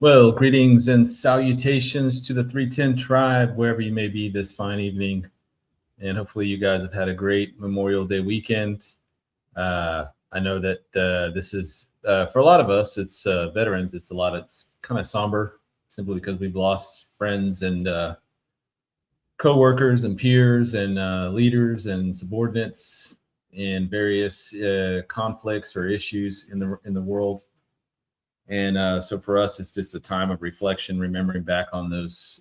Well, greetings and salutations to the 310 tribe, wherever you may be this fine evening. And hopefully you guys have had a great Memorial Day weekend. I know that this is, for a lot of us, it's veterans. It's kind of somber simply because we've lost friends and co-workers and peers and leaders and subordinates in various conflicts or issues in the world. And so for us, it's just a time of reflection, remembering back on those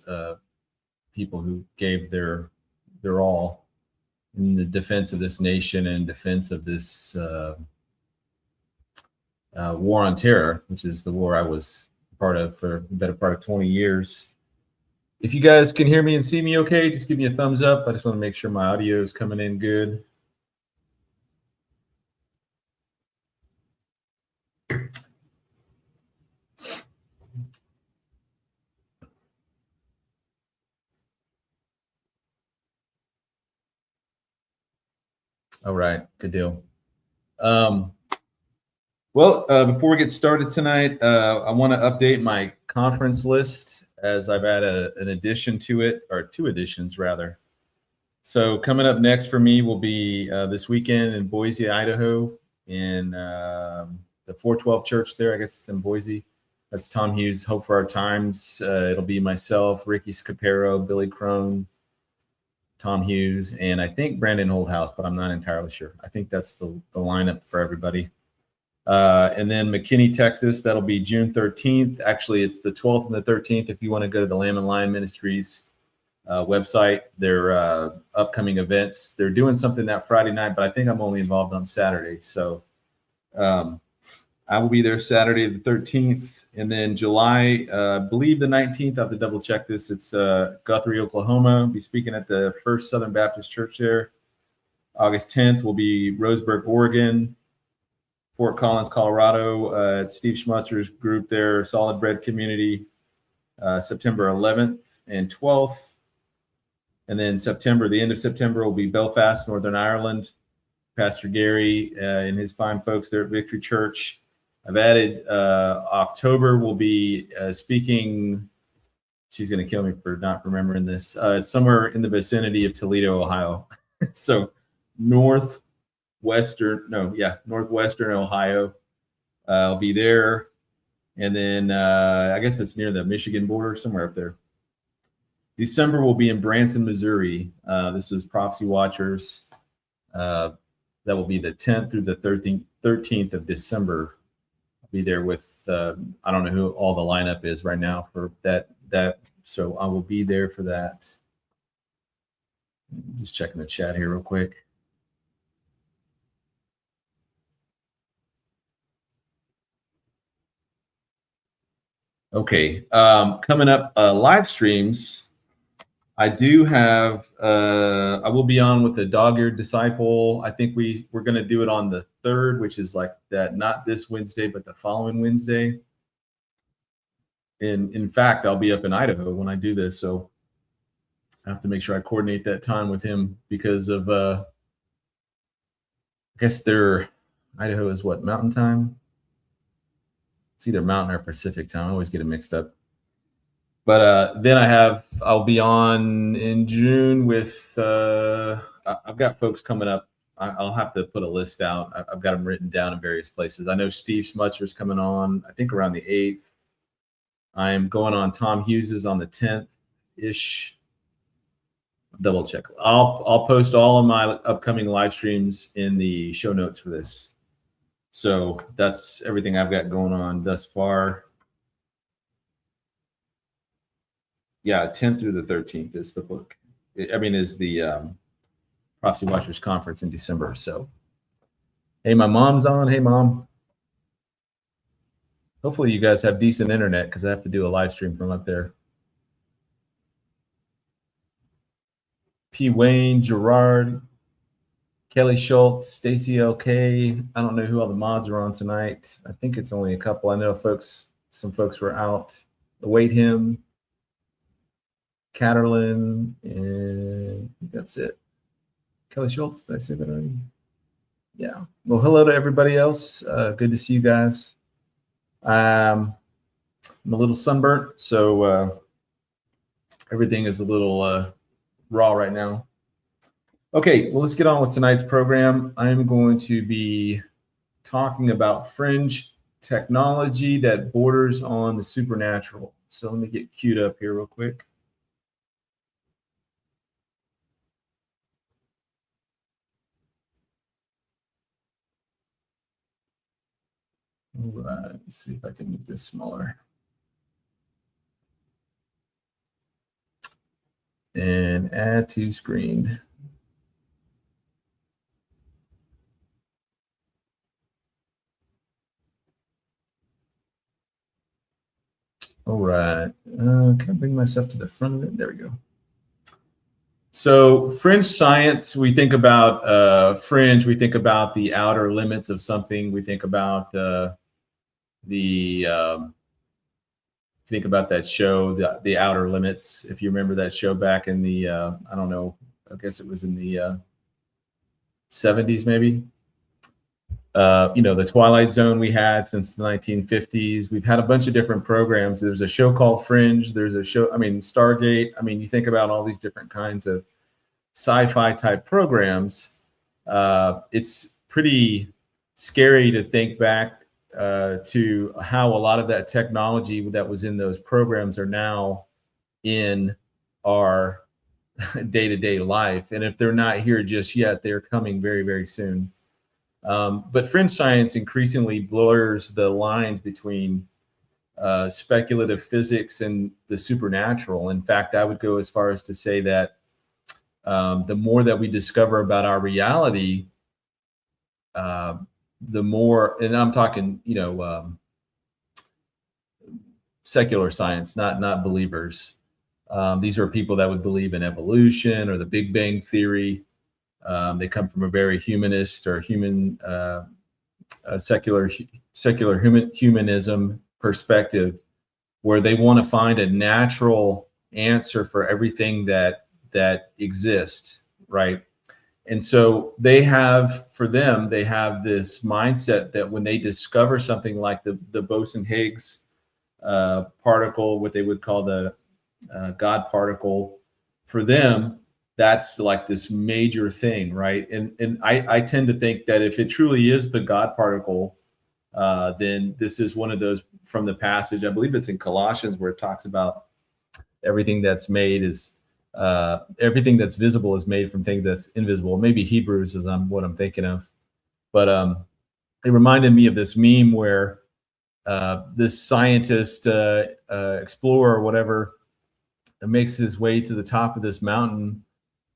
people who gave their all in the defense of this nation and defense of this war on terror, which is the war I was part of for the better part of 20 years. If you guys can hear me and see me okay, just give me a thumbs up. I just want to make sure my audio is coming in good. All right, good deal. Before we get started tonight, I want to update my conference list as I've added an addition to it, or two additions rather. So coming up next for me will be this weekend in Boise, Idaho, in the 412 church there. I guess it's in Boise. That's Tom Hughes' Hope for Our Times. It'll be myself, Ricky Scapero, Billy Crone, Tom Hughes, and I think Brandon Holdhouse, but I'm not entirely sure. I think that's the lineup for everybody. And then McKinney, Texas, that'll be June 13th. Actually, it's the 12th and the 13th. If you want to go to the Lamb and Lion Ministries website, their upcoming events. They're doing something that Friday night, but I think I'm only involved on Saturday. So I will be there Saturday the 13th. And then July, I believe the 19th, I have to double check this. It's Guthrie, Oklahoma. I'll be speaking at the First Southern Baptist Church there. August 10th will be Roseburg, Oregon. Fort Collins, Colorado, at Steve Schmutzer's group there, Solid Bread Community, September 11th and 12th. And then the end of September will be Belfast, Northern Ireland. Pastor Gary and his fine folks there at Victory Church. I've added October will be speaking. She's going to kill me for not remembering this. It's somewhere in the vicinity of Toledo, Ohio. So Northwestern Ohio. I'll be there. And then I guess it's near the Michigan border, somewhere up there. December will be in Branson, Missouri. This is Prophecy Watchers. That will be the 10th through the 13th of December. I'll be there with, I don't know who all the lineup is right now for that. So I will be there for that. Just checking the chat here real quick. Okay, coming up, live streams. I do have, I will be on with the Dog-Eared Disciple. I think we're going to do it on the 3rd, which is like that, not this Wednesday, but the following Wednesday. And in fact, I'll be up in Idaho when I do this. So I have to make sure I coordinate that time with him because of, I guess Idaho is what, Mountain Time? It's either Mountain or Pacific Time. I always get it mixed up. But then I'll be on in June with, I've got folks coming up. I'll have to put a list out. I've got them written down in various places. I know Steve Schmutzer's coming on, I think around the 8th. I am going on Tom Hughes's on the 10th-ish. Double check. I'll post all of my upcoming live streams in the show notes for this. So that's everything I've got going on thus far. Yeah, 10th through the 13th is the book. Is the Prophecy Watchers Conference in December. So, hey, my mom's on. Hey, Mom. Hopefully you guys have decent internet because I have to do a live stream from up there. P. Wayne, Gerard, Kelly Schultz, Stacy LK. I don't know who all the mods are on tonight. I think it's only a couple. I know some folks were out. Await him. Catterlin, and that's it. Kelly Schultz, did I say that already? Yeah. Well, hello to everybody else. Good to see you guys. I'm a little sunburnt, so everything is a little raw right now. Okay, well, let's get on with tonight's program. I'm going to be talking about fringe technology that borders on the supernatural. So let me get queued up here real quick. All right, let's see if I can make this smaller. And add to screen. All right, can I bring myself to the front of it? There we go. So fringe science, we think about fringe, we think about the outer limits of something. We think about think about that show, the Outer Limits. If you remember that show back in the, I don't know, I guess it was in the 70s maybe. The Twilight Zone we had since the 1950s. We've had a bunch of different programs. There's a show called Fringe. There's a show, Stargate. You think about all these different kinds of sci-fi type programs. It's pretty scary to think back to how a lot of that technology that was in those programs are now in our day-to-day life. And if they're not here just yet, they're coming very, very soon. But fringe science increasingly blurs the lines between speculative physics and the supernatural. In fact, I would go as far as to say that the more that we discover about our reality, the more, and I'm talking, secular science, not believers. These are people that would believe in evolution or the Big Bang Theory. They come from a very humanist or secular humanism perspective, where they want to find a natural answer for everything that exists, right? And so they have this mindset that when they discover something like the Boson-Higgs particle, what they would call the God particle, for them, that's like this major thing, right? And I tend to think that if it truly is the God particle, then this is one of those from the passage. I believe it's in Colossians where it talks about everything that's made is everything that's visible is made from things that's invisible. Maybe Hebrews is what I'm thinking of, but it reminded me of this meme where this scientist, explorer, or whatever, makes his way to the top of this mountain,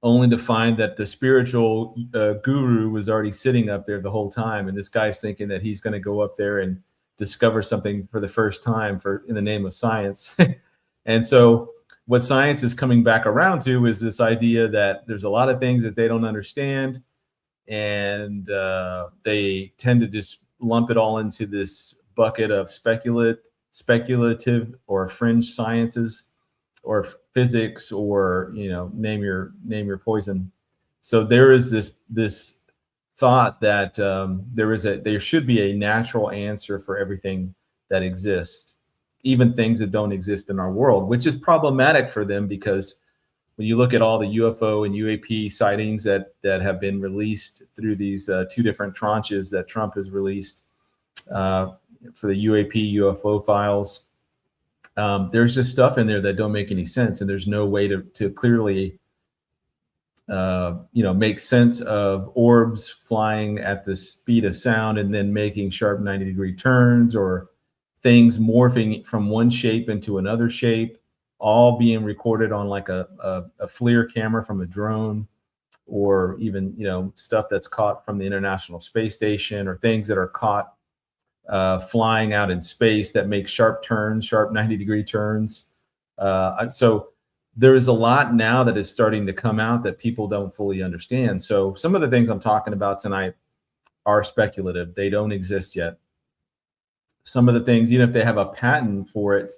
only to find that the spiritual guru was already sitting up there the whole time, and this guy's thinking that he's going to go up there and discover something for the first time in the name of science. And so what science is coming back around to is this idea that there's a lot of things that they don't understand, and they tend to just lump it all into this bucket of speculative or fringe sciences or physics, or name your poison. So there is this thought that there should be a natural answer for everything that exists, even things that don't exist in our world, which is problematic for them, because when you look at all the UFO and UAP sightings that have been released through these two different tranches that Trump has released for the UAP UFO files, there's just stuff in there that don't make any sense, and there's no way to clearly make sense of orbs flying at the speed of sound and then making sharp 90-degree turns, or things morphing from one shape into another shape, all being recorded on like a FLIR camera from a drone, or even stuff that's caught from the International Space Station, or things that are caught flying out in space that make sharp 90-degree turns. So there is a lot now that is starting to come out that people don't fully understand. So some of the things I'm talking about tonight are speculative. They don't exist yet. Some of the things, even if they have a patent for it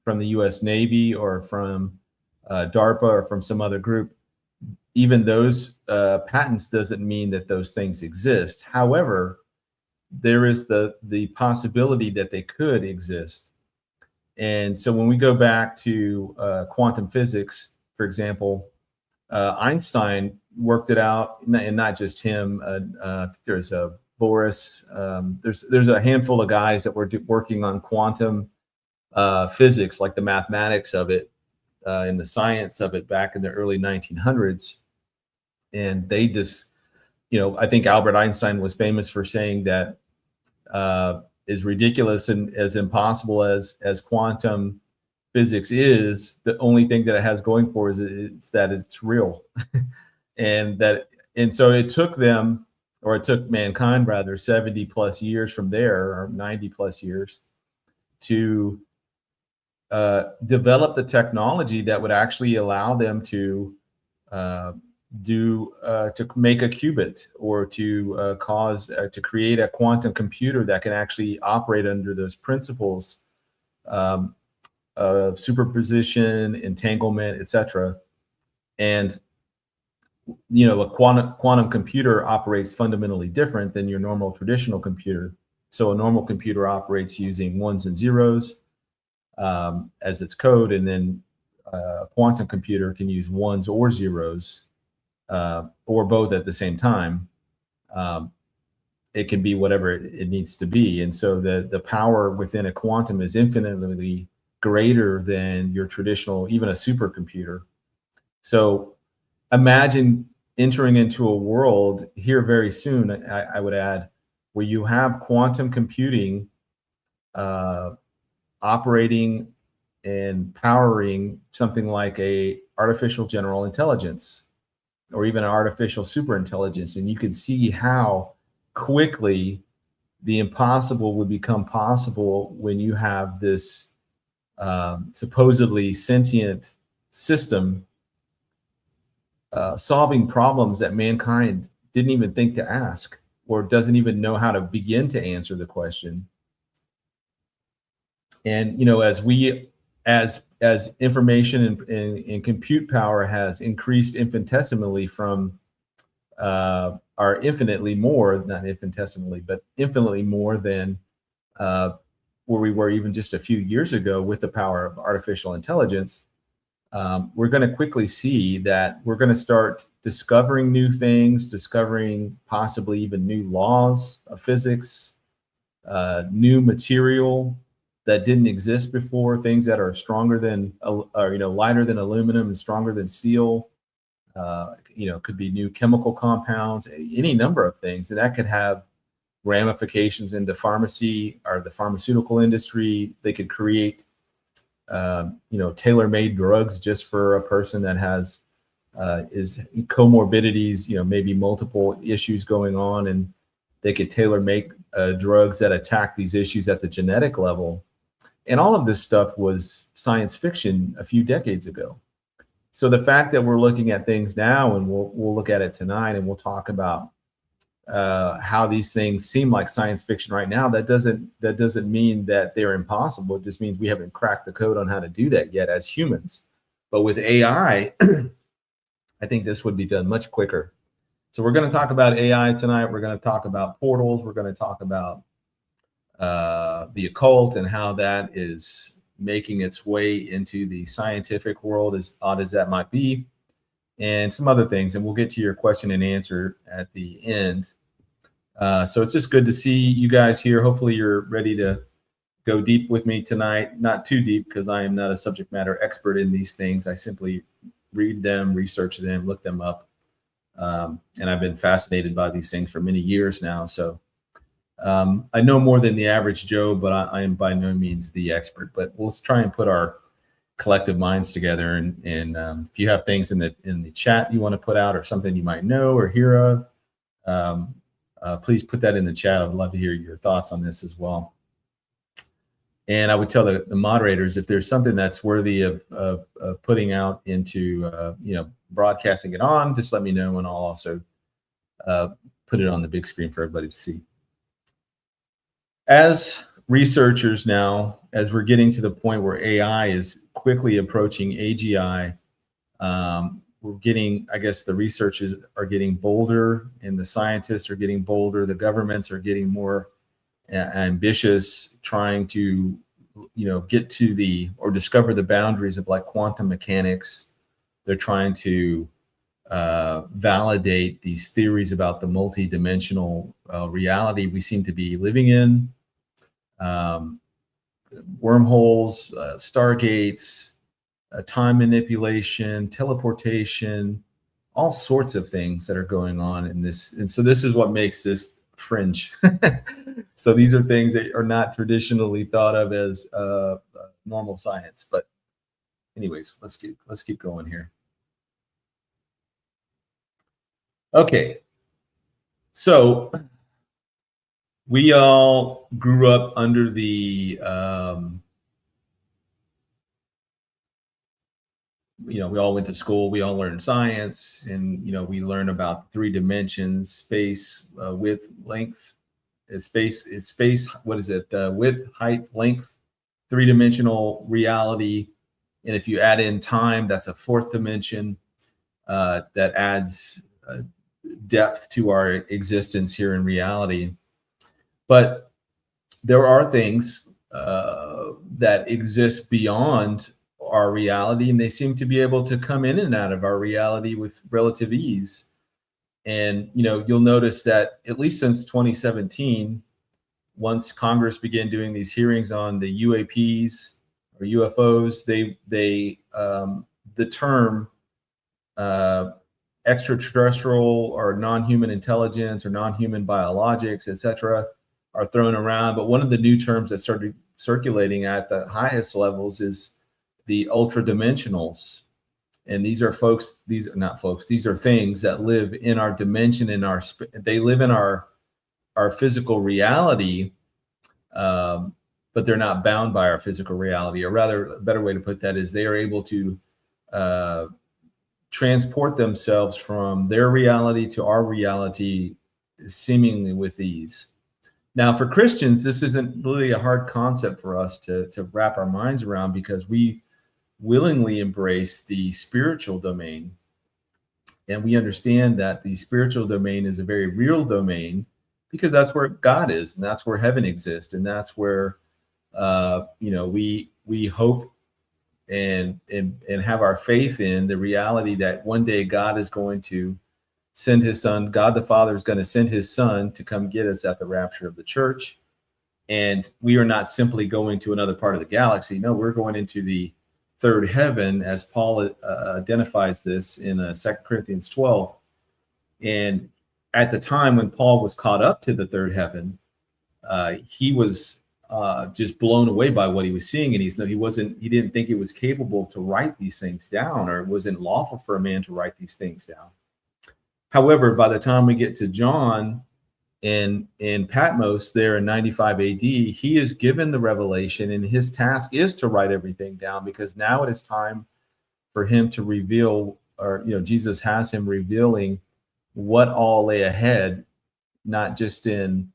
from the US Navy or from DARPA or from some other group, even those patents doesn't mean that those things exist. However, there is the possibility that they could exist. And so when we go back to quantum physics, for example, Einstein worked it out, and not just him. There's a Boris. There's a handful of guys that were working on quantum physics, like the mathematics of it and the science of it back in the early 1900s. And they just, I think Albert Einstein was famous for saying that as ridiculous and as impossible as quantum physics is, the only thing that it has going for is that it's real. and so it took them, or it took mankind rather, 70 plus years from there, or 90 plus years, to develop the technology that would actually allow them to make a qubit, or to create a quantum computer that can actually operate under those principles of superposition, entanglement, etc. And a quantum computer operates fundamentally different than your normal traditional computer. So a normal computer operates using ones and zeros as its code, and then a quantum computer can use ones or zeros, or both at the same time. It can be whatever it needs to be. And so the power within a quantum is infinitely greater than your traditional, even a supercomputer. So imagine entering into a world here very soon, I would add, where you have quantum computing operating and powering something like a artificial general intelligence, or even an artificial superintelligence. And you can see how quickly the impossible would become possible when you have this supposedly sentient system solving problems that mankind didn't even think to ask, or doesn't even know how to begin to answer the question. And as information and compute power has increased infinitesimally from or infinitely more, not infinitesimally, but infinitely more than where we were even just a few years ago with the power of artificial intelligence, we're going to quickly see that we're going to start discovering new things, discovering possibly even new laws of physics, new material that didn't exist before, things that are stronger than, lighter than aluminum and stronger than steel. Could be new chemical compounds, any number of things, and that could have ramifications into pharmacy or the pharmaceutical industry. They could create, tailor-made drugs just for a person that has is comorbidities, maybe multiple issues going on, and they could tailor make drugs that attack these issues at the genetic level. And all of this stuff was science fiction a few decades ago. So the fact that we're looking at things now, and we'll look at it tonight, and we'll talk about how these things seem like science fiction right now, that doesn't mean that they're impossible. It just means we haven't cracked the code on how to do that yet as humans. But with AI, I think this would be done much quicker. So we're going to talk about AI tonight. We're going to talk about portals. We're going to talk about the occult and how that is making its way into the scientific world, as odd as that might be, and some other things. And we'll get to your question and answer at the end. So it's just good to see you guys here. Hopefully you're ready to go deep with me tonight. Not too deep, because I am not a subject matter expert in these things. I simply read them, research them, look them up. And I've been fascinated by these things for many years now. So I know more than the average Joe, but I am by no means the expert. But let's try and put our collective minds together. And if you have things in the chat you want to put out, or something you might know or hear of, please put that in the chat. I'd love to hear your thoughts on this as well. And I would tell the moderators, if there's something that's worthy of putting out into, broadcasting it on, just let me know, and I'll also put it on the big screen for everybody to see. As researchers now, as we're getting to the point where AI is quickly approaching AGI, we're getting, I guess the researchers are getting bolder, and the scientists are getting bolder. The governments are getting more ambitious, trying to get to or discover the boundaries of like quantum mechanics. They're trying to validate these theories about the multidimensional reality we seem to be living in. Wormholes, stargates, time manipulation, teleportation, all sorts of things that are going on in this. And so this is what makes this fringe. So these are things that are not traditionally thought of as normal science. But anyways, let's keep going here. Okay. So we all grew up under the we all went to school, we all learned science, and we learn about 3 dimensions: space, width, length. Space, what is it? Width, height, length, 3-dimensional reality. And if you add in time, that's a 4th dimension that adds depth to our existence here in reality. But there are things that exist beyond our reality, and they seem to be able to come in and out of our reality with relative ease. And you'll notice that at least since 2017, once Congress began doing these hearings on the UAPs or UFOs, the term extraterrestrial or non-human intelligence or non-human biologics, etc., are thrown around. But one of the new terms that started circulating at the highest levels is the ultradimensionals. And these are these are things that live in our dimension, they live in our physical reality, but they're not bound by our physical reality. Or rather, a better way to put that is they are able to transport themselves from their reality to our reality seemingly with ease. Now, for Christians, this isn't really a hard concept for us to wrap our minds around, because we willingly embrace the spiritual domain. And we understand that the spiritual domain is a very real domain, because that's where God is, and that's where heaven exists, and that's where we hope and have our faith in the reality that one day God is going to send his son. God the Father is going to send his son to come get us at the rapture of the church. And we are not simply going to another part of the galaxy. No, we're going into the third heaven, as Paul identifies this in 2 Corinthians 12. And at the time when Paul was caught up to the third heaven, he was just blown away by what he was seeing. And he didn't think he was capable to write these things down, or it wasn't lawful for a man to write these things down. However, by the time we get to John in Patmos there in 95 AD, he is given the revelation, and his task is to write everything down, because now it is time for him to reveal, or Jesus has him revealing what all lay ahead, not just in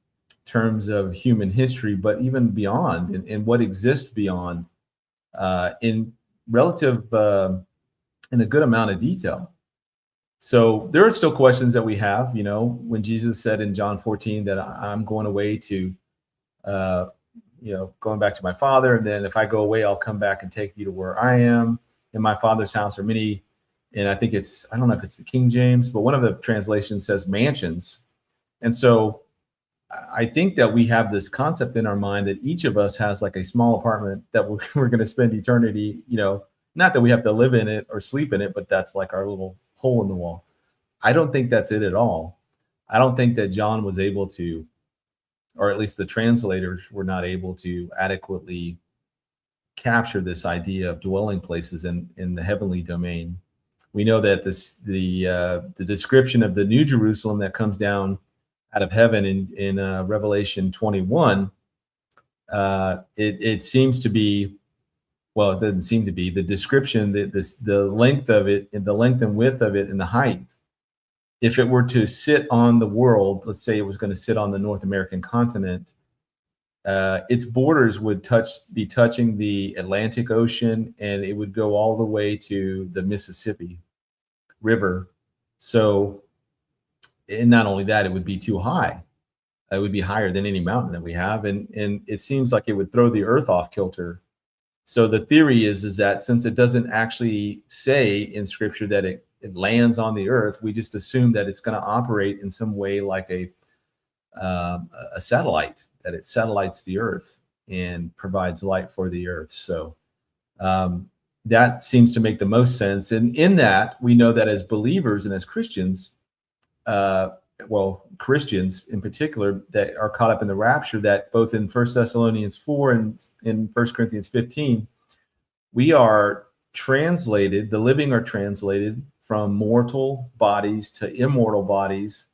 terms of human history, but even beyond, and what exists beyond in a good amount of detail. So there are still questions that we have, when Jesus said in John 14 that I'm going away to, going back to my Father, and then if I go away, I'll come back and take you to where I am. In my Father's house are many, and I think I don't know if it's the King James, but one of the translations says mansions. And so I think that we have this concept in our mind that each of us has like a small apartment that we're going to spend eternity, not that we have to live in it or sleep in it, but that's like our little hole in the wall. I don't think that's it at all. I don't think that John was able to, or at least the translators were not able to adequately capture this idea of dwelling places in the heavenly domain. We know that the description of the New Jerusalem that comes down out of heaven in Revelation 21, it seems to be, well, it doesn't seem to be, the description, the length of it, and the length and width of it, and the height. If it were to sit on the world, let's say it was going to sit on the North American continent, its borders would be touching the Atlantic Ocean, and it would go all the way to the Mississippi River. So, and not only that, it would be too high. It would be higher than any mountain that we have, and it seems like it would throw the earth off kilter. So the theory is that since it doesn't actually say in scripture that it lands on the earth, we just assume that it's going to operate in some way like a satellite, that it satellites the earth and provides light for the earth. So that seems to make the most sense. And in that, we know that as believers and as Christians, Christians in particular that are caught up in the rapture, that both in 1 Thessalonians 4 and in 1 Corinthians 15, we are translated, the living are translated from mortal bodies to immortal bodies,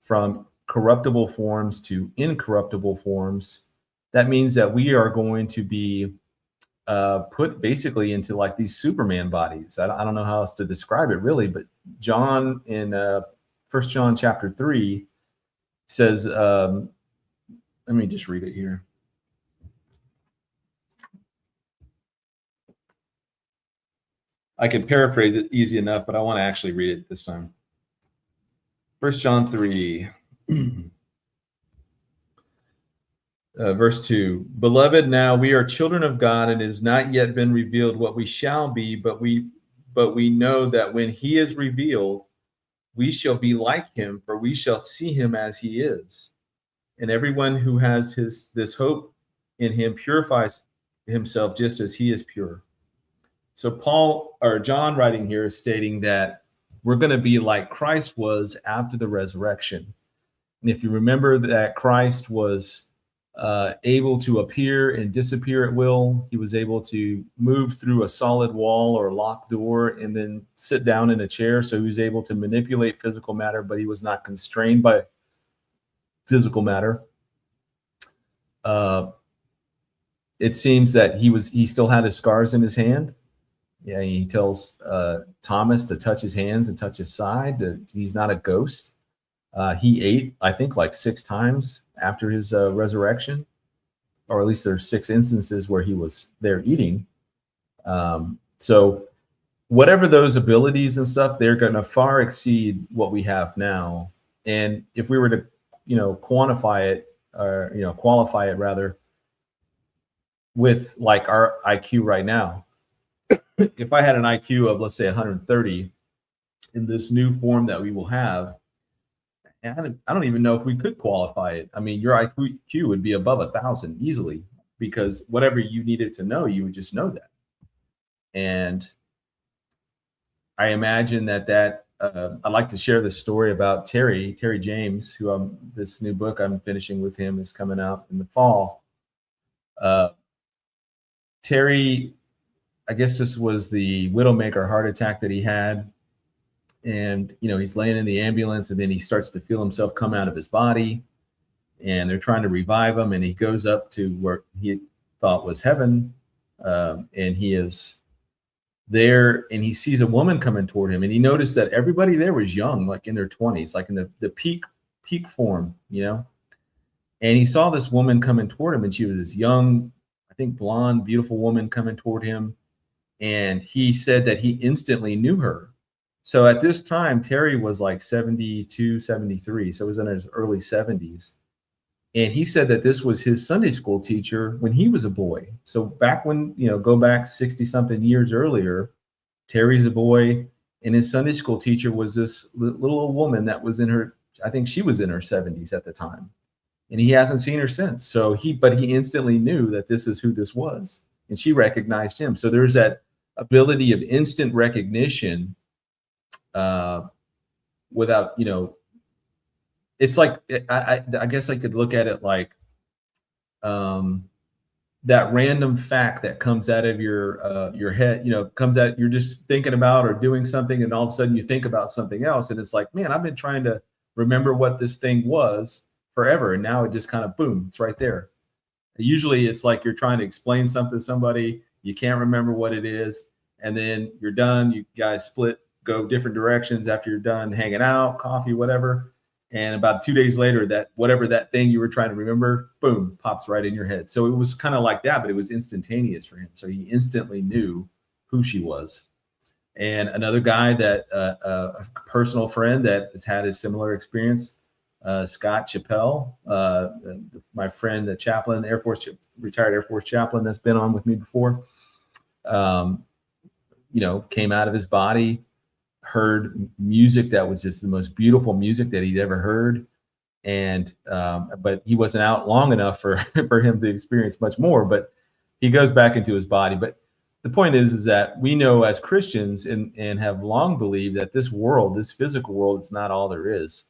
from corruptible forms to incorruptible forms. That means that we are going to be put basically into like these Superman bodies. I don't know how else to describe it really, but John in 1 John chapter 3 says, let me just read it here. I can paraphrase it easy enough, but I want to actually read it this time. 1 John 3, verse 2. Beloved, now we are children of God, and it has not yet been revealed what we shall be, but we know that when he is revealed, we shall be like him, for we shall see him as he is. And everyone who has this hope in him purifies himself just as he is pure. So John writing here is stating that we're going to be like Christ was after the resurrection. And if you remember that Christ was able to appear and disappear at will, he was able to move through a solid wall or locked door and then sit down in a chair. So he was able to manipulate physical matter, but he was not constrained by physical matter. It seems that he still had his scars in his hand. Yeah, he tells Thomas to touch his hands and touch his side. That he's not a ghost. He ate, I think, like 6 times after his resurrection, or at least there's 6 instances where he was there eating. So whatever those abilities and stuff, they're going to far exceed what we have now. And if we were to, quantify it, or qualify it rather, with like our IQ right now, if I had an IQ of, let's say, 130 in this new form that we will have, I don't even know if we could qualify it. I mean, your IQ would be above 1,000 easily, because whatever you needed to know, you would just know that. And I imagine that I'd like to share this story about Terry James, who this new book I'm finishing with him is coming out in the fall. Terry, I guess this was the Widowmaker heart attack that he had. And, he's laying in the ambulance, and then he starts to feel himself come out of his body, and they're trying to revive him. And he goes up to where he thought was heaven. And he is there, and he sees a woman coming toward him. And he noticed that everybody there was young, like in their 20s, like in the peak form, And he saw this woman coming toward him, and she was this young, I think blonde, beautiful woman coming toward him. And he said that he instantly knew her. So at this time, Terry was like 72, 73. So he was in his early 70s. And he said that this was his Sunday school teacher when he was a boy. So back when, go back 60 something years earlier, Terry's a boy, and his Sunday school teacher was this little old woman that was I think she was in her 70s at the time. And he hasn't seen her since. So but he instantly knew that this is who this was. And she recognized him. So there's that ability of instant recognition without, it's like, I guess I could look at it like that random fact that comes out of your head, comes out, you're just thinking about or doing something, and all of a sudden you think about something else, and it's like, man, I've been trying to remember what this thing was forever, and now it just kind of, boom, it's right there. Usually it's like you're trying to explain something to somebody, you can't remember what it is, and then you're done, you guys split, go different directions after you're done hanging out, coffee, whatever. And about 2 days later, that whatever that thing you were trying to remember, boom, pops right in your head. So it was kind of like that, but it was instantaneous for him. So he instantly knew who she was. And another guy that a personal friend that has had a similar experience, Scott Chappell, my friend, the chaplain, retired Air Force chaplain that's been on with me before, came out of his body, heard music that was just the most beautiful music that he'd ever heard. And but he wasn't out long enough for him to experience much more, but he goes back into his body. But the point is that we know as Christians and have long believed that this world, this physical world, is not all there is.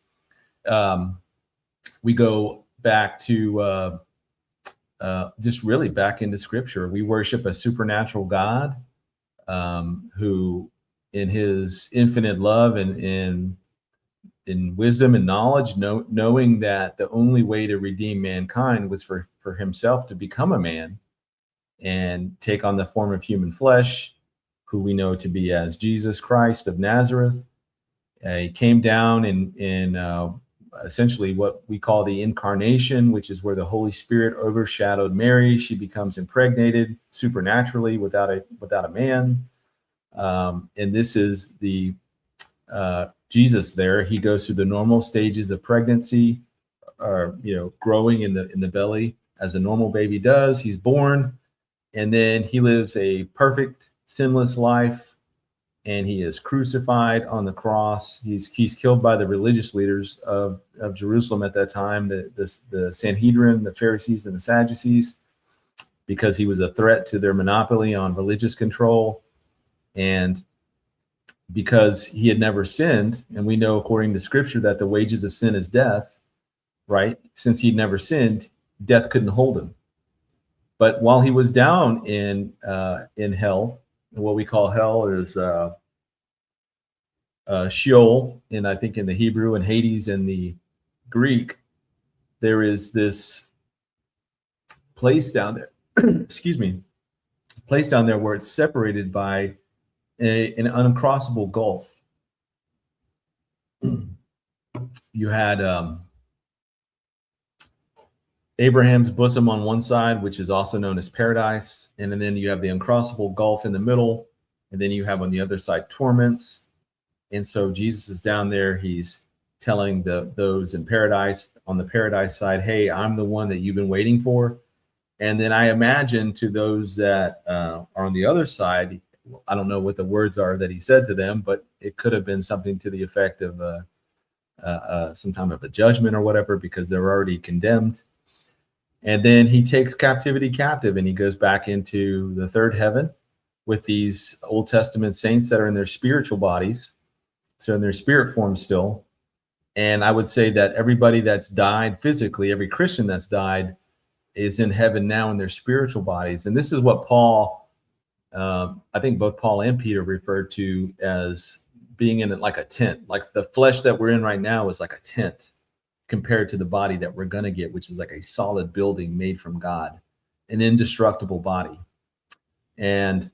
We go back to just really back into Scripture. We worship a supernatural God who, in his infinite love and in wisdom and knowledge, knowing that the only way to redeem mankind was for himself to become a man and take on the form of human flesh, who we know to be as Jesus Christ of Nazareth. He came down in essentially what we call the incarnation, which is where the Holy Spirit overshadowed Mary. She becomes impregnated supernaturally without a man. And this is the Jesus there. He goes through the normal stages of pregnancy, or growing in the belly as a normal baby does. He's born, and then he lives a perfect, sinless life, and he is crucified on the cross. He's killed by the religious leaders of Jerusalem at that time, the Sanhedrin, the Pharisees, and the Sadducees, because he was a threat to their monopoly on religious control. And because he had never sinned, and we know according to Scripture that the wages of sin is death, right? Since he'd never sinned, death couldn't hold him. But while he was down in hell, what we call hell is Sheol, and I think in the Hebrew, and Hades in the Greek, there is this place down there, excuse me, place down there where it's separated by an uncrossable gulf. You had Abraham's bosom on one side, which is also known as paradise, and then you have the uncrossable gulf in the middle, and then you have on the other side torments. And so Jesus is down there. He's telling those in paradise, on the paradise side, hey, I'm the one that you've been waiting for. And then I imagine to those that are on the other side, I don't know what the words are that he said to them, but it could have been something to the effect of some time of a judgment or whatever, because they're already condemned. And then he takes captivity captive, and he goes back into the third heaven with these Old Testament saints that are in their spiritual bodies, so in their spirit form still. And I would say that everybody that's died physically, every Christian that's died, is in heaven now in their spiritual bodies. And this is what Paul, I think both Paul and Peter referred to as being in it like a tent. Like the flesh that we're in right now is like a tent compared to the body that we're going to get, which is like a solid building made from God, an indestructible body. And,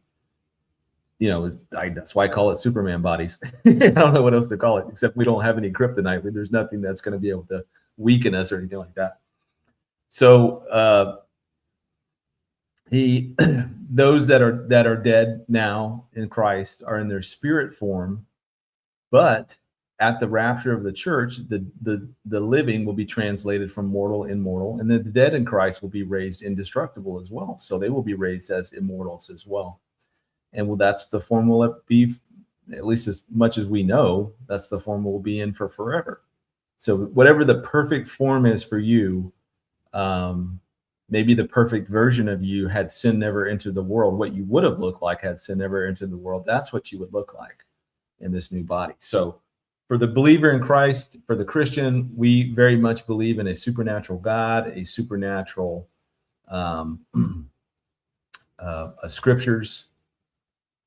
that's why I call it Superman bodies. I don't know what else to call it, except we don't have any kryptonite. There's nothing that's going to be able to weaken us or anything like that. So those that are dead now in Christ are in their spirit form, but at the rapture of the church, the living will be translated from mortal immortal, and then the dead in Christ will be raised indestructible as well. So they will be raised as immortals as well. And that's the form will be, at least as much as we know, that's the form we'll be in for forever. So whatever the perfect form is for you, maybe the perfect version of you had sin never entered the world, what you would have looked like had sin never entered the world, that's what you would look like in this new body. So for the believer in Christ, for the Christian, we very much believe in a supernatural God, a supernatural scriptures.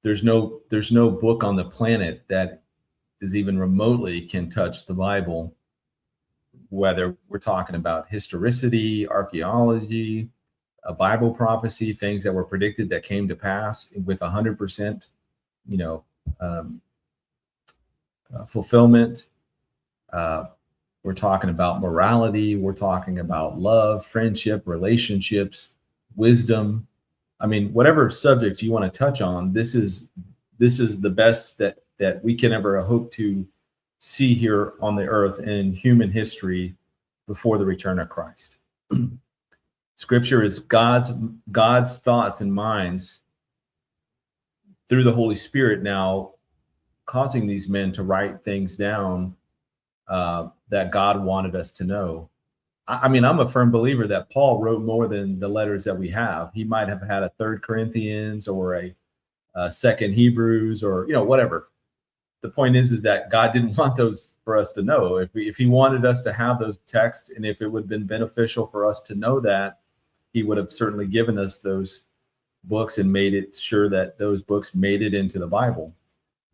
There's no book on the planet that is even remotely can touch the Bible, whether we're talking about historicity, archaeology, a Bible prophecy, things that were predicted that came to pass with 100%, fulfillment. We're talking about morality. We're talking about love, friendship, relationships, wisdom. I mean, whatever subject you want to touch on, this is the best that we can ever hope to see here on the earth in human history before the return of Christ. Scripture is God's thoughts and minds through the Holy Spirit now causing these men to write things down that God wanted us to know. I mean, I'm a firm believer that Paul wrote more than the letters that we have. He might have had a 3rd Corinthians or a 2nd Hebrews or, whatever. The point is that God didn't want those for us to know. If he wanted us to have those texts, and if it would have been beneficial for us to know that, he would have certainly given us those books and made it sure that those books made it into the Bible.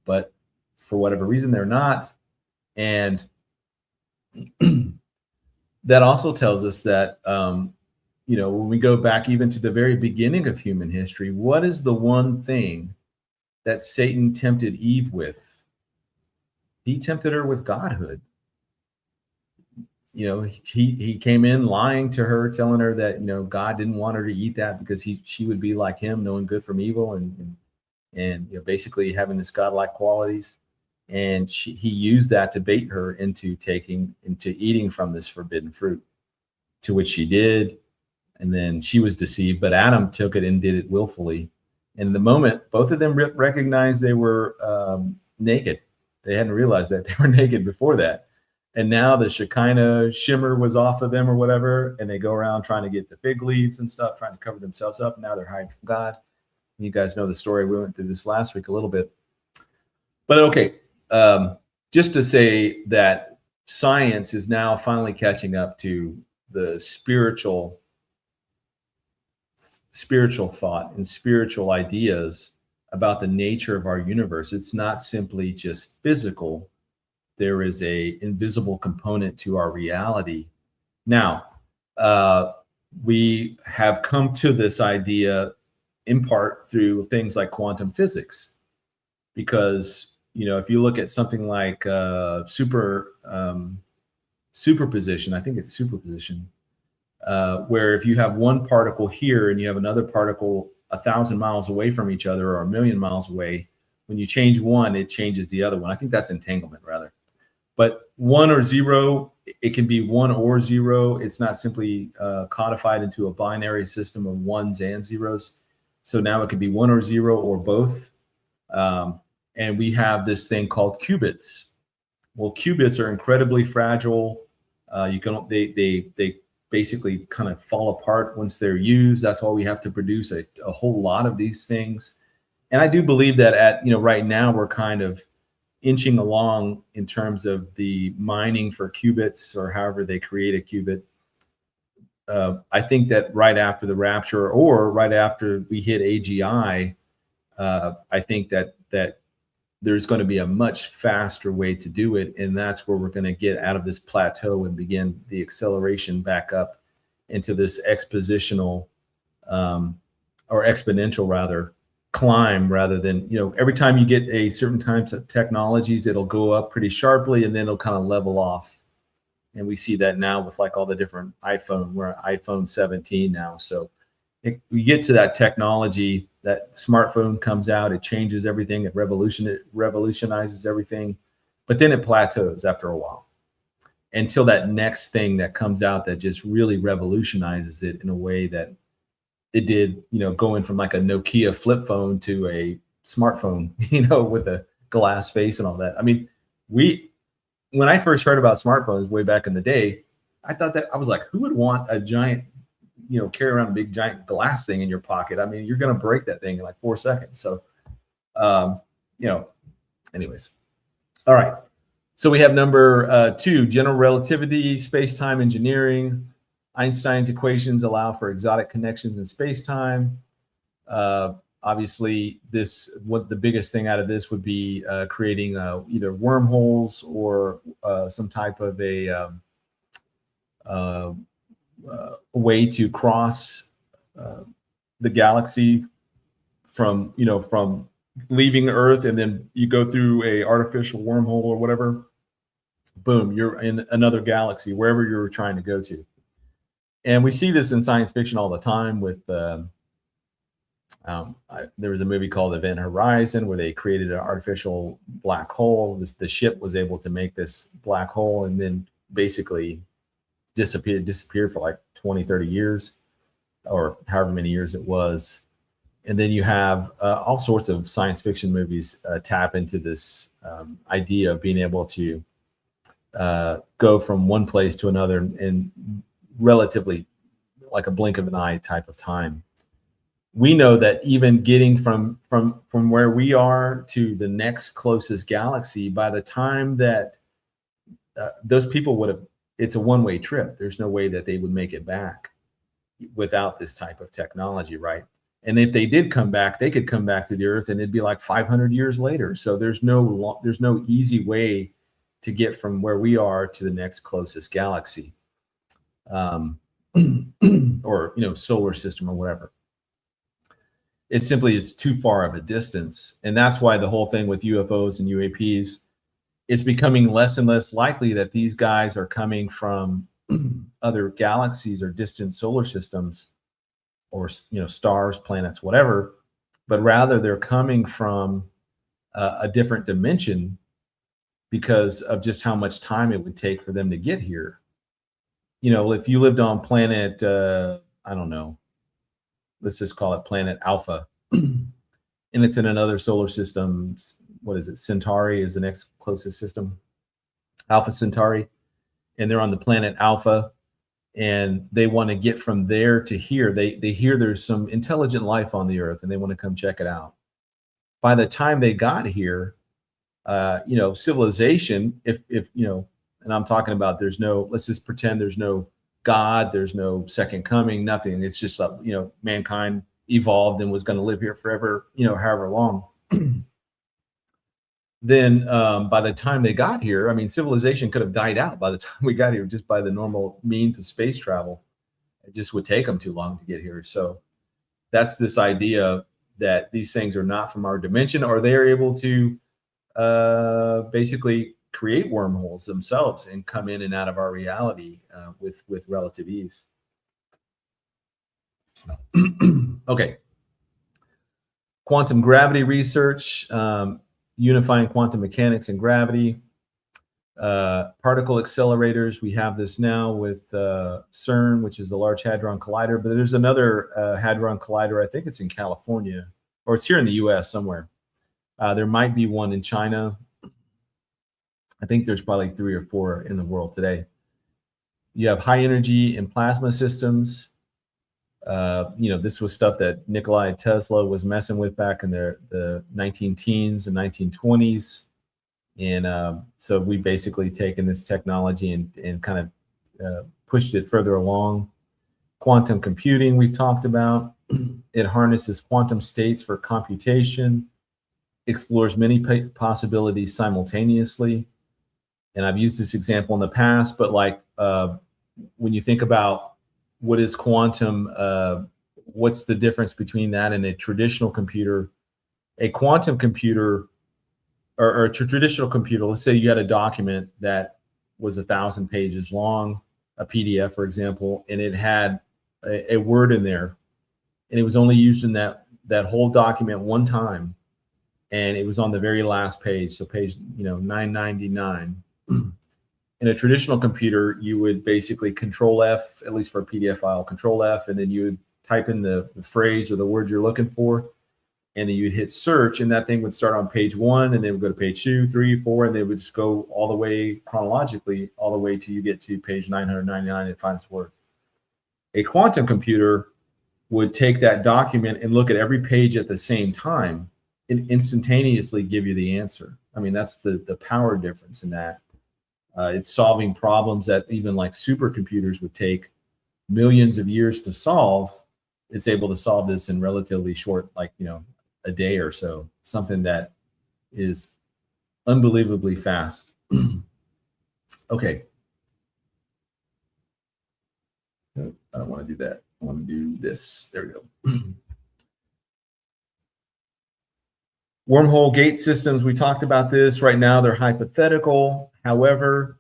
But for whatever reason, they're not. And that also tells us that, when we go back even to the very beginning of human history, what is the one thing that Satan tempted Eve with? He tempted her with godhood. He came in lying to her, telling her that, God didn't want her to eat that because she would be like him, knowing good from evil, and basically having this godlike qualities. And he used that to bait her into eating from this forbidden fruit, to which she did. And then she was deceived, but Adam took it and did it willfully. And the moment both of them recognized they were naked, they hadn't realized that they were naked before that. And now the Shekinah shimmer was off of them or whatever. And they go around trying to get the fig leaves and stuff, trying to cover themselves up. Now they're hiding from God. You guys know the story. We went through this last week a little bit. But okay, just to say that science is now finally catching up to the spiritual thought and spiritual ideas about the nature of our universe. It's not simply just physical. There is a invisible component to our reality. Now, we have come to this idea in part through things like quantum physics, because if you look at something like superposition, I think it's superposition, where if you have one particle here and you have another particle 1,000 miles away from each other or 1,000,000 miles away, when you change one, it changes the other one. I think that's entanglement, rather. But 1 or 0, it can be 1 or 0. It's not simply codified into a binary system of ones and zeros. So now it could be 1 or 0 or both. And we have this thing called qubits. Well, qubits are incredibly fragile. They basically kind of fall apart once they're used. That's why we have to produce a whole lot of these things. And I do believe that right now we're kind of inching along in terms of the mining for qubits, or however they create a qubit. I think that right after the rapture, or right after we hit AGI, I think that there's going to be a much faster way to do it. And that's where we're going to get out of this plateau and begin the acceleration back up into this exponential rather climb, rather than, every time you get a certain types of technologies, it'll go up pretty sharply and then it'll kind of level off. And we see that now with like all the different iPhone. We're on iPhone 17 now. So we get to that technology, that smartphone comes out, it changes everything, it revolutionizes everything, but then it plateaus after a while until that next thing that comes out that just really revolutionizes it in a way that it did, going from like a Nokia flip phone to a smartphone, with a glass face and all that. I mean, when I first heard about smartphones way back in the day, I was like, who would want a giant, carry around a big giant glass thing in your pocket? I mean, you're going to break that thing in like 4 seconds. So, anyways. All right. So we have number 2, general relativity, space-time engineering. Einstein's equations allow for exotic connections in space-time. Obviously, what the biggest thing out of this would be creating either wormholes or some type of a way to cross the galaxy from leaving Earth, and then you go through a artificial wormhole or whatever. Boom, you're in another galaxy, wherever you're trying to go to. And we see this in science fiction all the time with There was a movie called Event Horizon where they created an artificial black hole. The ship was able to make this black hole and then basically disappeared for like 20, 30 years or however many years it was. And then you have all sorts of science fiction movies tap into this idea of being able to go from one place to another in relatively like a blink of an eye type of time. We know that even getting from where we are to the next closest galaxy, by the time that those people would have, it's a one-way trip. There's no way that they would make it back without this type of technology, right? And if they did come back, they could come back to the Earth, and it'd be like 500 years later. So there's no easy way to get from where we are to the next closest galaxy, or solar system or whatever. It simply is too far of a distance. And that's why the whole thing with UFOs and UAPs, it's becoming less and less likely that these guys are coming from other galaxies or distant solar systems or, stars, planets, whatever, but rather they're coming from a different dimension because of just how much time it would take for them to get here. If you lived on planet, I don't know, let's just call it planet Alpha, and it's in another solar system. What is it? Centauri is the next closest system, Alpha Centauri, and they're on the planet Alpha, and they want to get from there to here. They hear there's some intelligent life on the Earth, and they want to come check it out. By the time they got here, civilization, if and I'm talking about let's just pretend there's no God, there's no second coming, nothing. It's just mankind evolved and was going to live here forever, however long. Then by the time they got here, civilization could have died out by the time we got here just by the normal means of space travel. It just would take them too long to get here. So that's this idea that these things are not from our dimension, or they're able to basically create wormholes themselves and come in and out of our reality with relative ease. Okay. Quantum gravity research, unifying quantum mechanics and gravity. Particle accelerators, we have this now with CERN, which is the Large Hadron Collider, but there's another Hadron Collider, I think it's in California, or it's here in the US somewhere. There might be one in China. I think there's probably 3 or 4 in the world today. You have high energy and plasma systems. This was stuff that Nikola Tesla was messing with back in the 19-teens and 1920s. And so we basically taken this technology and kind of pushed it further along. Quantum computing, we've talked about. It harnesses quantum states for computation, explores many possibilities simultaneously. And I've used this example in the past, but when you think about what is quantum, what's the difference between that and a traditional computer? A quantum computer or a traditional computer, let's say you had a document that was 1,000 pages long, a PDF, for example, and it had a word in there, and it was only used in that whole document one time, and it was on the very last page, so page 999. In a traditional computer, you would basically Control F, at least for a PDF file, Control F, and then you would type in the phrase or the word you're looking for, and then you'd hit search, and that thing would start on page 1, and then would go to page 2, 3, 4, and they would just go all the way chronologically, all the way till you get to page 999 and find this word. A quantum computer would take that document and look at every page at the same time and instantaneously give you the answer. That's the power difference in that. It's solving problems that even like supercomputers would take millions of years to solve. It's able to solve this in relatively short, a day or so, something that is unbelievably fast. Okay. I don't want to do that. I want to do this. There we go. Wormhole gate systems, we talked about this. Right now, they're hypothetical. However,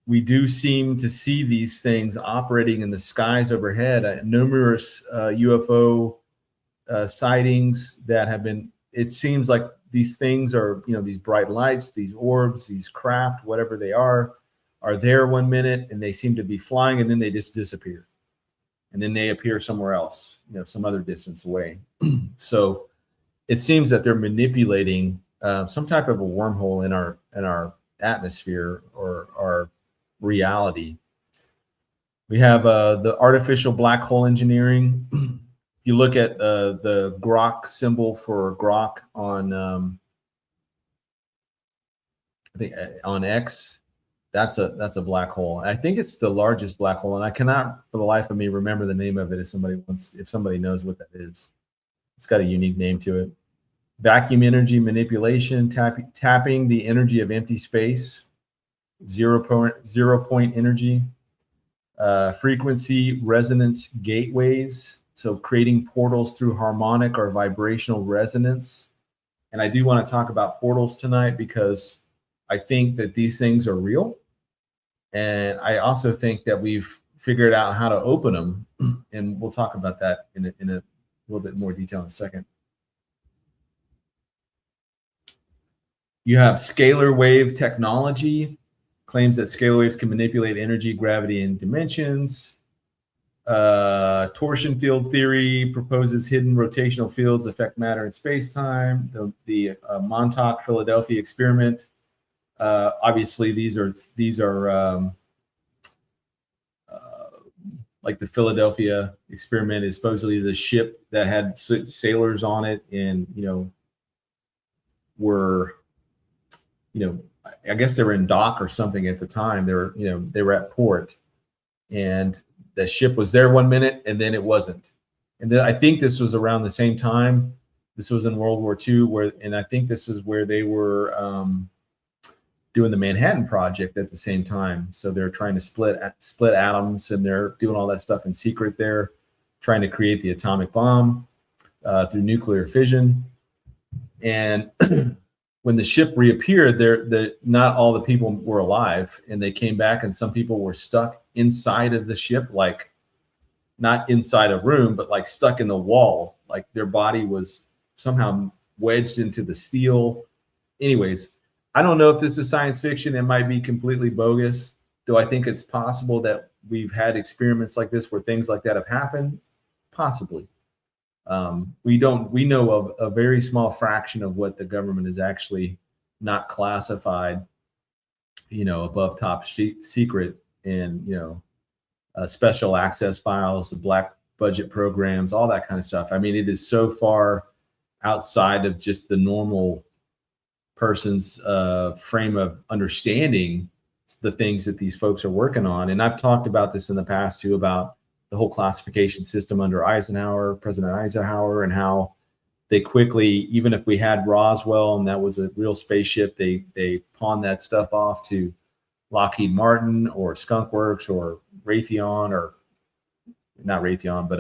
we do seem to see these things operating in the skies overhead. Numerous UFO sightings that have been, it seems like these things are, these bright lights, these orbs, these craft, whatever they are there 1 minute and they seem to be flying and then they just disappear. And then they appear somewhere else, some other distance away. So it seems that they're manipulating some type of a wormhole in our atmosphere or our reality. We have the artificial black hole engineering. If you look at the grok symbol for grok on I think on X, that's a black hole. I think it's the largest black hole, and I cannot for the life of me remember the name of it. If somebody knows what that is, it's got a unique name to it. Vacuum energy manipulation, tapping the energy of empty space, zero point energy, frequency resonance gateways. So creating portals through harmonic or vibrational resonance. And I do want to talk about portals tonight because I think that these things are real. And I also think that we've figured out how to open them. And we'll talk about that in a little bit more detail in a second. You have scalar wave technology, claims that scalar waves can manipulate energy, gravity, and dimensions. Torsion field theory proposes hidden rotational fields affect matter and space-time. The Montauk, Philadelphia experiment. Obviously, these are like the Philadelphia experiment is supposedly the ship that had sailors on it, and were I guess they were in dock or something at the time. They were at port, and the ship was there 1 minute and then it wasn't. And then I think this was around the same time. This was in World War II, and I think this is where they were doing the Manhattan Project at the same time. So they're trying to split atoms, and they're doing all that stuff in secret there, trying to create the atomic bomb through nuclear fission. And when the ship reappeared, not all the people were alive, and they came back, and some people were stuck inside of the ship, like not inside a room, but like stuck in the wall, like their body was somehow wedged into the steel. Anyways, I don't know if this is science fiction. It might be completely bogus. Do I think it's possible that we've had experiments like this where things like that have happened? Possibly. We know of a very small fraction of what the government is actually not classified, above top secret, and special access files, the black budget programs, all that kind of stuff. I mean, it is so far outside of just the normal person's frame of understanding the things that these folks are working on. And I've talked about this in the past too, about the whole classification system under President Eisenhower, and how they quickly, even if we had Roswell and that was a real spaceship, they pawned that stuff off to Lockheed Martin or Skunk Works or Raytheon, or not Raytheon, but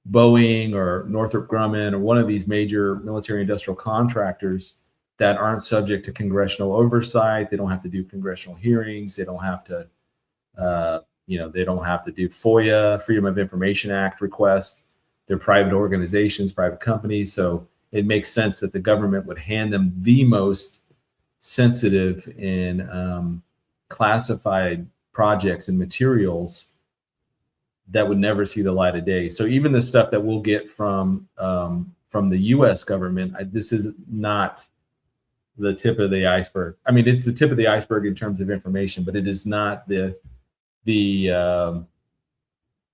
Boeing or Northrop Grumman, or one of these major military industrial contractors that aren't subject to congressional oversight. They don't have to do congressional hearings. They don't have to, they don't have to do FOIA, Freedom of Information Act requests. They're private organizations, private companies. So it makes sense that the government would hand them the most sensitive and classified projects and materials that would never see the light of day. So even the stuff that we'll get from the U.S. government, this is not the tip of the iceberg. I mean, it's the tip of the iceberg in terms of information, but it is not the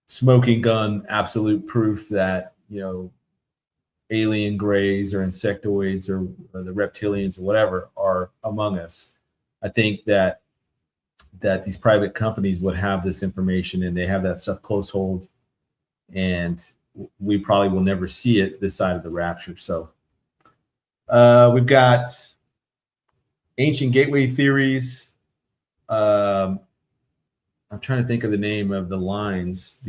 smoking gun absolute proof that alien grays or insectoids or the reptilians or whatever are among us. I think that these private companies would have this information, and they have that stuff close hold, and we probably will never see it this side of the rapture. So we've got ancient gateway theories. I'm trying to think of the name of the lines.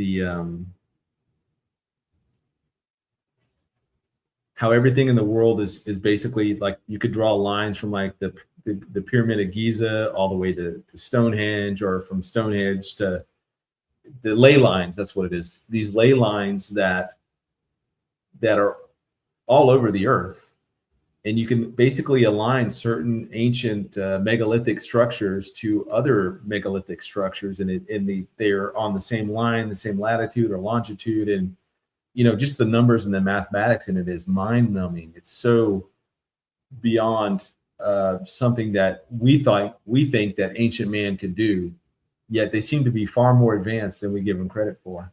How everything in the world is basically like, you could draw lines from like the Pyramid of Giza all the way to Stonehenge, or from Stonehenge to the ley lines. That's what it is. These ley lines that that are all over the earth. And you can basically align certain ancient megalithic structures to other megalithic structures, and they're on the same line, the same latitude or longitude, and just the numbers and the mathematics in it is mind-numbing. It's so beyond something that we think that ancient man could do, yet they seem to be far more advanced than we give them credit for.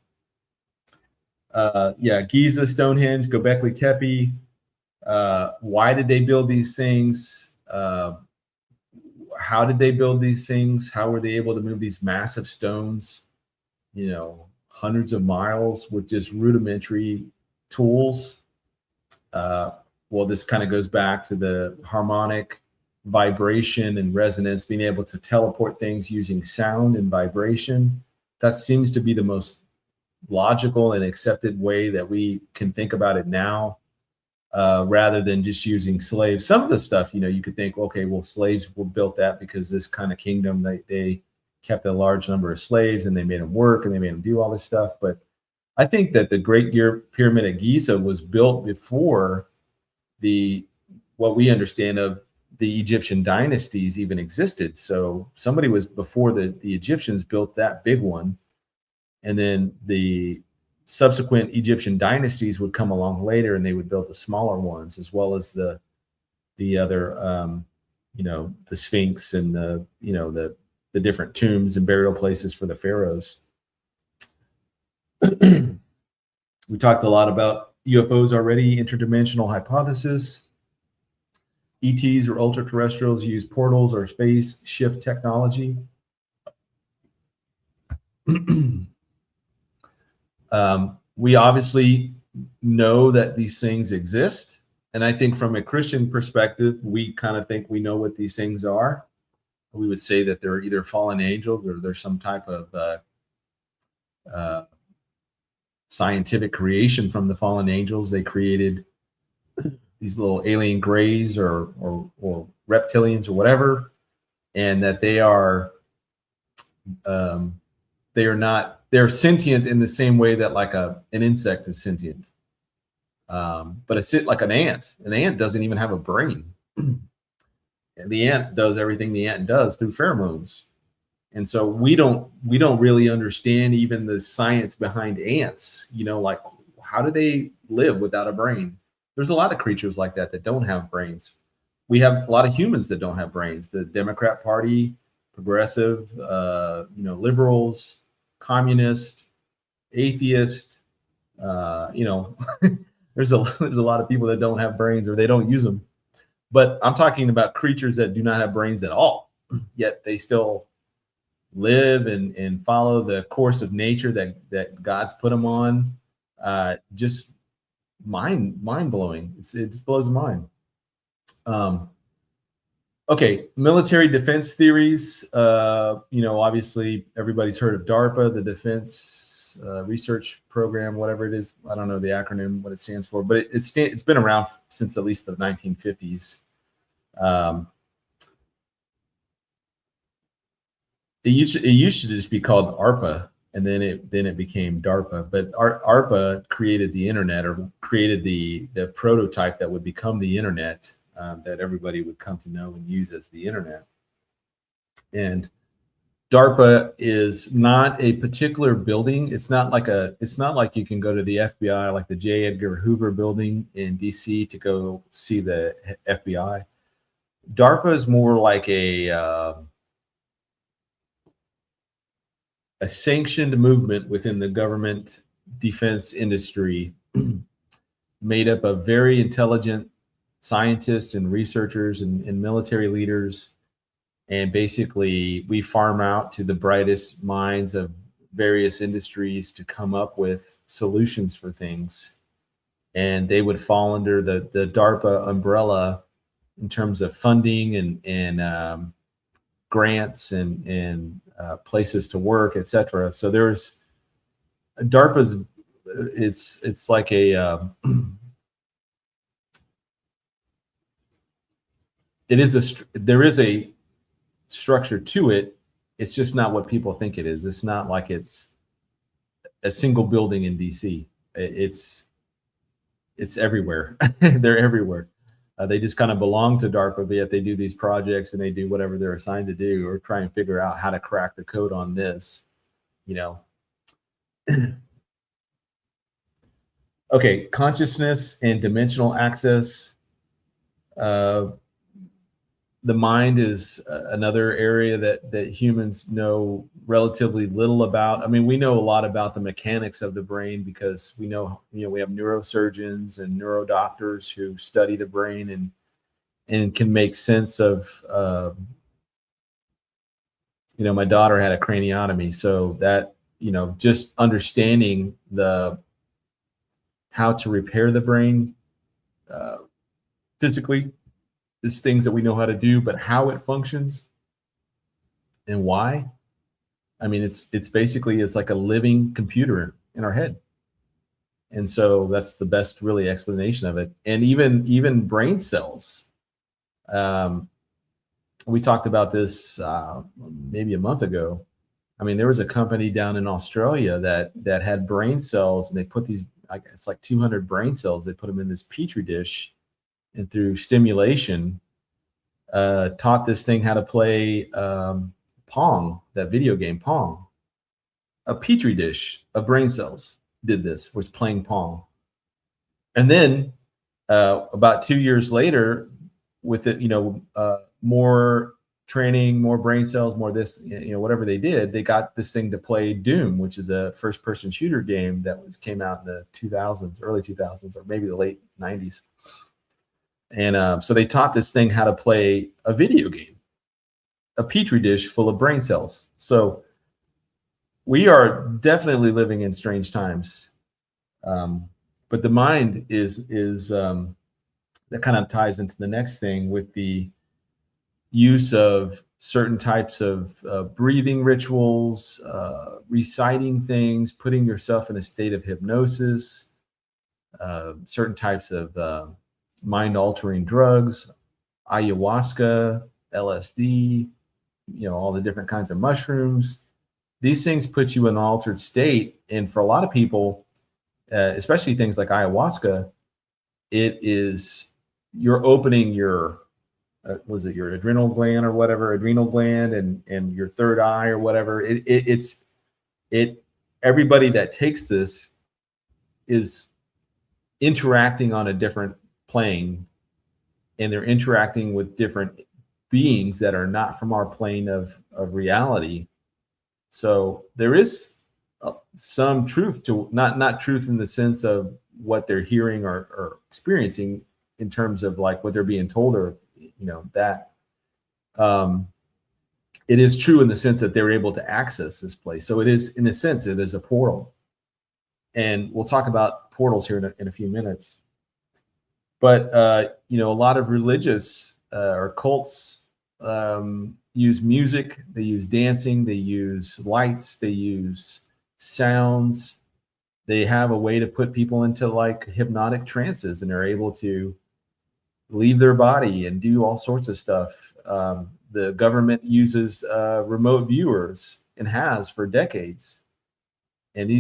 Giza, Stonehenge, Göbekli Tepe. Why did they build these things? How did they build these things? How were they able to move these massive stones, hundreds of miles with just rudimentary tools? Well, this kind of goes back to the harmonic vibration and resonance, being able to teleport things using sound and vibration. That seems to be the most logical and accepted way that we can think about it now, rather than just using slaves. Some of the stuff, you could think, okay, well, slaves were built that because this kind of kingdom, they kept a large number of slaves and they made them work and they made them do all this stuff. But I think that the Great Pyramid at Giza was built before what we understand of the Egyptian dynasties even existed. So somebody was before the Egyptians built that big one, and then the subsequent Egyptian dynasties would come along later and they would build the smaller ones, as well as the other the Sphinx and the different tombs and burial places for the pharaohs. We talked a lot about UFOs already, interdimensional hypothesis. ETs or ultra-terrestrials use portals or space shift technology. We obviously know that these things exist. And I think from a Christian perspective, we kind of think we know what these things are. We would say that they're either fallen angels or there's some type of scientific creation from the fallen angels. They created these little alien grays or reptilians or whatever, and that they're sentient in the same way that like an insect is sentient. But it's like an ant. An ant doesn't even have a brain. And the ant does everything the ant does through pheromones. And so we don't really understand even the science behind ants, like how do they live without a brain? There's a lot of creatures like that don't have brains. We have a lot of humans that don't have brains. The Democrat Party, progressive, liberals, communist, atheist, there's a lot of people that don't have brains or they don't use them. But I'm talking about creatures that do not have brains at all, yet they still live and follow the course of nature that God's put them on. Just mind blowing. It just blows my mind. Okay, military defense theories. Obviously everybody's heard of DARPA, the Defense Research Program, whatever it is. I don't know the acronym, what it stands for, but it's been around since at least the 1950s. It used to just be called ARPA, and then it became DARPA. But ARPA created the internet, or created the prototype that would become the internet, that everybody would come to know and use as the internet. And DARPA is not a particular building. It's not like you can go to the FBI, like the J. Edgar Hoover building in DC, to go see the FBI. DARPA is more like a sanctioned movement within the government defense industry, made up of very intelligent scientists and researchers and military leaders. And basically we farm out to the brightest minds of various industries to come up with solutions for things. And they would fall under the DARPA umbrella in terms of funding and grants and places to work, etc. So there's DARPA's. It's like a there is a structure to it. It's just not what people think it is. It's not like it's a single building in DC. It's it's everywhere. They're everywhere. They just kind of belong to DARPA, but yet they do these projects and they do whatever they're assigned to do, or try and figure out how to crack the code on this, you know. Okay, consciousness and dimensional access. The mind is another area that humans know relatively little about. I mean, we know a lot about the mechanics of the brain because we know, we have neurosurgeons and neurodoctors who study the brain and can make sense of, my daughter had a craniotomy, so that, just understanding how to repair the brain physically is things that we know how to do, but how it functions and why. I mean, it's basically, it's like a living computer in our head. And so that's the best really explanation of it. And even brain cells. We talked about this maybe a month ago. I mean, there was a company down in Australia that had brain cells, and they put these, it's like 200 brain cells. They put them in this petri dish, and through stimulation, taught this thing how to play Pong, that video game Pong. A petri dish of brain cells was playing Pong. And then about 2 years later, with it, more training, more brain cells, more this, whatever they did, they got this thing to play Doom, which is a first-person shooter game that came out in the 2000s, early 2000s, or maybe the late 90s. And so they taught this thing how to play a video game, a petri dish full of brain cells. So we are definitely living in strange times. But the mind is that kind of ties into the next thing with the use of certain types of breathing rituals, reciting things, putting yourself in a state of hypnosis, certain types of mind-altering drugs, ayahuasca, LSD, all the different kinds of mushrooms. These things put you in an altered state. And for a lot of people, especially things like ayahuasca, you're opening your, your adrenal gland or whatever, and your third eye or whatever. Everybody that takes this is interacting on a different plane, and they're interacting with different beings that are not from our plane of reality. So there is some truth to, not truth in the sense of what they're hearing or experiencing in terms of like what they're being told, or that it is true in the sense that they're able to access this place. So it is, in a sense, it is a portal. And we'll talk about portals here in a few minutes. But a lot of religious or cults use music, they use dancing, they use lights, they use sounds. They have a way to put people into like hypnotic trances, and they're able to leave their body and do all sorts of stuff. The government uses remote viewers, and has for decades. And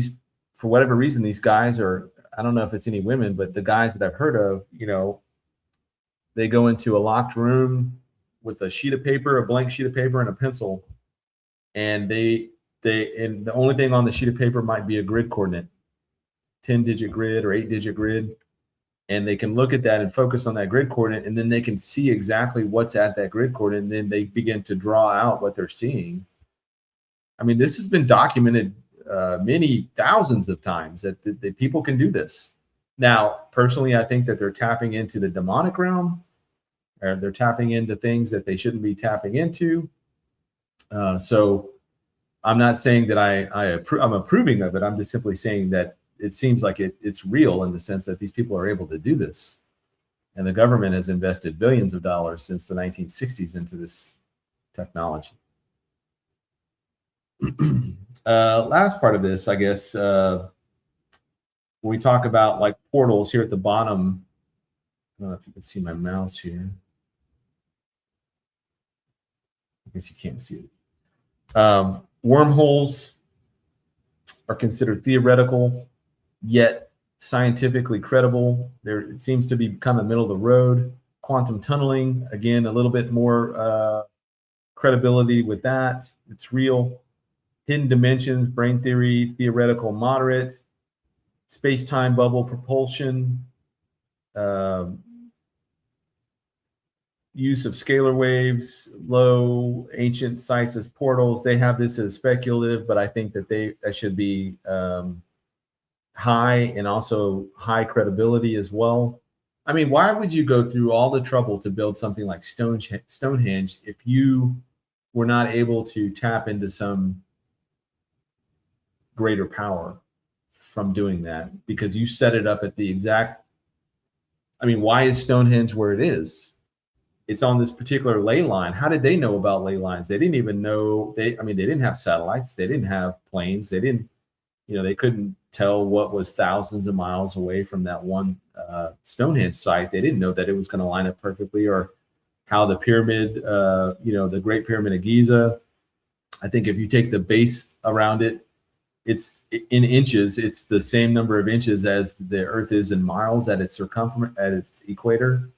for whatever reason, these guys are, I don't know if it's any women, but the guys that I've heard of, they go into a locked room with a sheet of paper, a blank sheet of paper, and a pencil. And and the only thing on the sheet of paper might be a grid coordinate, 10-digit grid or 8-digit grid. And they can look at that and focus on that grid coordinate, and then they can see exactly what's at that grid coordinate, and then they begin to draw out what they're seeing. I mean, this has been documented many thousands of times that people can do this. Now, personally, I think that they're tapping into the demonic realm, or they're tapping into things that they shouldn't be tapping into. So I'm not saying that I'm approving of it. I'm just simply saying that it seems like it's real, in the sense that these people are able to do this. And the government has invested billions of dollars since the 1960s into this technology. Last part of this, I guess, when we talk about like portals here at the bottom, I don't know if you can see my mouse here. I guess you can't see it. Wormholes are considered theoretical, yet scientifically credible. It seems to be kind of middle of the road. Quantum tunneling, again, a little bit more credibility with that. It's real. Hidden dimensions, brain theory, theoretical moderate, space-time bubble propulsion, use of scalar waves, low ancient sites as portals. They have this as speculative, but I think that that should be high, and also high credibility as well. I mean, why would you go through all the trouble to build something like Stonehenge if you were not able to tap into some greater power from doing that? Because you set it up at the exact, I mean, why is Stonehenge where it is? It's on this particular ley line. How did they know about ley lines? They didn't even know. They didn't have satellites. They didn't have planes. They didn't, they couldn't tell what was thousands of miles away from that one Stonehenge site. They didn't know that it was going to line up perfectly, or how the pyramid, the Great Pyramid of Giza. I think if you take the base around it, it's in inches. It's the same number of inches as the Earth is in miles at its circumference, at its equator.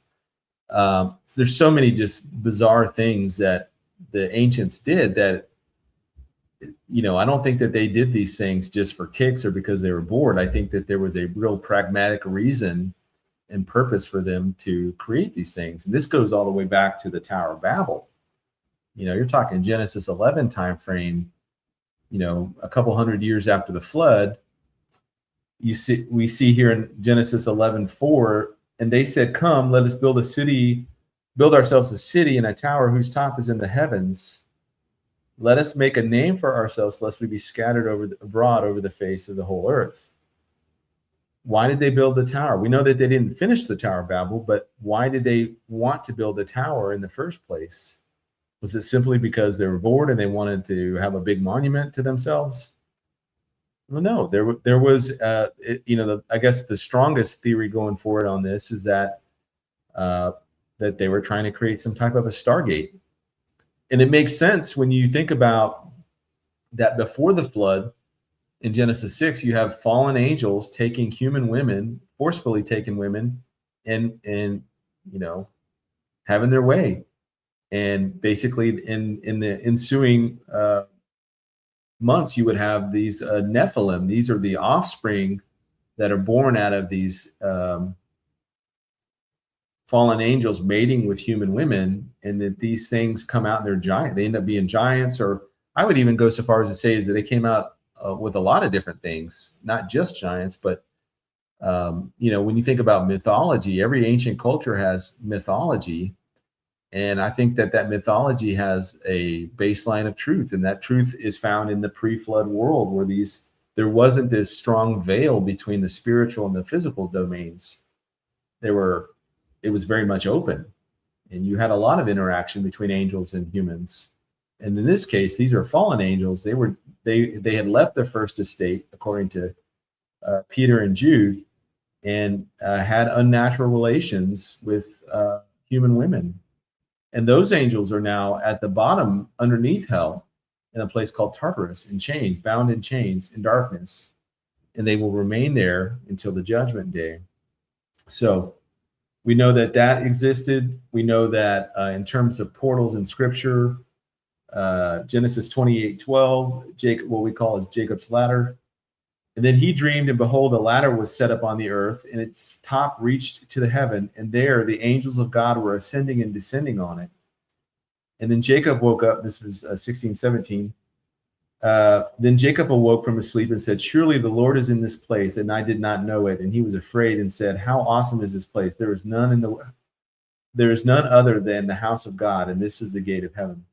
There's so many just bizarre things that the ancients did that, I don't think that they did these things just for kicks or because they were bored. I think that there was a real pragmatic reason and purpose for them to create these things. And this goes all the way back to the Tower of Babel. You're talking Genesis 11 time frame, a couple hundred years after the flood. We see here in Genesis 11:4, and they said, "Come, let us build ourselves a city and a tower whose top is in the heavens. Let us make a name for ourselves, lest we be scattered abroad over the face of the whole earth." Why did they build the tower? We know that they didn't finish the Tower of Babel, but why did they want to build the tower in the first place? Was it simply because they were bored and they wanted to have a big monument to themselves? Well, no. There was, I guess the strongest theory going forward on this is that that they were trying to create some type of a Stargate. And it makes sense when you think about that before the flood in Genesis 6, you have fallen angels taking human women, forcefully taking women, and having their way. And basically in the ensuing months, you would have these Nephilim. These are the offspring that are born out of these fallen angels mating with human women, and that these things come out and they're giant. They end up being giants, or I would even go so far as to say is that they came out with a lot of different things, not just giants. But when you think about mythology, every ancient culture has mythology, and I think that mythology has a baseline of truth, and that truth is found in the pre-flood world, where there wasn't this strong veil between the spiritual and the physical domains. It was very much open, and you had a lot of interaction between angels and humans. And in this case, these are fallen angels. They had left their first estate, according to Peter and Jude, and had unnatural relations with human women. And those angels are now at the bottom, underneath hell, in a place called Tartarus, in chains, bound in chains, in darkness, and they will remain there until the judgment day. So we know that existed. We know that in terms of portals in Scripture, Genesis 28:12, what we call as Jacob's ladder. And then he dreamed, and behold, a ladder was set up on the earth, and its top reached to the heaven, and there the angels of God were ascending and descending on it. And then Jacob woke up. This was 16:17. Then Jacob awoke from his sleep and said, "Surely the Lord is in this place, and I did not know it." And he was afraid and said, "How awesome is this place! There is none other than the house of God, and this is the gate of heaven."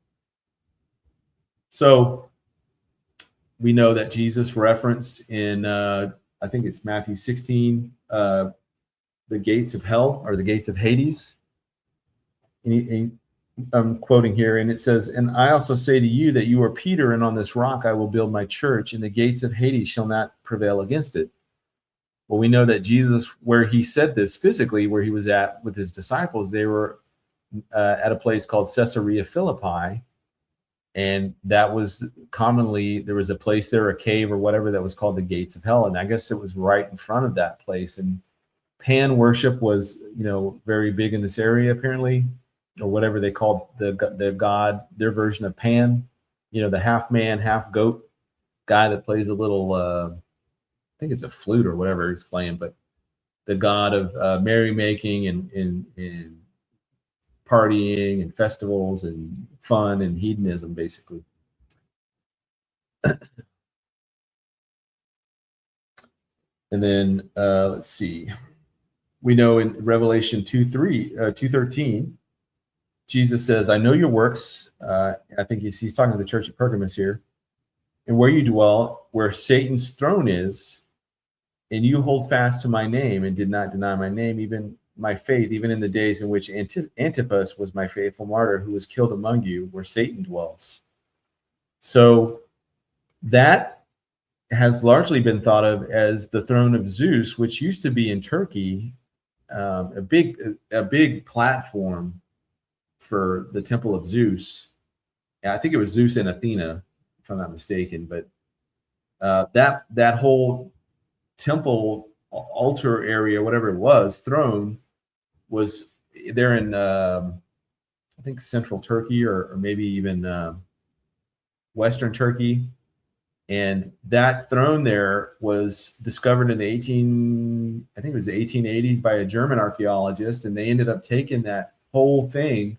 So we know that Jesus referenced in, I think it's Matthew 16, the gates of hell, or the gates of Hades. And I'm quoting here, and it says, "And I also say to you that you are Peter, and on this rock I will build my church, and the gates of Hades shall not prevail against it." Well, we know that Jesus, where he said this physically, where he was at with his disciples, they were at a place called Caesarea Philippi, And that was commonly, there was a place there, a cave or whatever, that was called the Gates of Hell. And I guess it was right in front of that place. And Pan worship was, very big in this area, apparently, or whatever they called the god, their version of Pan, the half man, half goat guy that plays a little, I think it's a flute or whatever he's playing, but the god of merrymaking and partying and festivals and fun and hedonism, basically. And then let's see. We know in Revelation 2:13, Jesus says, I know your works. I think he's talking to the church of Pergamos here. And where you dwell, where Satan's throne is, and you hold fast to my name and did not deny my name, even my faith, even in the days in which Antipas was my faithful martyr, who was killed among you, where Satan dwells. So that has largely been thought of as the throne of Zeus, which used to be in Turkey, a big platform for the temple of Zeus. I think it was Zeus and Athena, if I'm not mistaken. But that whole temple altar area, whatever it was, throne, was there in I think central Turkey or maybe even western Turkey. And that throne there was discovered in the 1880s by a German archaeologist, and they ended up taking that whole thing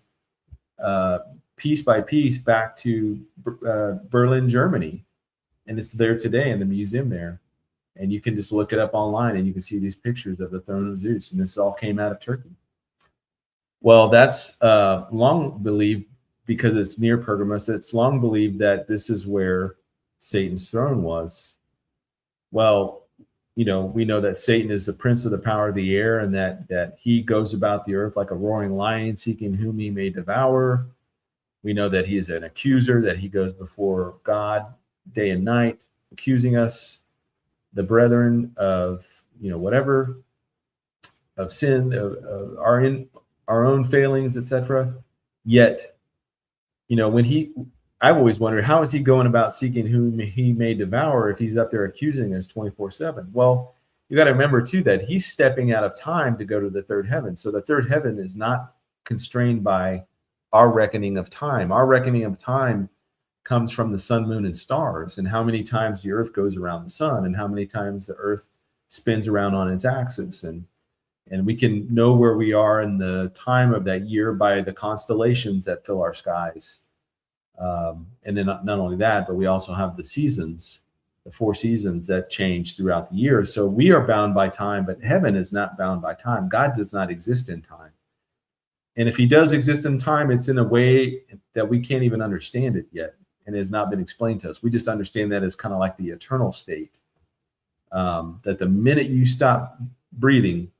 piece by piece back to Berlin, Germany, and it's there today in the museum there. And you can just look it up online, and you can see these pictures of the throne of Zeus, and this all came out of Turkey. Well, that's long believed, because it's near Pergamos. It's long believed that this is where Satan's throne was. Well, we know that Satan is the prince of the power of the air, and that he goes about the earth like a roaring lion, seeking whom he may devour. We know that he is an accuser, that he goes before God day and night, accusing us, the brethren, of whatever, of sin, of our own failings, etc. Yet, I've always wondered, how is he going about seeking whom he may devour if he's up there accusing us 24/7? Well, you got to remember too that he's stepping out of time to go to the third heaven. So the third heaven is not constrained by our reckoning of time. Our reckoning of time comes from the sun, moon, and stars, and how many times the earth goes around the sun, and how many times the earth spins around on its axis. And we can know where we are in the time of that year by the constellations that fill our skies. And then not only that, but we also have the seasons, the 4 seasons that change throughout the year. So we are bound by time, but heaven is not bound by time. God does not exist in time. And if he does exist in time, it's in a way that we can't even understand it yet, and it has not been explained to us. We just understand that as kind of like the eternal state, that the minute you stop breathing,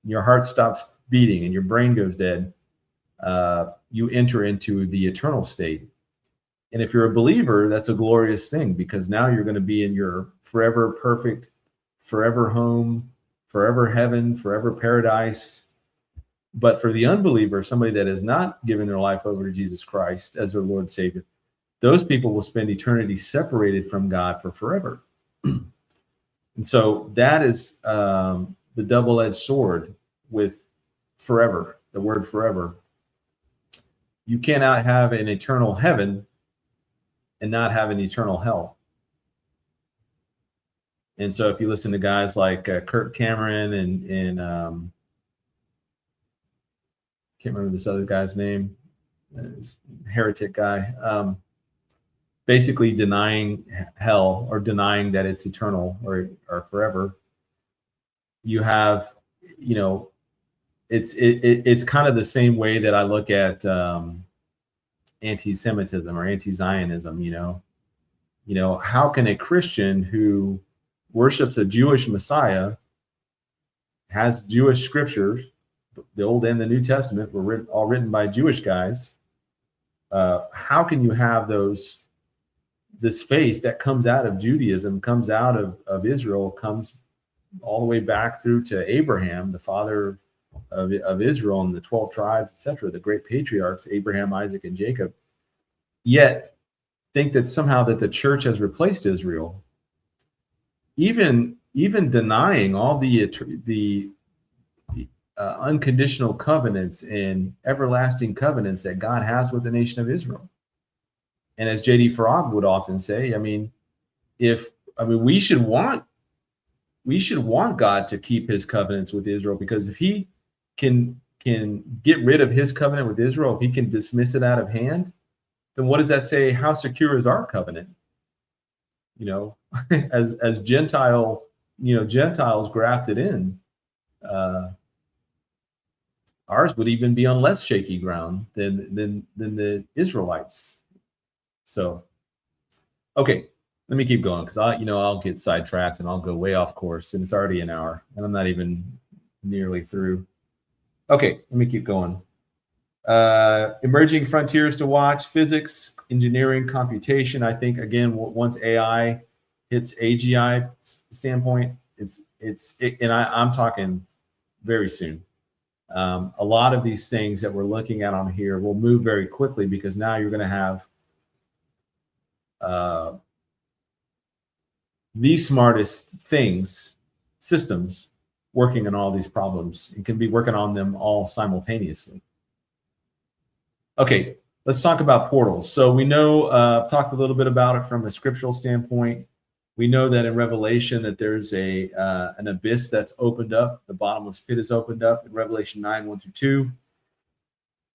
your heart stops beating and your brain goes dead, you enter into the eternal state. And if you're a believer, that's a glorious thing, because now you're going to be in your forever perfect, forever home, forever heaven, forever paradise. But for the unbeliever, somebody that has not given their life over to Jesus Christ as their Lord and Savior, those people will spend eternity separated from God for forever. And so that is the double-edged sword with forever, the word forever. You cannot have an eternal heaven and not have an eternal hell. And so if you listen to guys like Kirk Cameron and can't remember this other guy's name, heretic guy, basically denying hell or denying that it's eternal or forever, you have, it's kind of the same way that I look at anti-Semitism or anti-Zionism. How can a Christian who worships a Jewish Messiah, has Jewish scriptures, the Old and the New Testament were all written by Jewish guys, how can you have this faith that comes out of Judaism, comes out of Israel, comes all the way back through to Abraham, the father of Israel and the 12 tribes, etc., the great patriarchs, Abraham, Isaac, and Jacob. Yet think that somehow that the church has replaced Israel, even denying all the unconditional covenants and everlasting covenants that God has with the nation of Israel. And as J.D. Farag would often say, we should want God to keep his covenants with Israel, because if he can get rid of his covenant with Israel, if he can dismiss it out of hand, then what does that say? How secure is our covenant? As Gentiles grafted in, ours would even be on less shaky ground than the Israelites. So, okay, let me keep going, because I'll get sidetracked and I'll go way off course, and it's already an hour and I'm not even nearly through. Okay, let me keep going. Emerging frontiers to watch: physics, engineering, computation. I think, again, once AI hits AGI standpoint, and I'm talking very soon. A lot of these things that we're looking at on here will move very quickly, because now you're going to have the smartest systems working on all these problems, and can be working on them all simultaneously. Okay, let's talk about portals. So we know, I've talked a little bit about it from a scriptural standpoint. We know that in Revelation that there's an abyss that's opened up. The bottomless pit is opened up in Revelation 9, 1-2.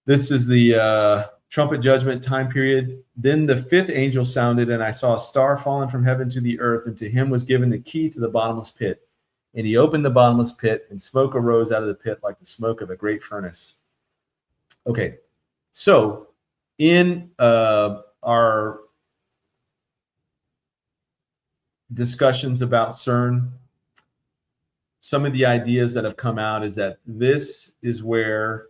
This is the trumpet judgment time period. Then the fifth angel sounded, and I saw a star fallen from heaven to the earth, and to him was given the key to the bottomless pit. And he opened the bottomless pit, and smoke arose out of the pit like the smoke of a great furnace. Okay, so in our discussions about CERN, some of the ideas that have come out is that this is where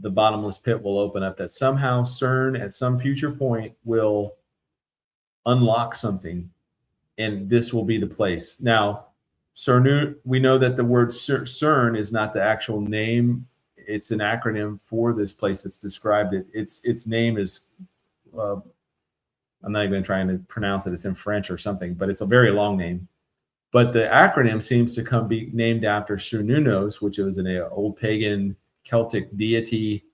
the bottomless pit will open up, that somehow CERN at some future point will unlock something, and this will be the place. Now, CERN, we know that the word CERN is not the actual name. It's an acronym for this place that's described. Its name is, I'm not even trying to pronounce it. It's in French or something, but it's a very long name. But the acronym seems to be named after Cernunnos, which was an old pagan Celtic deity,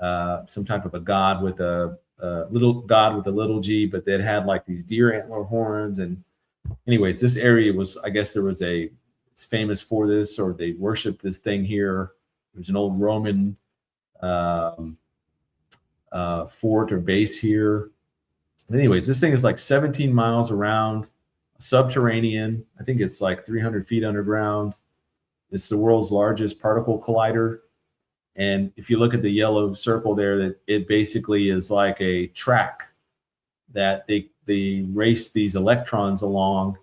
some type of a god with a little g, but that had like these deer antler horns. And anyways, this area was, I guess it's famous for this, or they worship this thing here. There's an old Roman fort or base here. But anyways, this thing is like 17 miles around, subterranean. I think it's like 300 feet underground. It's the world's largest particle collider. And if you look at the yellow circle there, that it basically is like a track that they race these electrons along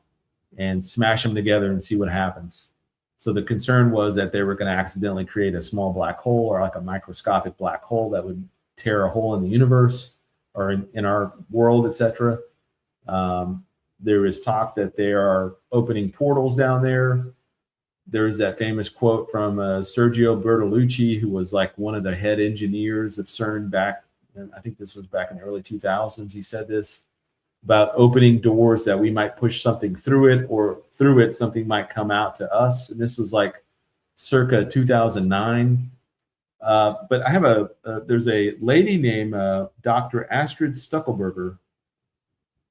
and smash them together and see what happens. So the concern was that they were going to accidentally create a small black hole, or like a microscopic black hole that would tear a hole in the universe, or in our world, etc. There is talk that they are opening portals down there. There's that famous quote from Sergio Bertolucci, who was like one of the head engineers of CERN back, I think this was back in the early 2000s. He said this about opening doors that we might push something through it, or through it something might come out to us. And this was like circa 2009. But I have there's a lady named Dr. Astrid Stuckelberger,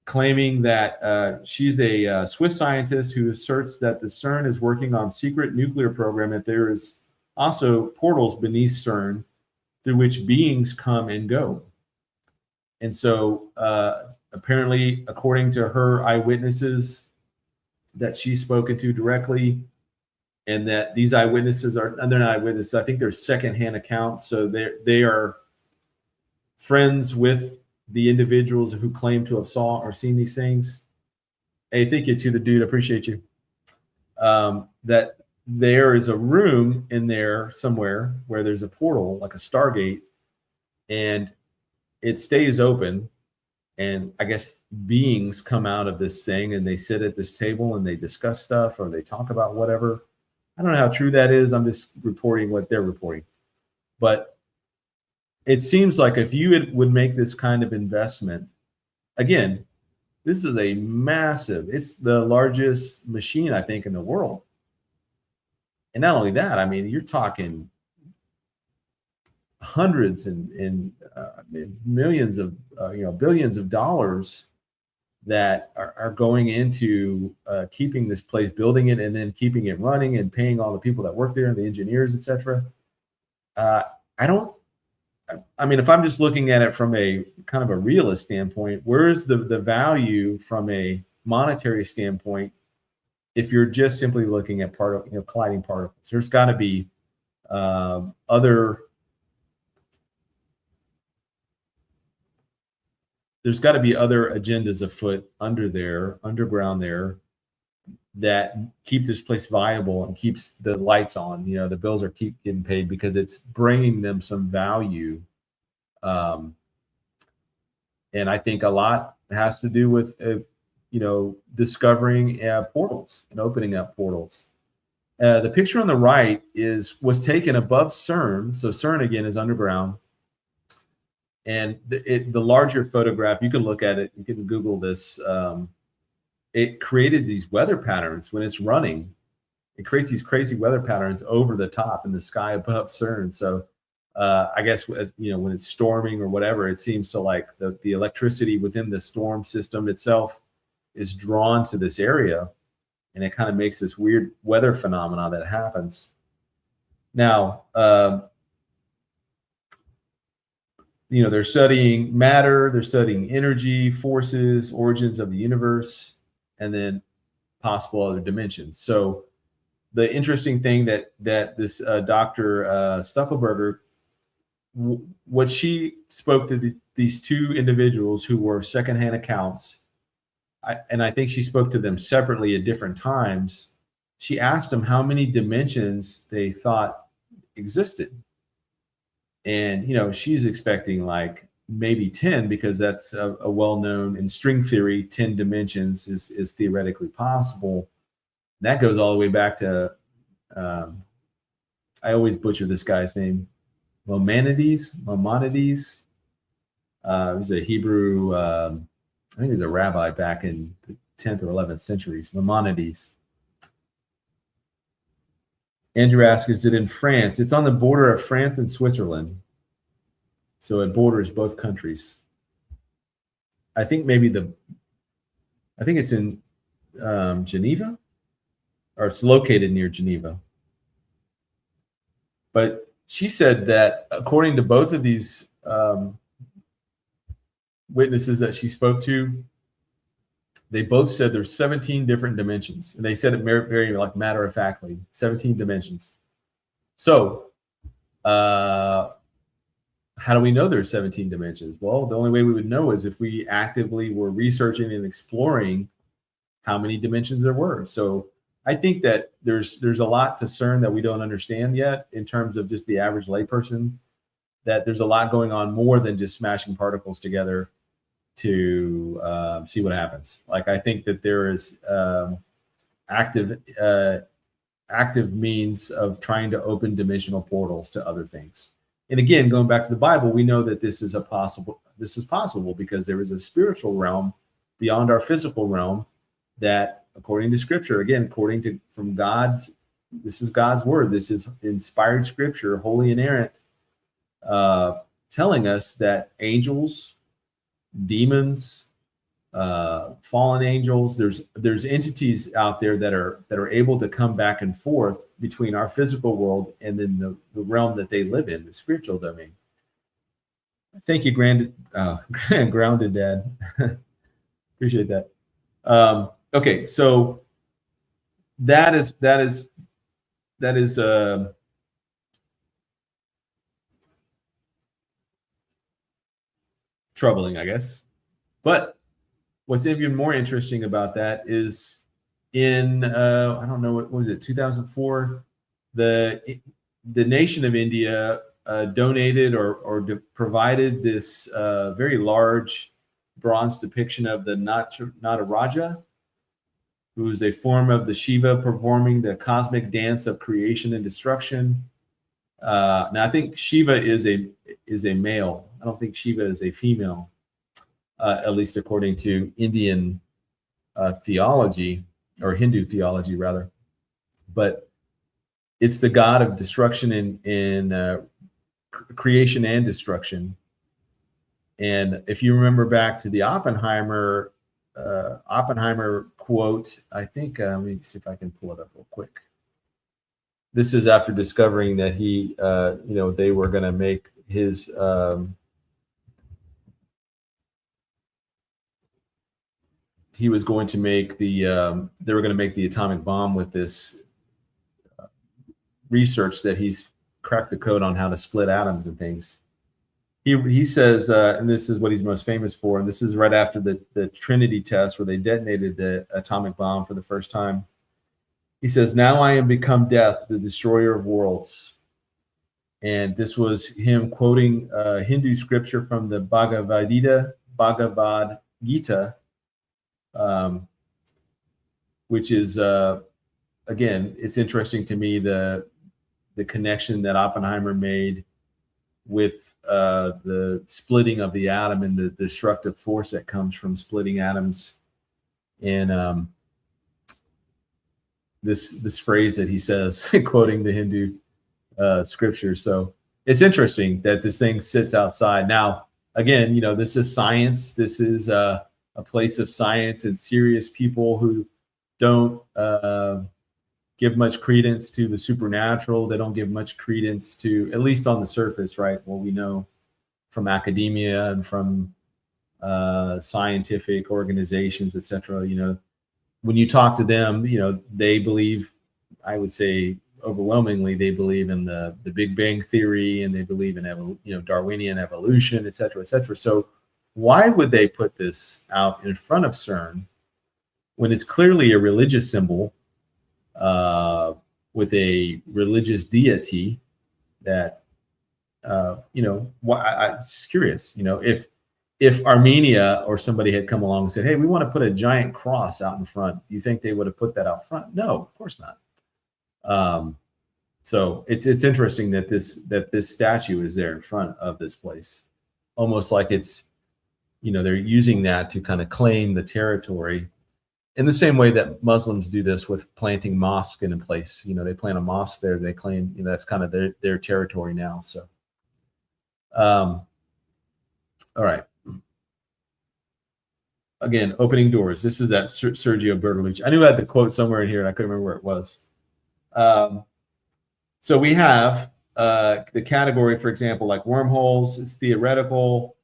claiming that she's a Swiss scientist who asserts that the CERN is working on secret nuclear program, that there is also portals beneath CERN through which beings come and go. And so apparently, according to her eyewitnesses that she's spoken to directly, and that these eyewitnesses they're not eyewitnesses, I think they're secondhand accounts. So they are friends with the individuals who claim to have saw or seen these things. Hey, thank you to the dude. Appreciate you. That there is a room in there somewhere where there's a portal, like a Stargate, and it stays open. And I guess beings come out of this thing, and they sit at this table and they discuss stuff, or they talk about whatever. I don't know how true that is. I'm just reporting what they're reporting. But it seems like if you would make this kind of investment again, this is a massive, it's the largest machine, I think, in the world. And not only that, I mean, you're talking hundreds and millions of, billions of dollars that are going into keeping this place, building it, and then keeping it running and paying all the people that work there and the engineers, etc. I don't, I mean, if I'm just looking at it from a kind of a realist standpoint, where's the value from a monetary standpoint if you're just simply looking at colliding particles? There's got to be other agendas afoot underground there, that keep this place viable and keeps the lights on. The bills are keep getting paid because it's bringing them some value. And I think a lot has to do with, discovering portals and opening up portals. The picture on the right was taken above CERN. So CERN, again, is underground. And the larger photograph, you can look at it, you can Google this. It created these weather patterns when it's running. It creates these crazy weather patterns over the top in the sky above CERN. So I guess, when it's storming or whatever, it seems to like the electricity within the storm system itself is drawn to this area, and it kind of makes this weird weather phenomena that happens. Now, they're studying matter, they're studying energy, forces, origins of the universe, and then possible other dimensions. So the interesting thing that this Dr. Stuckelberger, what she spoke to these two individuals who were secondhand accounts, and I think she spoke to them separately at different times. She asked them how many dimensions they thought existed. And, she's expecting like maybe 10, because that's a well-known, in string theory, 10 dimensions is theoretically possible. That goes all the way back to, I always butcher this guy's name, Maimonides. He was a Hebrew, I think he was a rabbi back in the 10th or 11th centuries, Maimonides. Andrew asks, is it in France? It's on the border of France and Switzerland. So it borders both countries. I think it's in Geneva, or it's located near Geneva. But she said that according to both of these witnesses that she spoke to, they both said there's 17 different dimensions, and they said it very like matter-of-factly, 17 dimensions. So how do we know there's 17 dimensions? Well, the only way we would know is if we actively were researching and exploring how many dimensions there were. So I think that there's a lot to CERN that we don't understand yet in terms of just the average layperson, that there's a lot going on more than just smashing particles together to see what happens. Like, I think that there is active means of trying to open dimensional portals to other things. And again, going back to the Bible, we know that this is possible because there is a spiritual realm beyond our physical realm that, according to Scripture, again, from God, this is God's word. This is inspired Scripture, holy, inerrant, telling us that angels, demons, fallen angels, there's entities out there that are able to come back and forth between our physical world and then the realm that they live in, the spiritual domain. Thank you, grounded Dad. Appreciate that. Okay, so that is troubling, I guess. But what's even more interesting about that is in I don't know, what was it, 2004, the nation of India donated or provided this very large bronze depiction of the Nataraja, who is a form of the Shiva performing the cosmic dance of creation and destruction. Now, I think Shiva is a male. I don't think Shiva is a female. at least according to Indian theology, or Hindu theology rather. But it's the God of destruction in creation and destruction. And if you remember back to the Oppenheimer quote, I think, let me see if I can pull it up real quick. This is after discovering that he, they were going to make his, he was going to make the, they were going to make the atomic bomb with this research that he's cracked the code on how to split atoms and things. He says, and this is what he's most famous for, and this is right after the Trinity test where they detonated the atomic bomb for the first time. He says, "Now I am become death, the destroyer of worlds." And this was him quoting Hindu scripture from the Bhagavad Gita, which is, again, it's interesting to me, the connection that Oppenheimer made with the splitting of the atom and the destructive force that comes from splitting atoms. And this phrase that he says, quoting the Hindu scripture. So it's interesting that this thing sits outside. Now, again, this is science. This is a place of science and serious people who don't give much credence to the supernatural. They don't give much credence to, at least on the surface, right? What we know from academia and from scientific organizations, etc. When you talk to them, they believe, I would say overwhelmingly, they believe in the Big Bang theory, and they believe in Darwinian evolution, etc., etc. So why would they put this out in front of CERN when it's clearly a religious symbol with a religious deity that, I'm just curious, if Armenia or somebody had come along and said, "Hey, we want to put a giant cross out in front," do you think they would have put that out front? No, of course not. So it's interesting that this statue is there in front of this place, almost like it's, they're using that to kind of claim the territory. In the same way that Muslims do this with planting mosque in a place, they plant a mosque there, they claim that's kind of their territory now. So, all right. Again, opening doors. This is that Sergio Bertolucci. I knew I had the quote somewhere in here, and I couldn't remember where it was. So we have the category, for example, like wormholes. It's theoretical,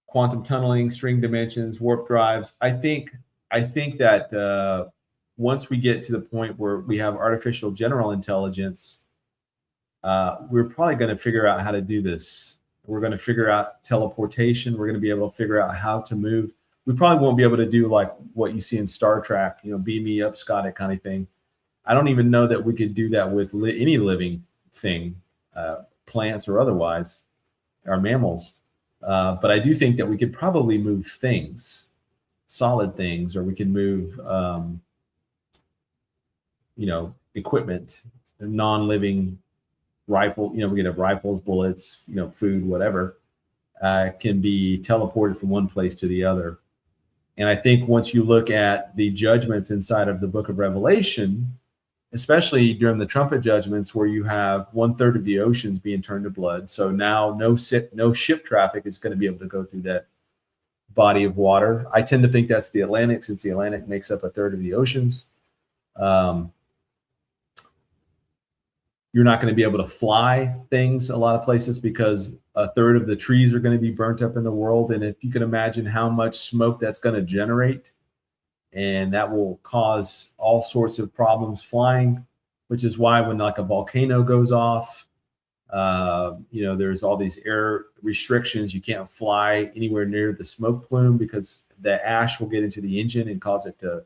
quantum tunneling, string dimensions, warp drives. I think that once we get to the point where we have artificial general intelligence, we're probably going to figure out how to do this. We're going to figure out teleportation. We're going to be able to figure out how to move. We probably won't be able to do like what you see in Star Trek, beam me up, Scott, kind of thing. I don't even know that we could do that with any living thing, plants or otherwise, or mammals. But I do think that we could probably move things, solid things, or we can move, equipment, non-living rifle. We could have rifles, bullets, food, whatever, can be teleported from one place to the other. And I think once you look at the judgments inside of the book of Revelation, especially during the trumpet judgments, where you have 1/3 of the oceans being turned to blood. So now no ship traffic is going to be able to go through that body of water. I tend to think that's the Atlantic, since the Atlantic makes up 1/3 of the oceans. You're not going to be able to fly things a lot of places because 1/3 of the trees are going to be burnt up in the world. And if you can imagine how much smoke that's going to generate, and that will cause all sorts of problems flying, which is why when like a volcano goes off, there's all these air restrictions. You can't fly anywhere near the smoke plume because the ash will get into the engine and cause it to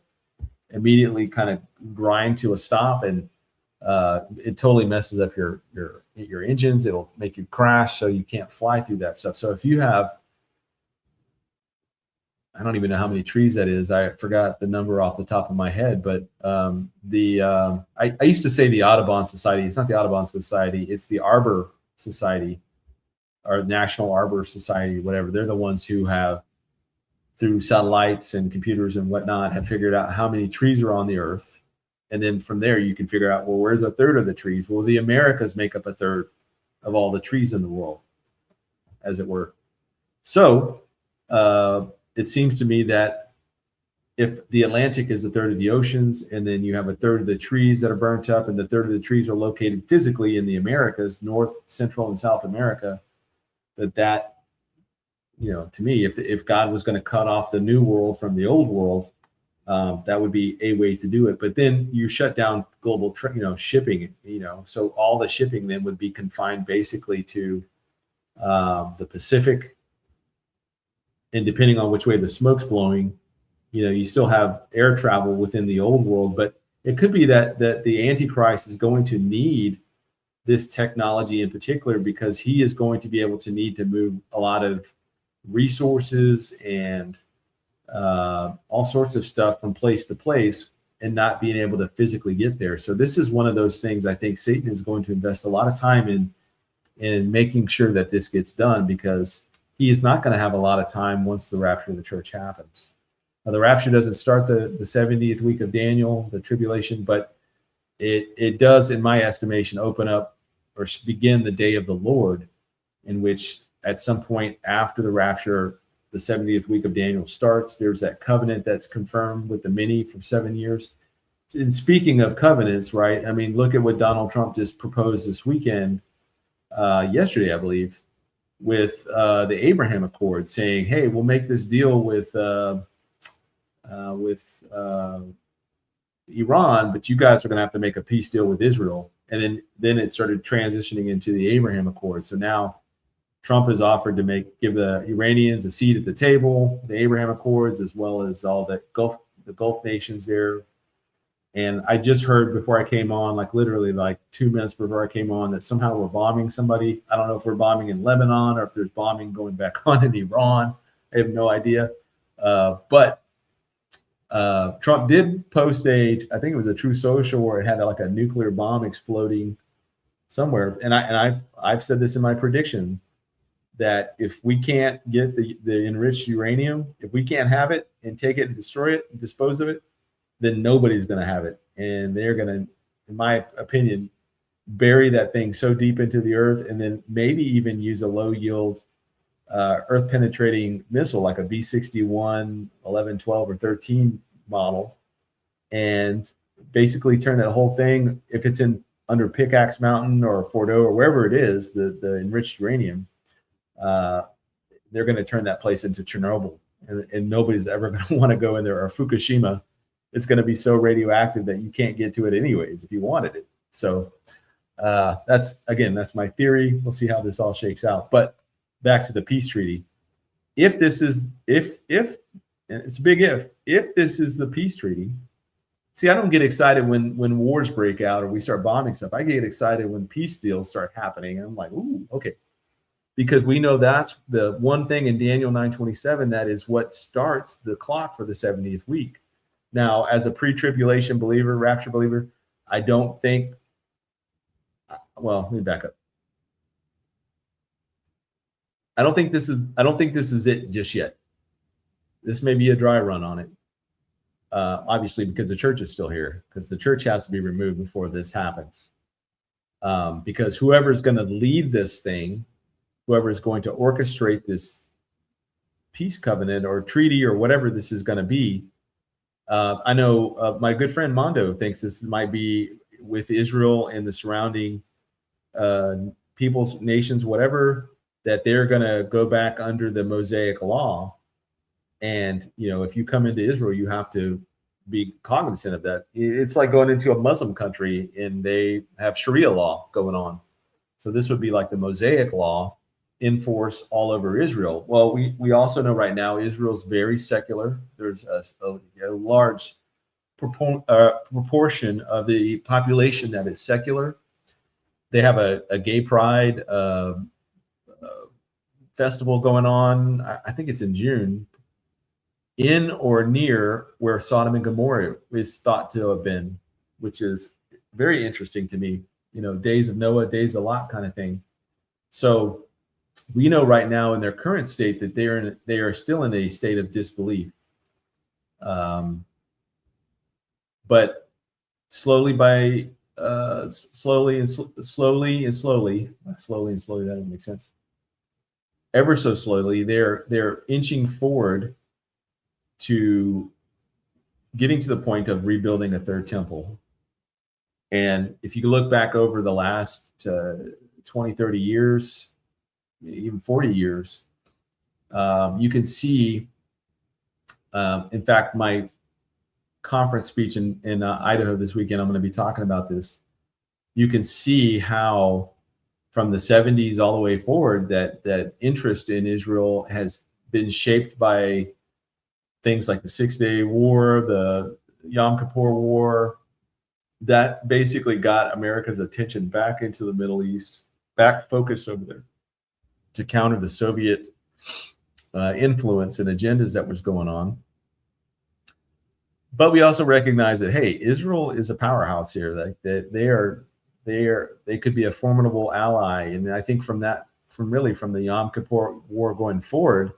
immediately kind of grind to a stop, and it totally messes up your engines. It'll make you crash, so you can't fly through that stuff. So if you have, I don't even know how many trees that is. I forgot the number off the top of my head, but I used to say the Audubon Society. It's not the Audubon Society. It's the Arbor Society, or National Arbor Society, whatever. They're the ones who have through satellites and computers and whatnot, have figured out how many trees are on the earth. And then from there, you can figure out, well, where's a third of the trees? Well, the Americas make up a third of all the trees in the world, as it were. So it seems to me that if the Atlantic is a third of the oceans, and then you have a third of the trees that are burnt up, and the third of the trees are located physically in the Americas, North, Central, and South America, that to me, if God was going to cut off the new world from the old world, that would be a way to do it. But then you shut down global, shipping. So all the shipping then would be confined basically to the Pacific, and depending on which way the smoke's blowing, you still have air travel within the old world. But it could be that the Antichrist is going to need this technology in particular, because he is going to be able to need to move a lot of resources and all sorts of stuff from place to place, and not being able to physically get there. So this is one of those things I think Satan is going to invest a lot of time in making sure that this gets done, because he is not going to have a lot of time once the rapture of the church happens. Now, the rapture doesn't start the 70th week of Daniel, the tribulation, but it does, in my estimation, open up or begin the day of the Lord, in which at some point after the rapture, the 70th week of Daniel starts. There's that covenant that's confirmed with the many for 7 years. And speaking of covenants, right? I mean, look at what Donald Trump just proposed this weekend, yesterday, I believe, with the Abraham Accord, saying, "Hey, we'll make this deal with Iran, but you guys are going to have to make a peace deal with Israel." And then it started transitioning into the Abraham Accord. So now Trump has offered to give the Iranians a seat at the table, the Abraham Accords, as well as all the Gulf nations there. And I just heard before I came on, literally 2 minutes before I came on, that somehow we're bombing somebody. I don't know if we're bombing in Lebanon or if there's bombing going back on in Iran. I have no idea. But Trump did post I think it was a True Social, where it had a nuclear bomb exploding somewhere. And I've said this in my prediction, that if we can't get the enriched uranium, if we can't have it and take it and destroy it and dispose of it, then nobody's going to have it. And they're going to, in my opinion, bury that thing so deep into the earth, and then maybe even use a low yield earth penetrating missile like a B-61, 11, 12, or 13 model, and basically turn that whole thing, if it's under Pickaxe Mountain or Fordo or wherever it is, the enriched uranium, they're going to turn that place into Chernobyl, and nobody's ever going to want to go in there, or Fukushima. It's going to be so radioactive that you can't get to it anyways if you wanted it. So that's my theory. We'll see how this all shakes out. But back to the peace treaty. If this is, if it's a big if this is the peace treaty. See, I don't get excited when wars break out or we start bombing stuff. I get excited when peace deals start happening. And I'm like, ooh, okay. Because we know that's the one thing in Daniel 9:27 that is what starts the clock for the 70th week. Now, as a pre-tribulation believer, rapture believer, I don't think, well, let me back up. I don't think this is it just yet. This may be a dry run on it. Obviously, because the church is still here, because the church has to be removed before this happens. Because whoever's going to lead this thing, whoever is going to orchestrate this peace covenant or treaty or whatever this is going to be, I know my good friend Mondo thinks this might be with Israel and the surrounding peoples, nations, whatever, that they're going to go back under the Mosaic law. And, if you come into Israel, you have to be cognizant of that. It's like going into a Muslim country and they have Sharia law going on. So this would be like the Mosaic law in force all over Israel. Well, we also know right now Israel's very secular. There's a large proportion of the population that is secular. They have a gay pride festival going on. I think it's in June, in or near where Sodom and Gomorrah is thought to have been, which is very interesting to me. Days of Noah, days of Lot kind of thing. So we know right now in their current state that they are still in a state of disbelief. But slowly that doesn't make sense. Ever so slowly, they're inching forward to getting to the point of rebuilding a third temple. And if you look back over the last 20, 30 years, even 40 years, you can see, in fact, my conference speech in Idaho this weekend, I'm going to be talking about this. You can see how from the 70s all the way forward that interest in Israel has been shaped by things like the 6-Day War, the Yom Kippur War, that basically got America's attention back into the Middle East, back focused over there to counter the Soviet influence and agendas that was going on. But we also recognize that, hey, Israel is a powerhouse here. Like they could be a formidable ally. And I think from the Yom Kippur War going forward,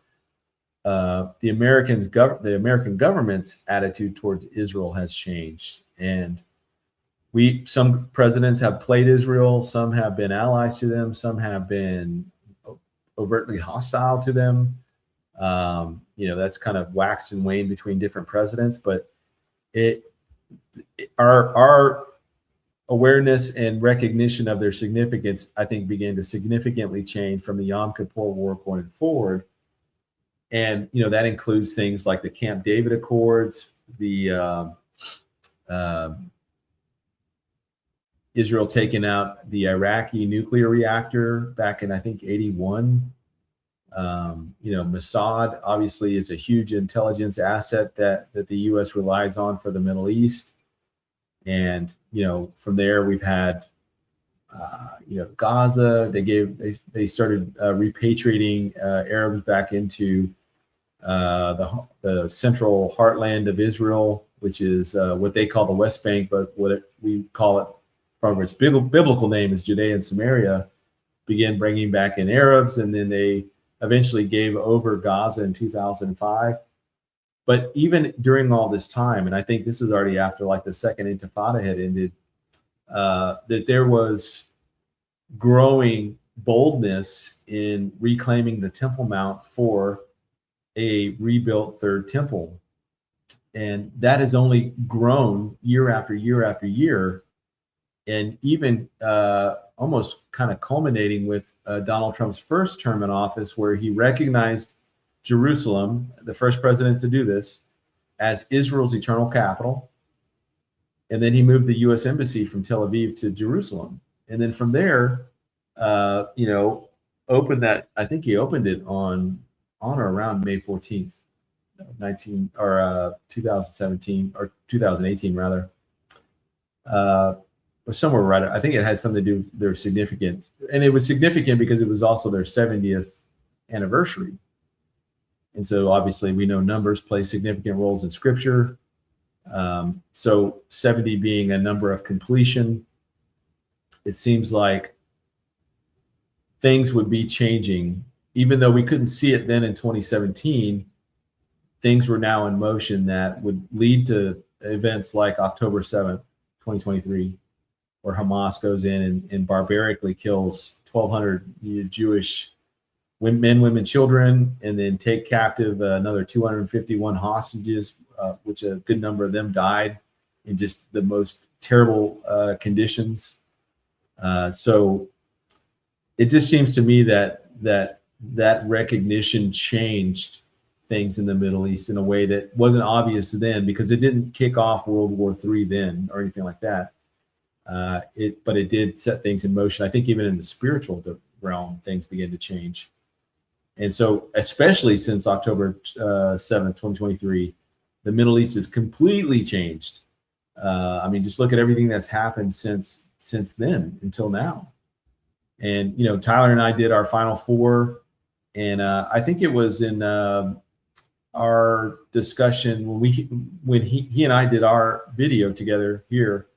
the American government's attitude towards Israel has changed. And some presidents have played Israel, some have been allies to them, some have been overtly hostile to them. That's kind of waxed and waned between different presidents, but our awareness and recognition of their significance, I think, began to significantly change from the Yom Kippur War going forward. And, that includes things like the Camp David Accords, the Israel taking out the Iraqi nuclear reactor back in, I think, 81. Mossad obviously is a huge intelligence asset that the U.S. relies on for the Middle East. And, from there we've had, Gaza. They started repatriating Arabs back into the central heartland of Israel, which is what they call the West Bank, but we call it from its biblical name is Judea and Samaria. Began bringing back in Arabs, and then they eventually gave over Gaza in 2005. But even during all this time, and I think this is already after like the Second Intifada had ended, that there was growing boldness in reclaiming the Temple Mount for a rebuilt third temple. And that has only grown year after year after year. And even almost kind of culminating with Donald Trump's first term in office, where he recognized Jerusalem, the first president to do this, as Israel's eternal capital. And then he moved the U.S. embassy from Tel Aviv to Jerusalem. And then from there, opened that. I think he opened it on or around May 14th, 2017 or 2018 rather. Or somewhere right. I think it had something to do with their significant, and it was significant because it was also their 70th anniversary. And so obviously we know numbers play significant roles in scripture. So 70 being a number of completion, it seems like things would be changing, even though we couldn't see it then in 2017. Things were now in motion that would lead to events like October 7th, 2023. Where Hamas goes in and barbarically kills 1,200 Jewish men, women, children, and then take captive another 251 hostages, which a good number of them died in just the most terrible conditions. So it just seems to me that recognition changed things in the Middle East in a way that wasn't obvious then, because it didn't kick off World War III then or anything like that. But it did set things in motion. I think even in the spiritual realm, things began to change. And so, especially since October 7th, 2023, the Middle East has completely changed. Just look at everything that's happened since then until now. And, Tyler and I did our Final Four, and I think it was in our discussion when he and I did our video together here.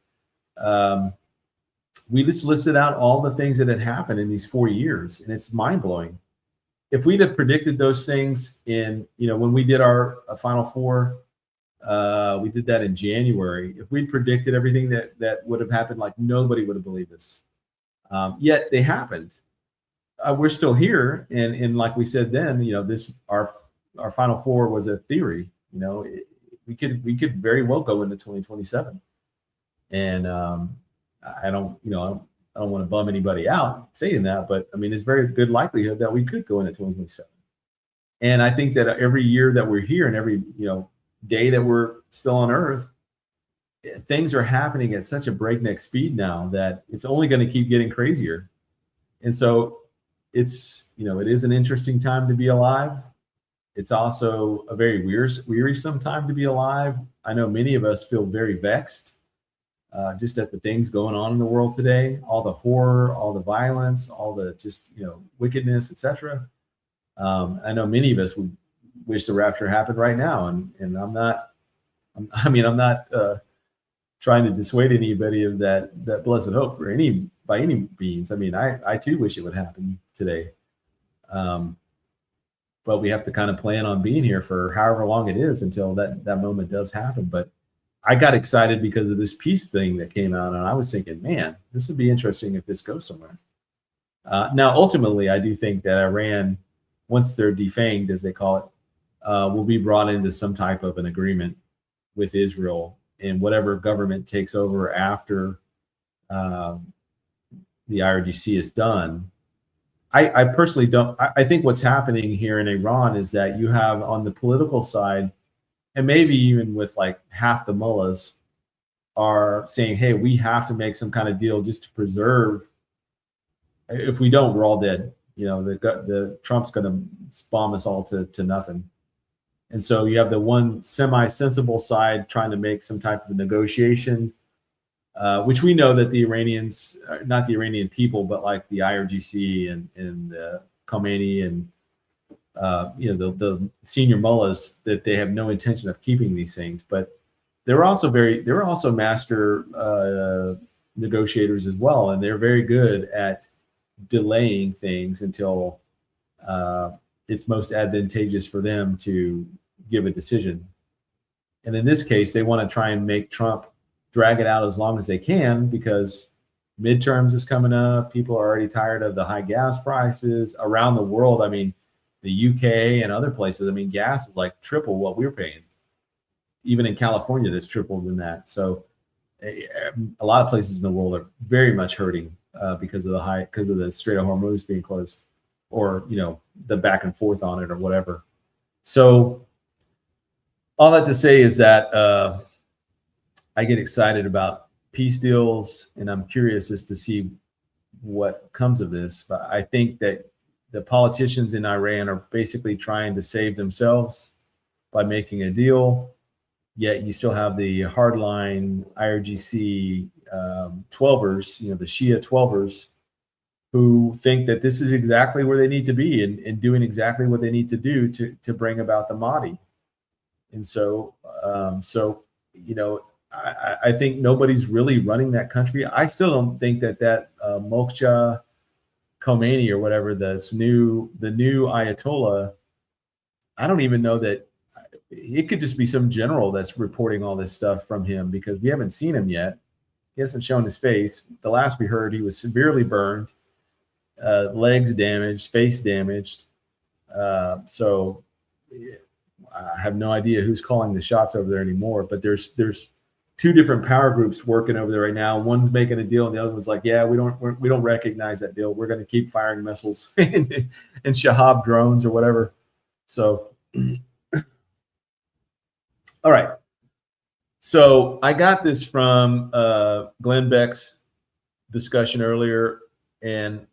We just listed out all the things that had happened in these 4 years, and it's mind-blowing. if we'd have predicted those things in, when we did our Final Four, we did that in January. If we predicted everything that would have happened, like nobody would have believed us. Yet they happened. We're still here, and like we said then, this our Final Four was a theory. We could very well go into 2027, and I don't want to bum anybody out saying that, but I mean, it's very good likelihood that we could go into 2027. And I think that every year that we're here and every, day that we're still on Earth, things are happening at such a breakneck speed now that it's only going to keep getting crazier. And so it's, it is an interesting time to be alive. It's also a very wearisome time to be alive. I know many of us feel very vexed just at the things going on in the world today, all the horror, all the violence, all the just, wickedness, etc. I know many of us would wish the rapture happened right now. And I'm not trying to dissuade anybody of that blessed hope by any means. I mean, I too wish it would happen today. But we have to kind of plan on being here for however long it is until that moment does happen. But I got excited because of this peace thing that came out, and I was thinking, man, this would be interesting if this goes somewhere. Now, ultimately, I do think that Iran, once they're defanged, as they call it, will be brought into some type of an agreement with Israel, and whatever government takes over after the IRGC is done. I personally don't. I think what's happening here in Iran is that you have on the political side, and maybe even with like half the mullahs are saying, hey, we have to make some kind of deal just to preserve. If we don't, we're all dead. The Trump's going to bomb us all to nothing. And so you have the one semi-sensible side trying to make some type of negotiation, which we know that the Iranians, not the Iranian people, but like the IRGC and Khomeini and the senior mullahs, that they have no intention of keeping these things. But they were also master negotiators as well, and they're very good at delaying things until it's most advantageous for them to give a decision. And in this case, they want to try and make Trump drag it out as long as they can, because midterms is coming up. People are already tired of the high gas prices around the world. I mean, the UK and other places, I mean, gas is like triple what we're paying. Even in California, that's tripled than that. So a lot of places in the world are very much hurting because of the Strait of Hormuz being closed, or the back and forth on it, or whatever. So all that to say is that I get excited about peace deals, and I'm curious as to see what comes of this. But I think that the politicians in Iran are basically trying to save themselves by making a deal. Yet you still have the hardline IRGC 12ers, the Shia 12ers, who think that this is exactly where they need to be and doing exactly what they need to do to bring about the Mahdi. And so, I think nobody's really running that country. I still don't think that Mokhtar Khomeini or whatever, the new Ayatollah, I don't even know that. It could just be some general that's reporting all this stuff from him, because we haven't seen him yet. He hasn't shown his face. The last we heard, he was severely burned, legs damaged, face damaged. So I have no idea who's calling the shots over there anymore. But there's two different power groups working over there right now. One's making a deal, and the other one's like, yeah, we don't recognize that deal. We're going to keep firing missiles and Shahab drones or whatever. So. All right. So I got this from Glenn Beck's discussion earlier, and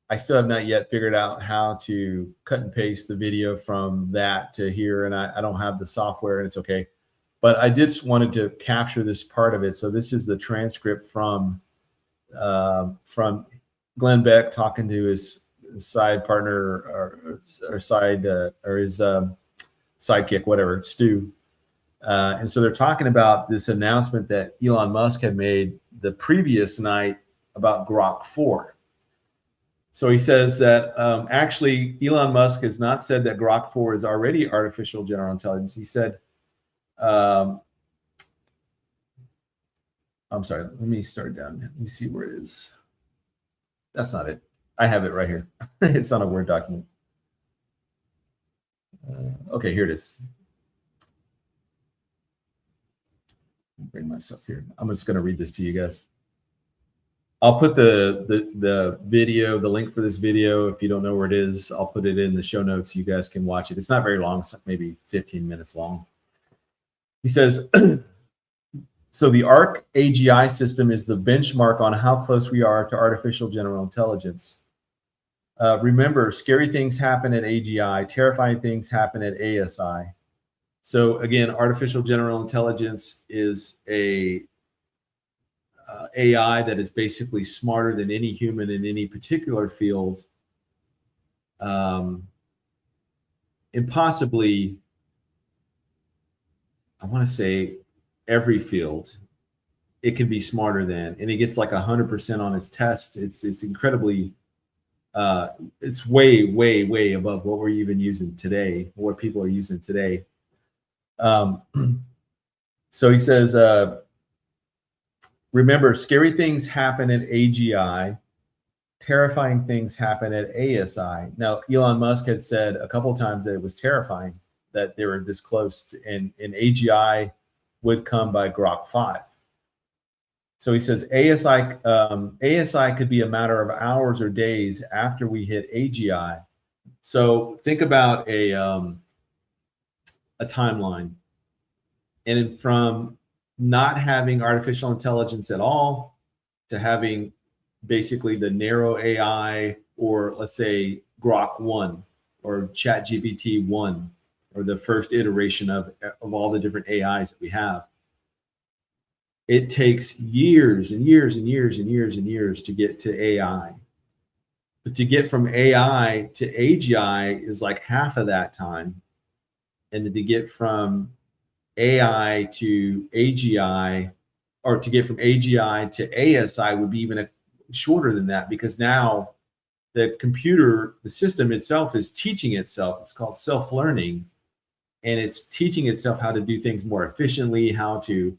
I still have not yet figured out how to cut and paste the video from that to here, and I don't have the software, and it's okay. But I just wanted to capture this part of it. So this is the transcript from Glenn Beck talking to his side partner or his sidekick, whatever, Stu. And so they're talking about this announcement that Elon Musk had made the previous night about Grok 4. So he says that actually Elon Musk has not said that Grok 4 is already artificial general intelligence. He said, I'm sorry, let me start down. Let me see where it is. That's not it. I have it right here. It's on a Word document. Okay, here it is. Bring myself here. I'm just going to read this to you guys. I'll put the video, the link for this video. If you don't know where it is, I'll put it in the show notes. You guys can watch it. It's not very long. It's maybe 15 minutes long. He says, so the ARC AGI system is the benchmark on how close we are to artificial general intelligence. Remember, scary things happen at AGI, terrifying things happen at ASI. So again, artificial general intelligence is a AI that is basically smarter than any human in any particular field, and possibly, I want to say, every field. It can be smarter than, and it gets like 100% on its test. It's incredibly, it's way above what we're even using today, what people are using today. So he says, remember, scary things happen at AGI, terrifying things happen at ASI. Now, Elon Musk had said a couple of times that it was terrifying that they were this close to, and AGI would come by Grok 5. So he says ASI could be a matter of hours or days after we hit AGI. So think about a timeline, and from not having artificial intelligence at all to having basically the narrow AI, or let's say Grok 1 or ChatGPT 1, or the first iteration of all the different AIs that we have. It takes years and years and years and years and years to get to AI. But to get from AI to AGI is like half of that time. And then to get from AI to AGI, or to get from AGI to ASI would be even shorter than that, because now the computer, the system itself is teaching itself. It's called self-learning, and it's teaching itself how to do things more efficiently, how to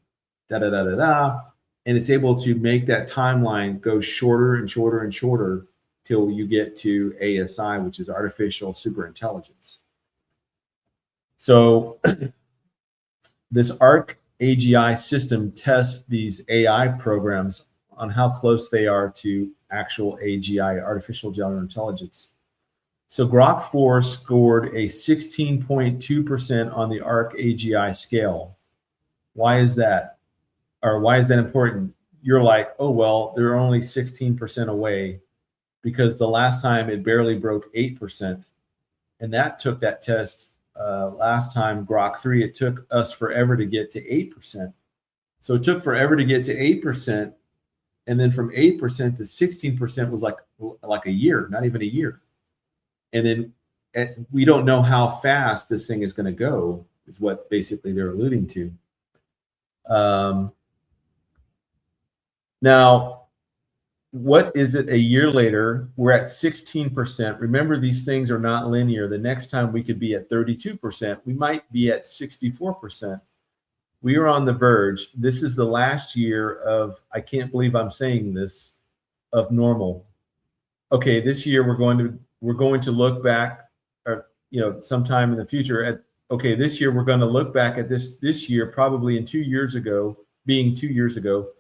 and it's able to make that timeline go shorter and shorter and shorter till you get to ASI, which is artificial superintelligence. So this ARC AGI system tests these AI programs on how close they are to actual AGI, artificial general intelligence. So Grok 4 scored a 16.2% on the ARC AGI scale. Why is that? Or why is that important? You're like, oh, well, they're only 16% away, because the last time it barely broke 8%. And that took that test last time, Grok 3, it took us forever to get to 8%. So it took forever to get to 8%. And then from 8% to 16% was like a year, not even a year. And then we don't know how fast this thing is going to go, is what basically they're alluding to. Now, what is it a year later? We're at 16%. Remember, these things are not linear. The next time we could be at 32%. We might be at 64%. We are on the verge. This is the last year of, I can't believe I'm saying this, of normal. Okay, this year we're going to look back, or sometime in the future at, okay, this year we're going to look back at this year, probably in 2 years ago, being 2 years ago.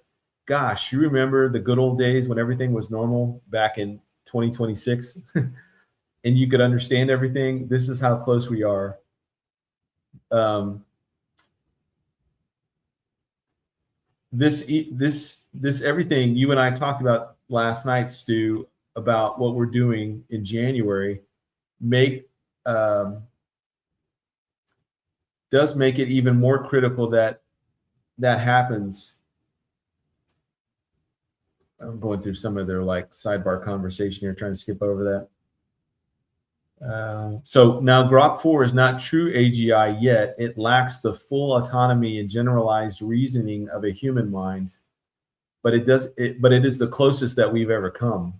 Gosh, you remember the good old days when everything was normal back in 2026 and you could understand everything? This is how close we are. This everything you and I talked about last night, Stu, about what we're doing in January, does make it even more critical that happens. I'm going through some of their sidebar conversation here, trying to skip over that. So now Grok 4 is not true AGI yet. It lacks the full autonomy and generalized reasoning of a human mind, but it is the closest that we've ever come.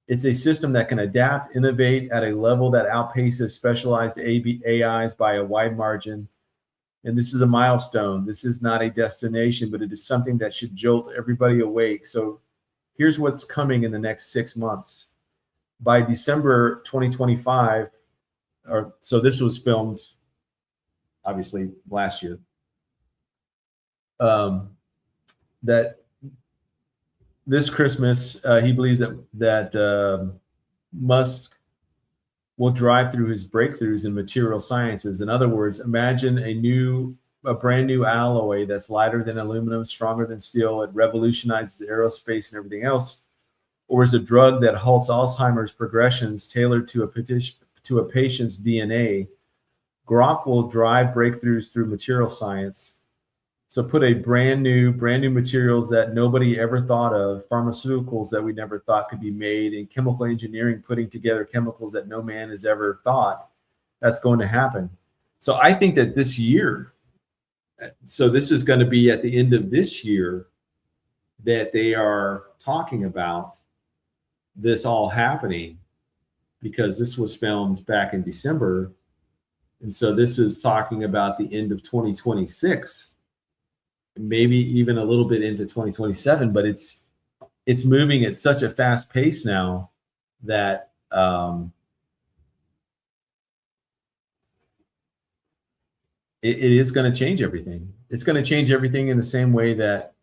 It's a system that can adapt, innovate at a level that outpaces specialized AIs by a wide margin. And this is a milestone. This is not a destination, but it is something that should jolt everybody awake. So here's what's coming in the next 6 months. By December 2025, or so this was filmed obviously last year, that this Christmas, he believes that Musk will drive through his breakthroughs in material sciences. In other words, imagine a brand new alloy that's lighter than aluminum, stronger than steel. It revolutionizes aerospace and everything else. Or is a drug that halts Alzheimer's progressions tailored to a patient's DNA. Grok will drive breakthroughs through material science. So put a brand new materials that nobody ever thought of, pharmaceuticals that we never thought could be made, and chemical engineering putting together chemicals that no man has ever thought. That's going to happen. So I think that this year, so this is going to be at the end of this year that they are talking about this all happening, because this was filmed back in December. And so this is talking about the end of 2026. Maybe even a little bit into 2027, but it's moving at such a fast pace now that it is going to change everything. It's going to change everything in the same way that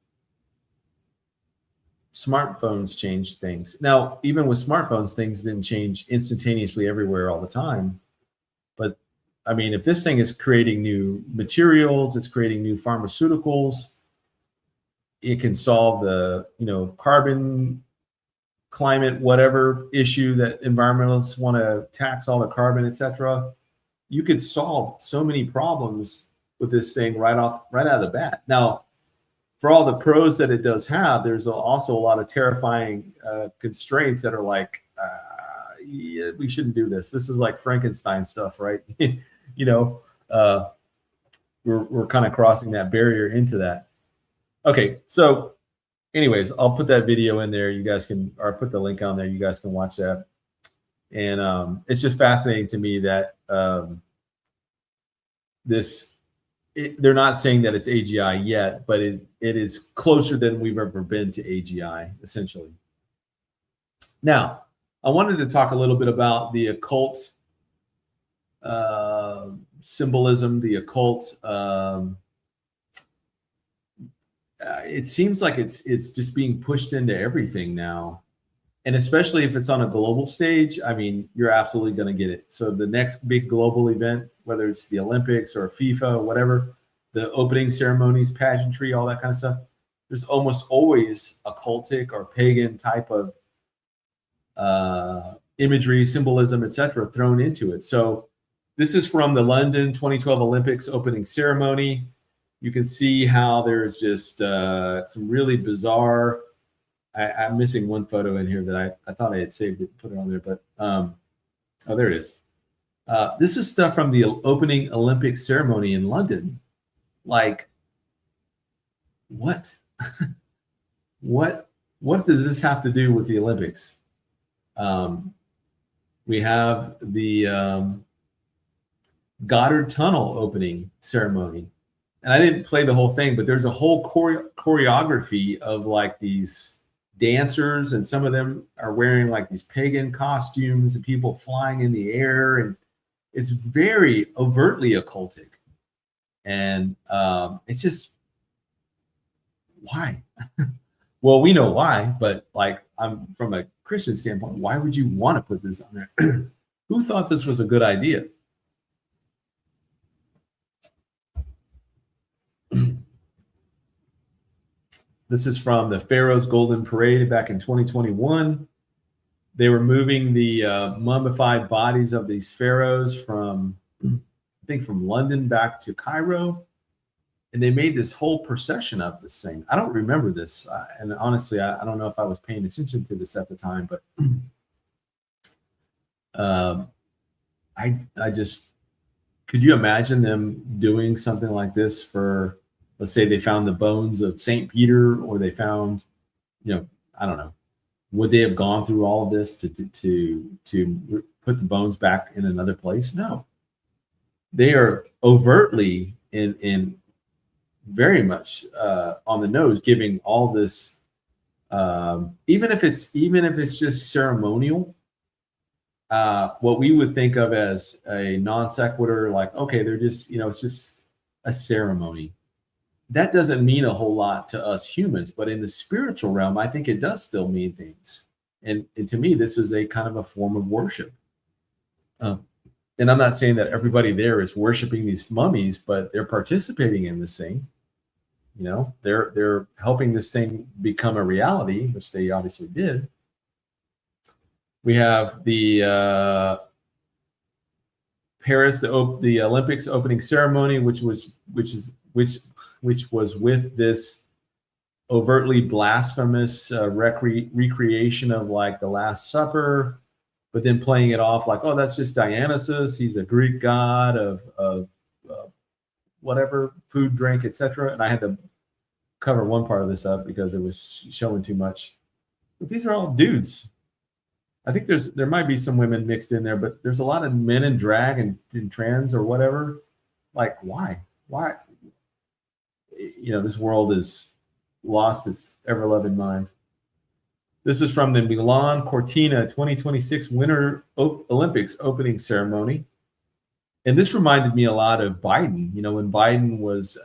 smartphones changed things. Now, even with smartphones, things didn't change instantaneously everywhere all the time. But I mean, if this thing is creating new materials, it's creating new pharmaceuticals, it can solve the, carbon, climate, whatever issue that environmentalists want to tax all the carbon, etc. You could solve so many problems with this thing right out of the bat. Now, for all the pros that it does have, there's also a lot of terrifying constraints that are like, yeah, we shouldn't do this. This is like Frankenstein stuff, right? We're kind of crossing that barrier into that. Okay, so anyways, I'll put that video in there. You guys can, or put the link on there. You guys can watch that. And it's just fascinating to me that they're not saying that it's AGI yet, but it is closer than we've ever been to AGI, essentially. Now, I wanted to talk a little bit about the occult symbolism, the occult. It seems like it's just being pushed into everything now. And especially if it's on a global stage, I mean, you're absolutely going to get it. So the next big global event, whether it's the Olympics or FIFA or whatever, the opening ceremonies, pageantry, all that kind of stuff, there's almost always occultic or pagan type of imagery, symbolism, etc., thrown into it. So this is from the London 2012 Olympics opening ceremony. You can see how there's just some really bizarre. I'm missing one photo in here that I thought I had saved it, put it on there, but oh, there it is. This is stuff from the opening Olympic ceremony in London. Like, what? What does this have to do with the Olympics? We have the Goddard Tunnel opening ceremony. And I didn't play the whole thing, but there's a whole choreography of like these dancers, and some of them are wearing like these pagan costumes and people flying in the air, and it's very overtly occultic. And it's just, why? Well, we know why, but like, I'm from a Christian standpoint, why would you want to put this on there? Who thought this was a good idea? This is from the Pharaoh's Golden Parade back in 2021. They were moving the mummified bodies of these pharaohs from, I think, from London back to Cairo. And they made this whole procession of this thing. I don't remember this. And honestly, I don't know if I was paying attention to this at the time, but I just, could you imagine them doing something like this for, let's say they found the bones of St. Peter, or they found, I don't know. Would they have gone through all of this to put the bones back in another place? No. They are overtly in very much on the nose, giving all this, even if it's just ceremonial, what we would think of as a non sequitur, like, okay, they're just, it's just a ceremony. That doesn't mean a whole lot to us humans, but in the spiritual realm, I think it does still mean things. And to me, this is a kind of a form of worship. And I'm not saying that everybody there is worshiping these mummies, but they're participating in this thing. They're helping this thing become a reality, which they obviously did. We have the Paris, the Olympics opening ceremony, which was with this overtly blasphemous recreation of like the Last Supper, but then playing it off like, oh, that's just Dionysus. He's a Greek god of whatever, food, drink, etc. And I had to cover one part of this up because it was showing too much. But these are all dudes. I think there might be some women mixed in there, but there's a lot of men in drag and trans or whatever. Like, why? This world is lost its ever-loving mind. This is from the Milan Cortina 2026 Winter Olympics opening ceremony. And this reminded me a lot of Biden. When Biden was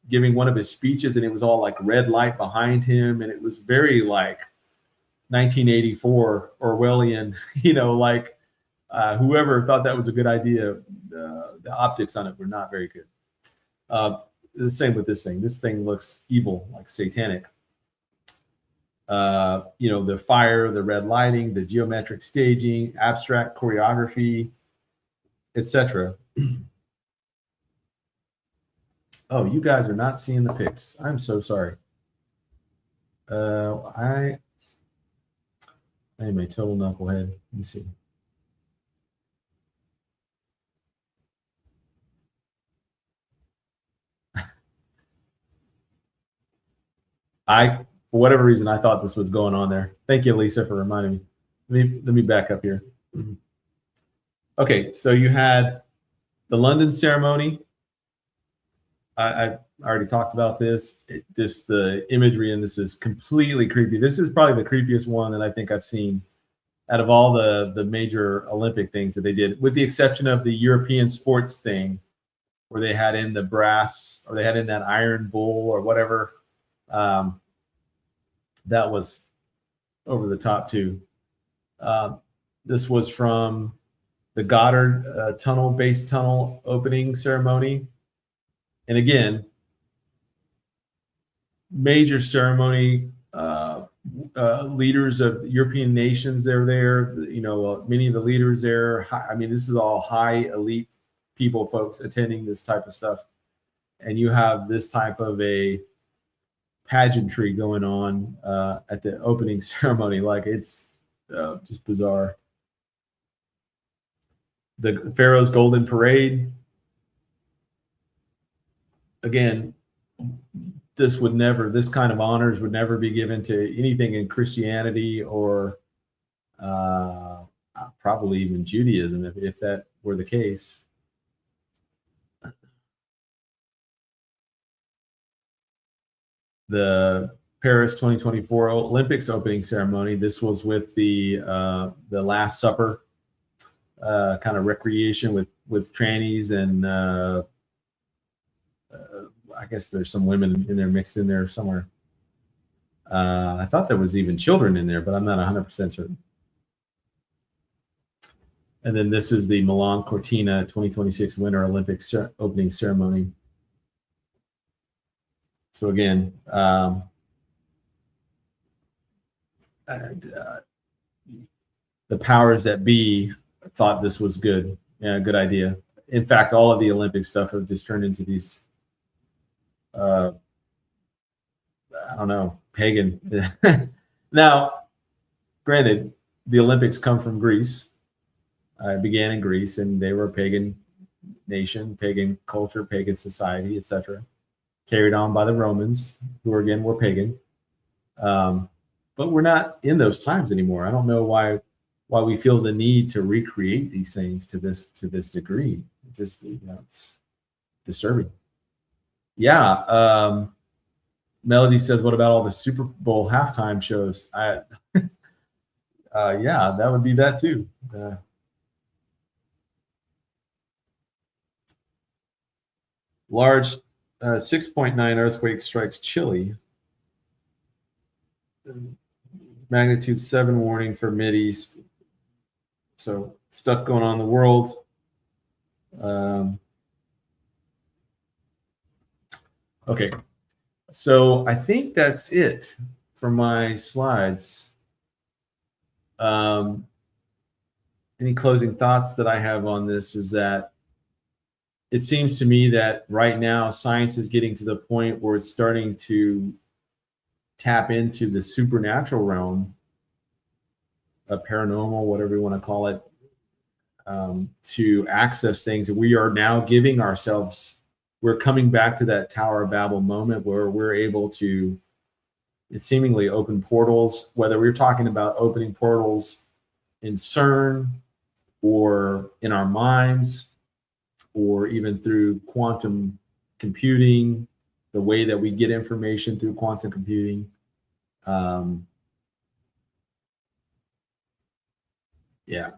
giving one of his speeches and it was all like red light behind him. And it was very like 1984 Orwellian, like whoever thought that was a good idea, the optics on it were not very good. The same with this thing. This thing looks evil, like satanic. The fire, the red lighting, the geometric staging, abstract choreography, etc. Oh, you guys are not seeing the pics. I'm so sorry. I am a total knucklehead. Let me see. For whatever reason, I thought this was going on there. Thank you, Lisa, for reminding me. Let me back up here. Okay, so you had the London ceremony. I already talked about this. Just the imagery in this is completely creepy. This is probably the creepiest one that I think I've seen out of all the major Olympic things that they did, with the exception of the European sports thing, where they had in the brass, or they had in that iron bull or whatever. That was over the top too. This was from the Goddard base tunnel opening ceremony. And again, major ceremony, leaders of European nations, they're there. Many of the leaders there. This is all high elite people, folks attending this type of stuff. And you have this type of a pageantry going on at the opening ceremony. Like, it's just bizarre. The Pharaoh's Golden Parade. Again, this kind of honors would never be given to anything in Christianity or probably even Judaism, if that were the case. The Paris 2024 Olympics opening ceremony. This was with the Last Supper kind of recreation with trannies and I guess there's some women in there mixed in there somewhere. I thought there was even children in there, but I'm not 100% certain. And then this is the Milan Cortina 2026 Winter Olympics opening ceremony. So again, the powers that be thought this was good. Yeah, good idea. In fact, all of the Olympic stuff have just turned into these, I don't know, pagan. Now, granted, the Olympics come from Greece. It began in Greece, and they were a pagan nation, pagan culture, pagan society, etc. Carried on by the Romans, who again were pagan. but we're not in those times anymore. I don't know why we feel the need to recreate these things to this degree. It just, it's disturbing. Yeah. Melody says, what about all the Super Bowl halftime shows? Yeah, that would be that too. Large 6.9 earthquake strikes Chile. Magnitude 7 warning for Mideast. So stuff going on in the world. Okay, so I think that's it for my slides. Any closing thoughts that I have on this is that it seems to me that right now science is getting to the point where it's starting to tap into the supernatural realm, a paranormal, whatever you want to call it, to access things. And we are now giving ourselves, we're coming back to that Tower of Babel moment where we're able to seemingly open portals, whether we're talking about opening portals in CERN or in our minds, or even through quantum computing, the way that we get information through quantum computing. Yeah,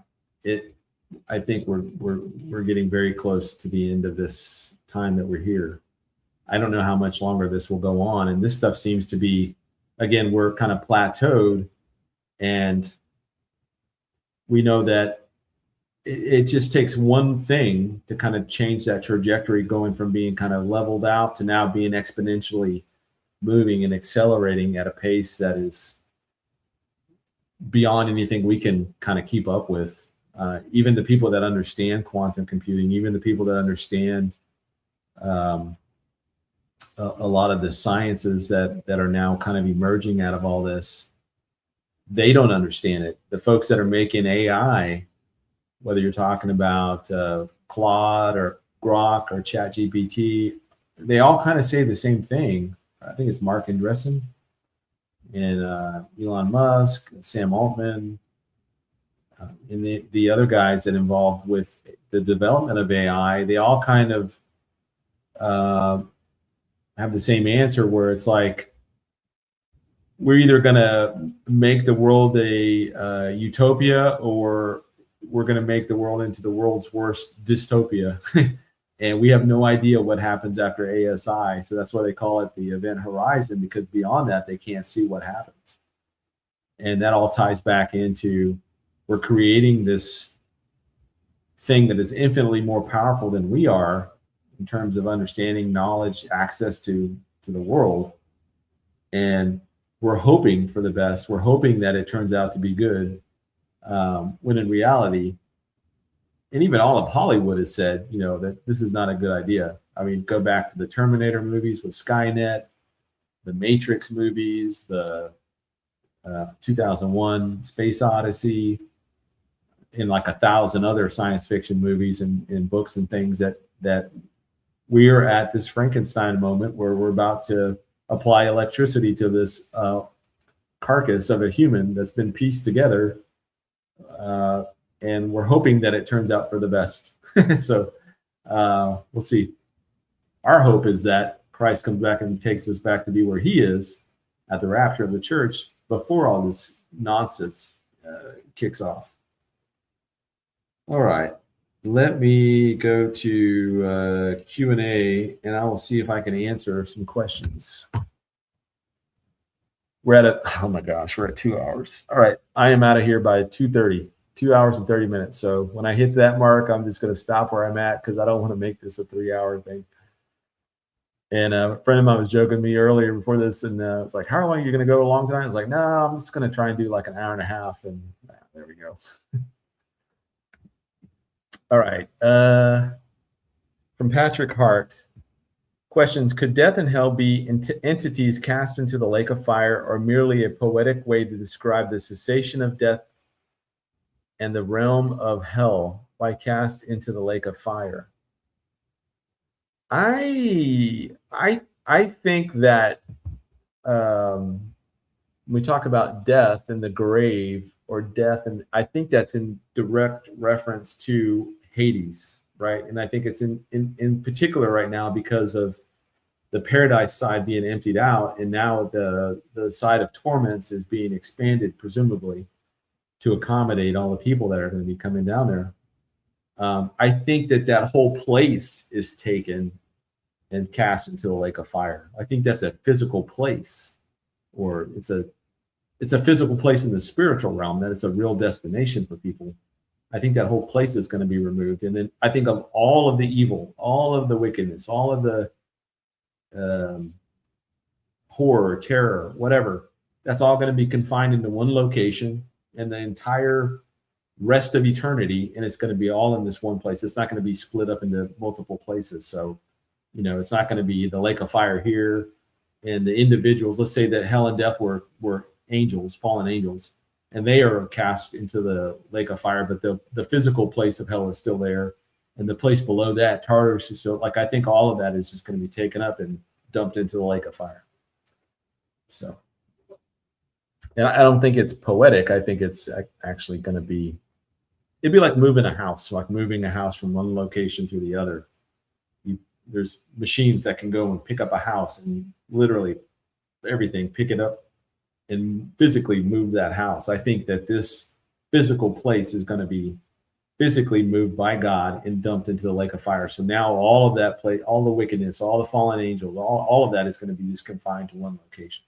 I think we're getting very close to the end of this time that we're here. I don't know how much longer this will go on, and this stuff seems to be, again, we're kind of plateaued, and we know that it just takes one thing to kind of change that trajectory, going from being kind of leveled out to now being exponentially moving and accelerating at a pace that is beyond anything we can kind of keep up with. Even the people that understand quantum computing, even the people that understand a lot of the sciences that are now kind of emerging out of all this, they don't understand it. The folks that are making AI, whether you're talking about Claude or Grok or ChatGPT, they all kind of say the same thing. I think it's Mark Andreessen and Elon Musk, Sam Altman, and the other guys that involved with the development of AI. They all kind of have the same answer, where it's like, we're either going to make the world a utopia, or we're going to make the world into the world's worst dystopia. And we have no idea what happens after ASI. So that's why they call it the event horizon, because beyond that, they can't see what happens. And that all ties back into, we're creating this thing that is infinitely more powerful than we are in terms of understanding, knowledge, access to the world. And we're hoping for the best. We're hoping that it turns out to be good. When in reality, and even all of Hollywood has said, that this is not a good idea. I mean, go back to the Terminator movies with Skynet, the Matrix movies, the 2001 Space Odyssey, and like 1,000 other science fiction movies and books and things, that we are at this Frankenstein moment where we're about to apply electricity to this carcass of a human that's been pieced together. And we're hoping that it turns out for the best. So we'll see. Our hope is that Christ comes back and takes us back to be where he is at the rapture of the church before all this nonsense kicks off. All right. Let me go to Q&A, and I will see if I can answer some questions. We're at oh my gosh, we're at 2 hours. All right. I am out of here by 2:30. 2 hours and 30 minutes. So when I hit that mark, I'm just going to stop where I'm at, because I don't want to make this a 3-hour thing. And a friend of mine was joking with me earlier before this, and it's like, how long are you going to go along tonight? I was like, no, I'm just going to try and do like an hour and a half. And there we go. All right. From Patrick Hart. Questions: could death and hell be entities cast into the lake of fire, or merely a poetic way to describe the cessation of death and the realm of hell by cast into the lake of fire? I think that when we talk about death and the grave or death, and I think that's in direct reference to Hades, right? And I think it's in particular right now because of the paradise side being emptied out, and now the side of torments is being expanded, presumably, to accommodate all the people that are going to be coming down there. I think that whole place is taken and cast into the lake of fire. I think that's a physical place, or it's a physical place in the spiritual realm, that it's a real destination for people. I think that whole place is going to be removed. And then I think of all of the evil, all of the wickedness, all of the horror, terror, whatever, that's all going to be confined into one location and the entire rest of eternity. And it's going to be all in this one place. It's not going to be split up into multiple places. So, it's not going to be the lake of fire here and the individuals. Let's say that hell and death were angels, fallen angels, and they are cast into the lake of fire, but the physical place of hell is still there. And the place below that, Tartarus, is still, like, I think all of that is just going to be taken up and dumped into the lake of fire. So, and I don't think it's poetic. I think it's actually going to be, it'd be like moving a house, like moving a house from one location to the other. There's machines that can go and pick up a house and literally everything, pick it up and physically move that house. I think that this physical place is going to be physically moved by God and dumped into the lake of fire. So now all of that place, all the wickedness, all the fallen angels, all of that is going to be just confined to one location.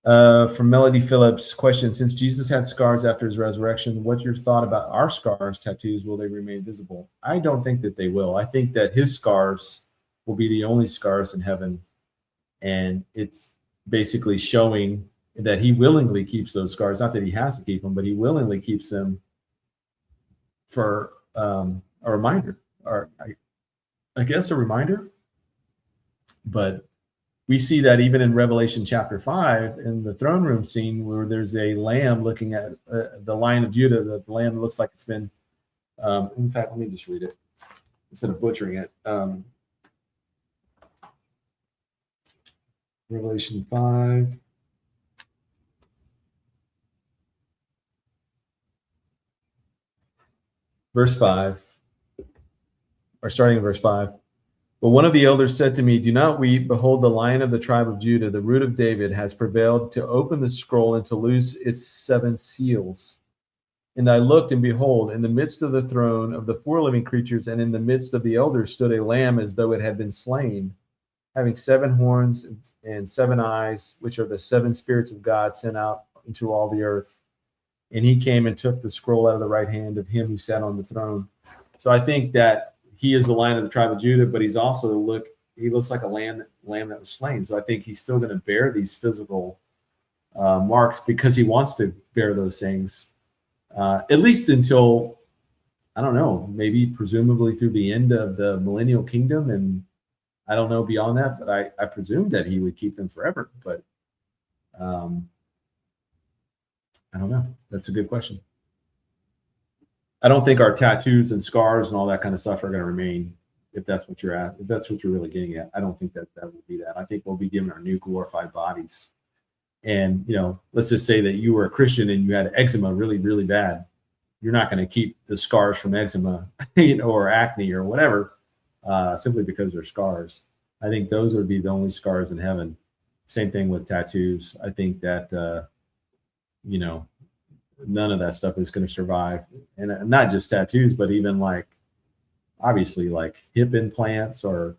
From Melody Phillips, question: since Jesus had scars after his resurrection, what's your thought about our scars, tattoos? Will they remain visible? I don't think that they will. I think that his scars will be the only scars in heaven. And it's basically showing that he willingly keeps those scars. Not that he has to keep them, but he willingly keeps them for a reminder, or I guess a reminder. But we see that even in Revelation chapter 5, in the throne room scene, where there's a lamb looking at the Lion of Judah. The lamb looks like it's been, in fact, let me just read it instead of butchering it. Revelation 5. Verse 5, or starting in verse 5. But one of the elders said to me, do not weep. Behold, the Lion of the tribe of Judah, the root of David, has prevailed to open the scroll and to loose its 7 seals. And I looked, and behold, in the midst of the throne of the 4 living creatures, and in the midst of the elders, stood a lamb as though it had been slain, having 7 horns and 7 eyes, which are the 7 spirits of God sent out into all the earth. And he came and took the scroll out of the right hand of him who sat on the throne. So I think that he is the Lion of the tribe of Judah, but he's also he looks like a lamb that was slain. So I think he's still going to bear these physical marks because he wants to bear those things, at least until, I don't know, maybe presumably through the end of the millennial kingdom. And I don't know beyond that, but I presume that he would keep them forever. But I don't know. That's a good question. I don't think our tattoos and scars and all that kind of stuff are going to remain, if that's what you're at. If that's what you're really getting at, I don't think that will be that. I think we'll be given our new glorified bodies. And, let's just say that you were a Christian and you had eczema really, really bad. You're not going to keep the scars from eczema, or acne or whatever, simply because they're scars. I think those would be the only scars in heaven. Same thing with tattoos. I think that, none of that stuff is going to survive. And not just tattoos, but even obviously hip implants or,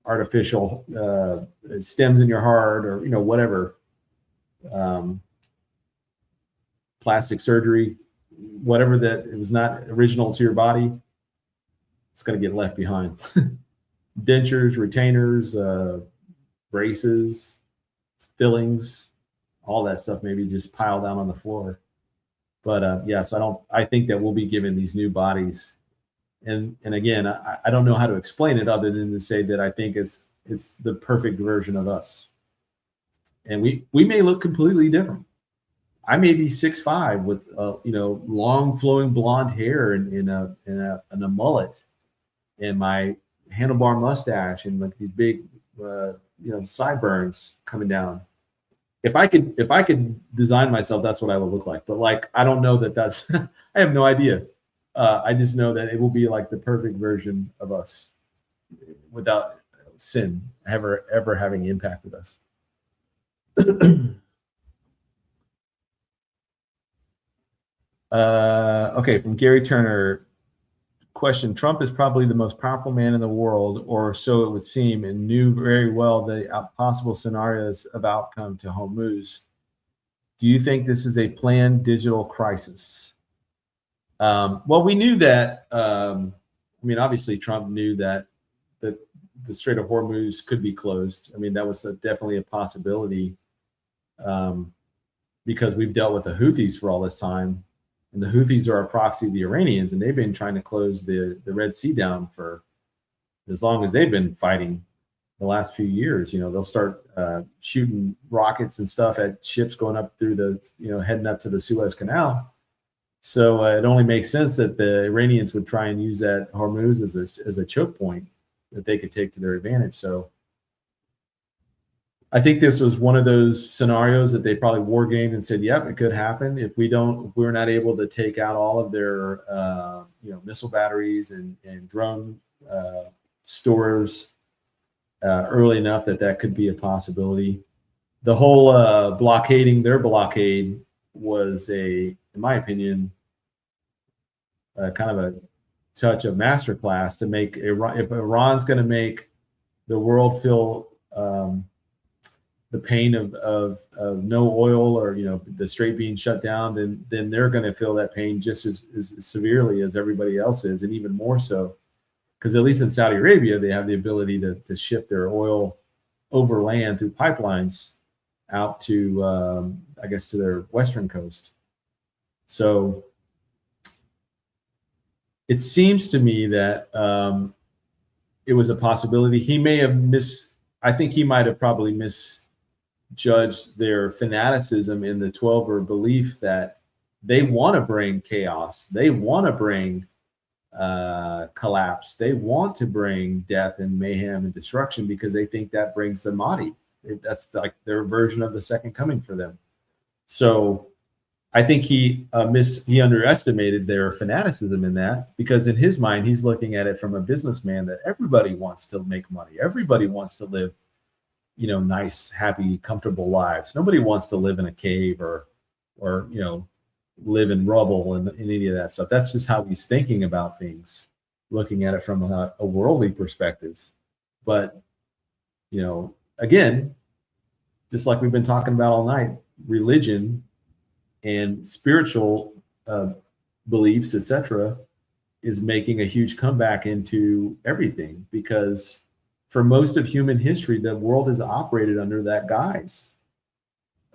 artificial stems in your heart, or, whatever, plastic surgery, whatever that it was not original to your body, it's going to get left behind. Dentures, retainers, braces, fillings, all that stuff maybe just piled down on the floor. But so I think that we'll be given these new bodies. And again, I don't know how to explain it other than to say that I think it's the perfect version of us. And we may look completely different. I may be 6'5" with long flowing blonde hair and a mullet, and my handlebar mustache, and these big sideburns coming down. If I could design myself, that's what I would look like. But like, I don't know that that's. I have no idea. I just know that it will be like the perfect version of us, without sin ever having impacted us. Okay, from Gary Turner. Question: Trump is probably the most powerful man in the world, or so it would seem, and knew very well the possible scenarios of outcome to Hormuz. Do you think this is a planned digital crisis? Well, we knew that. Obviously, Trump knew that the Strait of Hormuz could be closed. That was definitely a possibility, because we've dealt with the Houthis for all this time. And the Houthis are a proxy of the Iranians, and they've been trying to close the Red Sea down for as long as they've been fighting the last few years. They'll start shooting rockets and stuff at ships going up through heading up to the Suez Canal. So it only makes sense that the Iranians would try and use that Hormuz as a choke point that they could take to their advantage. So I think this was one of those scenarios that they probably war gamed and said, "Yep, it could happen if we're not able to take out all of their missile batteries and drone stores early enough that could be a possibility." The whole blockading their blockade was in my opinion, kind of a touch of masterclass to make Iran. If Iran's going to make the world feel the pain of no oil, or the strait being shut down, then they're going to feel that pain just as severely as everybody else is, and even more so, because at least in Saudi Arabia they have the ability to ship their oil over land through pipelines out to to their western coast. So it seems to me that it was a possibility. He may have I think he might have probably misjudged their fanaticism in the 12er belief that they want to bring chaos, they want to bring collapse, they want to bring death and mayhem and destruction, because they think that brings the Mahdi. That's like their version of the second coming for them. So I think he underestimated their fanaticism in that, because in his mind he's looking at it from a businessman that everybody wants to make money, everybody wants to live nice, happy, comfortable lives. Nobody wants to live in a cave or live in rubble and any of that stuff. That's just how he's thinking about things, looking at it from a worldly perspective. But again, just like we've been talking about all night, religion and spiritual beliefs, etc., is making a huge comeback into everything, because for most of human history, the world has operated under that guise.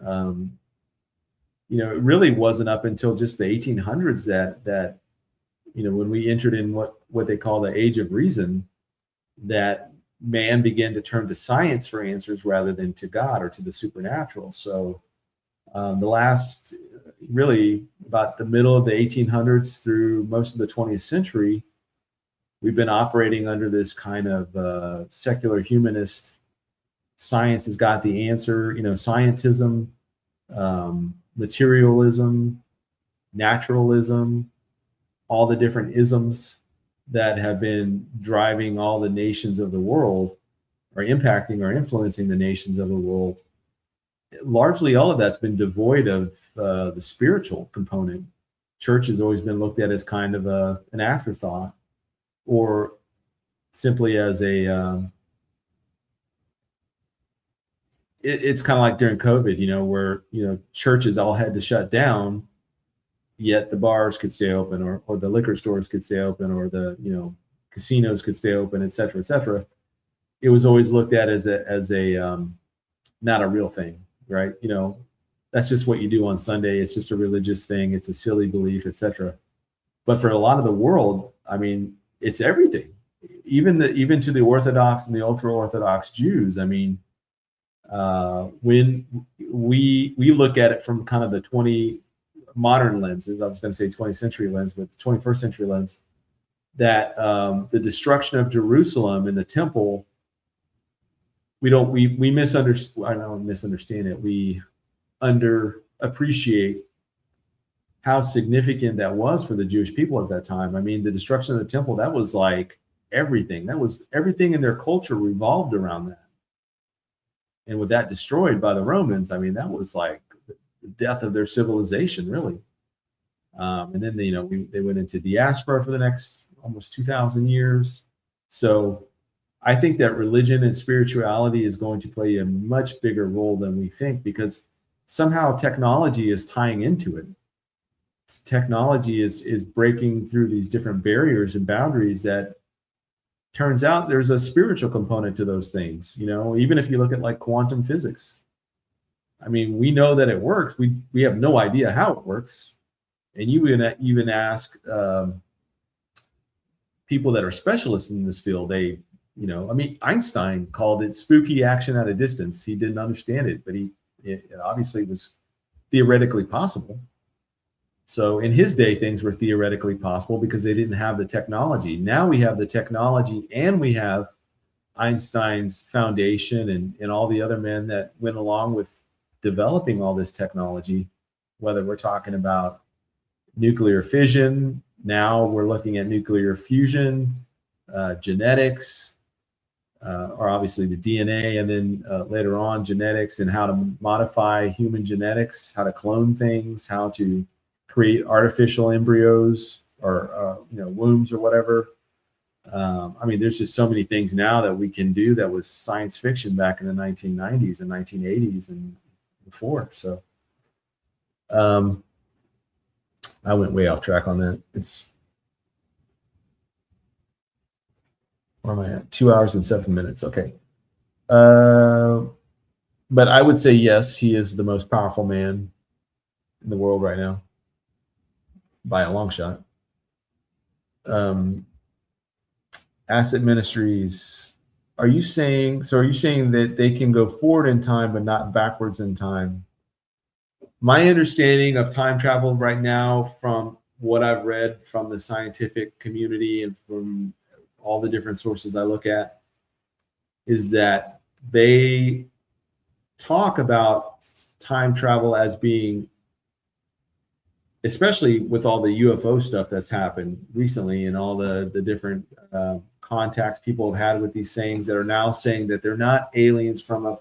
It really wasn't up until just the 1800s that when we entered in what they call the age of reason, that man began to turn to science for answers rather than to God or to the supernatural. So the last, really about the middle of the 1800s through most of the 20th century, we've been operating under this kind of secular humanist, science has got the answer, scientism, materialism, naturalism, all the different isms that have been driving all the nations of the world, or impacting or influencing the nations of the world. Largely all of that's been devoid of the spiritual component. Church has always been looked at as kind of an afterthought, or simply as it's kind of like during COVID, where churches all had to shut down, yet the bars could stay open, or the liquor stores could stay open, or the casinos could stay open, et cetera, et cetera. It was always looked at as a not a real thing, right? That's just what you do on Sunday. It's just a religious thing. It's a silly belief, et cetera. But for a lot of the world, it's everything. Even to the Orthodox and the ultra-Orthodox Jews. When we look at it from kind of the modern lenses, I was going to say 20th century lens, but the 21st century lens, that the destruction of Jerusalem and the temple we misunderstand. I don't misunderstand it. We underappreciate how significant that was for the Jewish people at that time. I mean, the destruction of the temple, that was like everything. That was everything in their culture revolved around that. And with that destroyed by the Romans, I mean, that was like the death of their civilization, really. And then they went into diaspora for the next almost 2,000 years. So I think that religion and spirituality is going to play a much bigger role than we think, because somehow technology is tying into it. Technology is breaking through these different barriers and boundaries that turns out there's a spiritual component to those things. Even if you look at like quantum physics, I mean, we know that it works. We have no idea how it works. And you even ask people that are specialists in this field, I mean, Einstein called it spooky action at a distance. He didn't understand it, but it obviously was theoretically possible. So in his day, things were theoretically possible because they didn't have the technology. Now we have the technology, and we have Einstein's foundation and all the other men that went along with developing all this technology, whether we're talking about nuclear fission, now we're looking at nuclear fusion, genetics, or obviously the DNA, and then later on genetics and how to modify human genetics, how to clone things, how to create artificial embryos or wombs or whatever. I mean, there's just so many things now that we can do that was science fiction back in the 1990s and 1980s and before. So I went way off track on that. Where am I at? 2 hours and 7 minutes. Okay. But I would say, yes, he is the most powerful man in the world right now, by a long shot. Asset Ministries, are you saying that they can go forward in time but not backwards in time? My understanding of time travel right now, from what I've read from the scientific community and from all the different sources I look at, is that they talk about time travel as being, especially with all the UFO stuff that's happened recently and all the different contacts people have had with these things that are now saying that they're not aliens from a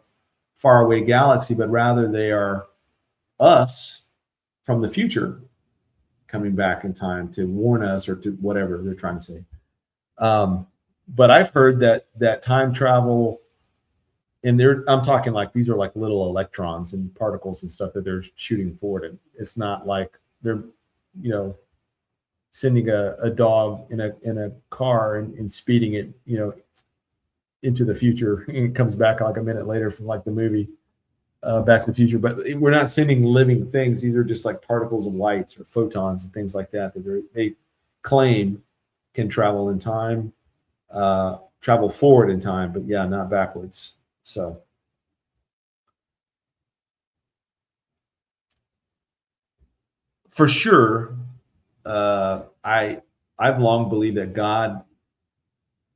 faraway galaxy, but rather they are us from the future coming back in time to warn us or to whatever they're trying to say. But I've heard that time travel, and I'm talking like these are like little electrons and particles and stuff that they're shooting forward. And it's not like they're, sending a dog in a car and speeding it, into the future, and it comes back like a minute later from like the movie Back to the Future. But we're not sending living things. These are just like particles of lights or photons and things like that they claim can travel in time, travel forward in time, but yeah, not backwards. So for sure, I've long believed that God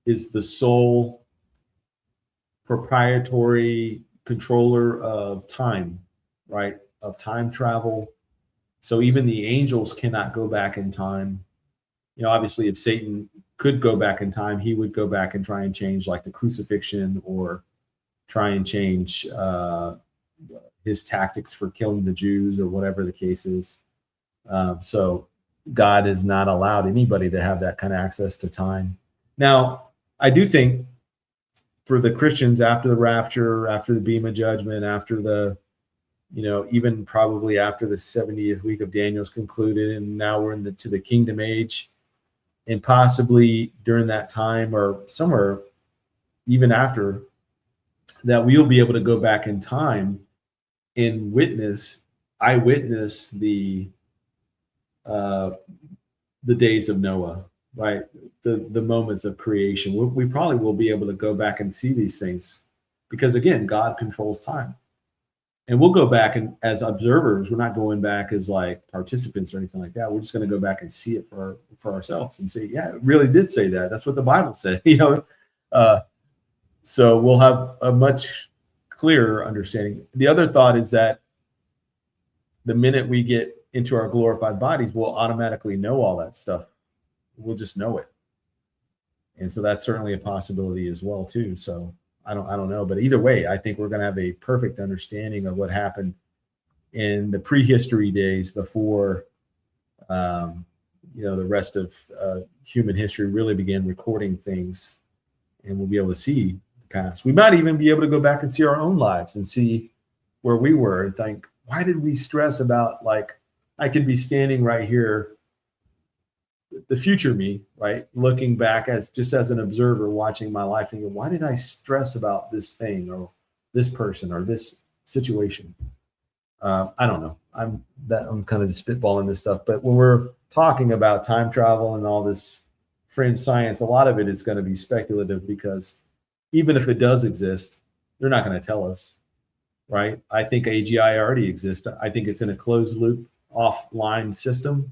is the sole proprietary controller of time, right? Of time travel. So even the angels cannot go back in time. Obviously, if Satan could go back in time, he would go back and try and change like the crucifixion, or try and change his tactics for killing the Jews, or whatever the case is. So God has not allowed anybody to have that kind of access to time. Now, I do think for the Christians, after the rapture, after the Bema judgment, after the, even probably after the 70th week of Daniel's concluded, and now we're to the kingdom age, and possibly during that time or somewhere even after that, we'll be able to go back in time and eyewitness the days of Noah, right? The moments of creation. We probably will be able to go back and see these things, because again, God controls time. And we'll go back and as observers. We're not going back as like participants or anything like that. We're just going to go back and see it for ourselves and say, yeah, it really did say that. That's what the Bible said, So we'll have a much clearer understanding. The other thought is that the minute we get into our glorified bodies, we'll automatically know all that stuff. We'll just know it. And so that's certainly a possibility as well too. So I don't know, but either way, I think we're going to have a perfect understanding of what happened in the prehistory days before, the rest of human history really began recording things, and we'll be able to see the past. We might even be able to go back and see our own lives and see where we were and think, why did we stress about, like, I could be standing right here, the future me, right? Looking back as an observer, watching my life, thinking, why did I stress about this thing or this person or this situation? I don't know. I'm kind of spitballing this stuff, but when we're talking about time travel and all this fringe science, a lot of it is going to be speculative, because even if it does exist, they're not going to tell us, right? I think AGI already exists. I think it's in a closed loop offline system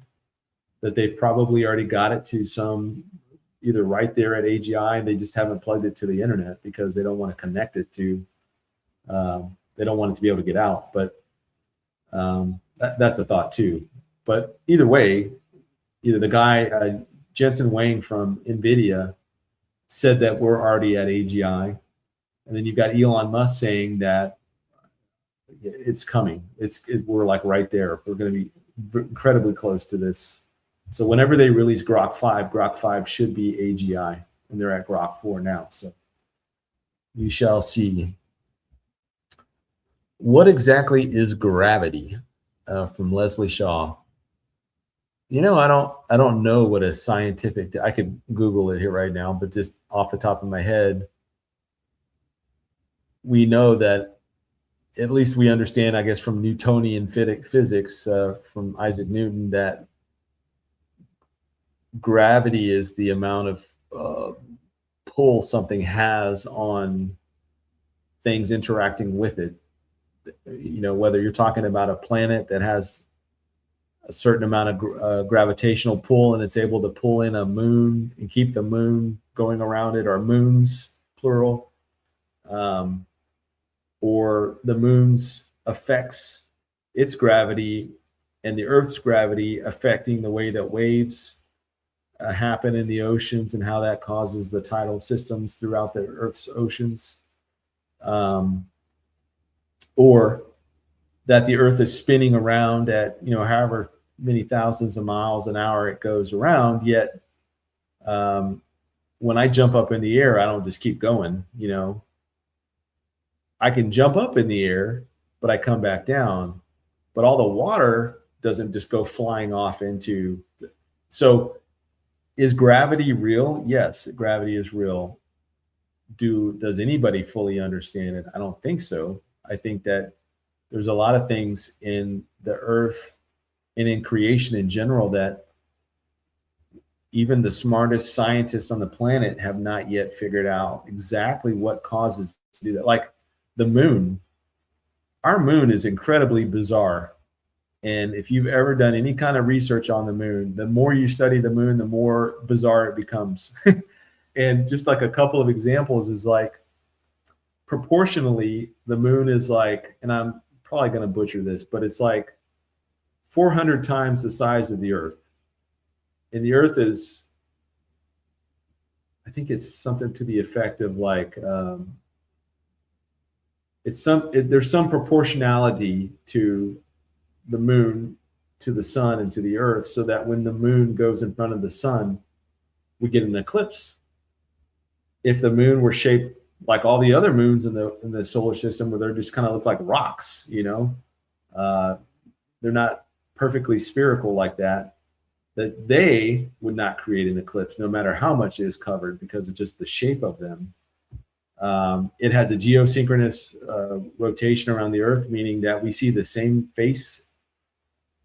that they've probably already got it to some, either right there at AGI, and they just haven't plugged it to the internet because they don't want to connect it to, they don't want it to be able to get out. But that's a thought too. But either way, either the guy, Jensen Huang from NVIDIA, said that we're already at AGI. And then you've got Elon Musk saying that it's coming. We're like right there. We're going to be incredibly close to this. So whenever they release Grok 5 should be AGI, and they're at Grok 4 now. So we shall see. What exactly is gravity? From Leslie Shaw. I don't know what a scientific, I could Google it here right now, but just off the top of my head, we know that, at least we understand, I guess, from Newtonian physics, from Isaac Newton, that gravity is the amount of pull something has on things interacting with it. Whether you're talking about a planet that has a certain amount of gravitational pull and it's able to pull in a moon and keep the moon going around it, or moons, plural, or the moon's affects its gravity and the Earth's gravity affecting the way that waves happen in the oceans and how that causes the tidal systems throughout the Earth's oceans. Or that the Earth is spinning around at, however many thousands of miles an hour it goes around. Yet when I jump up in the air, I don't just keep going. I can jump up in the air, but I come back down. But all the water doesn't just go flying off into. So is gravity real? Yes, gravity is real. Does anybody fully understand it? I don't think so. I think that there's a lot of things in the Earth and in creation in general that even the smartest scientists on the planet have not yet figured out exactly what causes to do that. Like the moon, our moon is incredibly bizarre. And if you've ever done any kind of research on the moon, the more you study the moon, the more bizarre it becomes. And just like a couple of examples is like, proportionally, the moon is like, and I'm probably going to butcher this, but it's like 400 times the size of the Earth. And the Earth is, I think it's something to the effect of like, there's some proportionality to the moon, to the sun, and to the Earth, so that when the moon goes in front of the sun, we get an eclipse. If the moon were shaped like all the other moons in the solar system, where they're just kind of look like rocks, they're not perfectly spherical like that, that they would not create an eclipse no matter how much is covered, because of just the shape of them. It has a geosynchronous rotation around the Earth, meaning that we see the same face.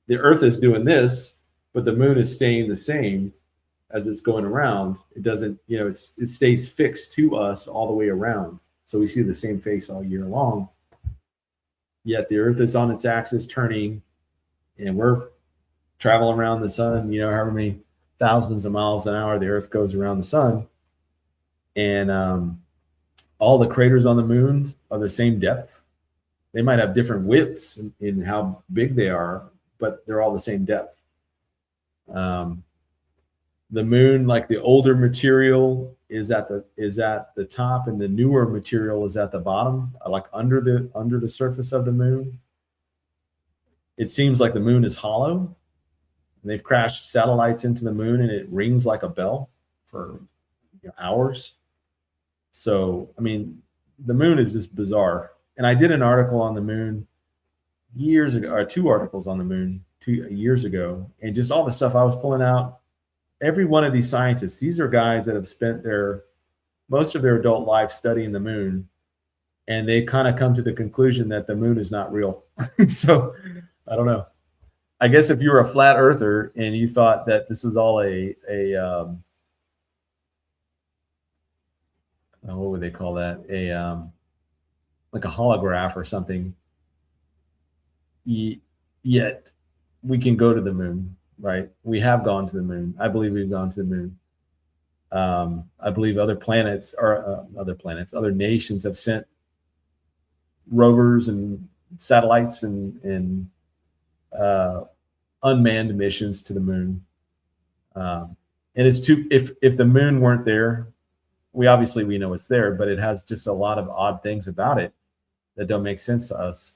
The Earth is doing this, but the moon is staying the same as it's going around. It doesn't, it stays fixed to us all the way around. So we see the same face all year long. Yet the Earth is on its axis turning, and we're traveling around the sun, however many thousands of miles an hour the Earth goes around the sun. And all the craters on the moon are the same depth. They might have different widths in how big they are, but they're all the same depth. The moon, like the older material, is at the top, and the newer material is at the bottom, like under the surface of the moon. It seems like the moon is hollow. They've crashed satellites into the moon, and it rings like a bell for hours. So, I mean, the moon is just bizarre. And I did an article on the moon years ago, or 2 articles on the moon 2 years ago, and just all the stuff I was pulling out. Every one of these scientists, these are guys that have spent most of their adult life studying the moon, and they kind of come to the conclusion that the moon is not real. So I don't know. I guess if you were a flat earther and you thought that this is all what would they call that? Like a holograph or something. Yet we can go to the moon, right? We have gone to the moon. I believe we've gone to the moon. I believe other nations have sent rovers and satellites and unmanned missions to the moon. And it's if the moon weren't there, we know it's there, but it has just a lot of odd things about it that don't make sense to us.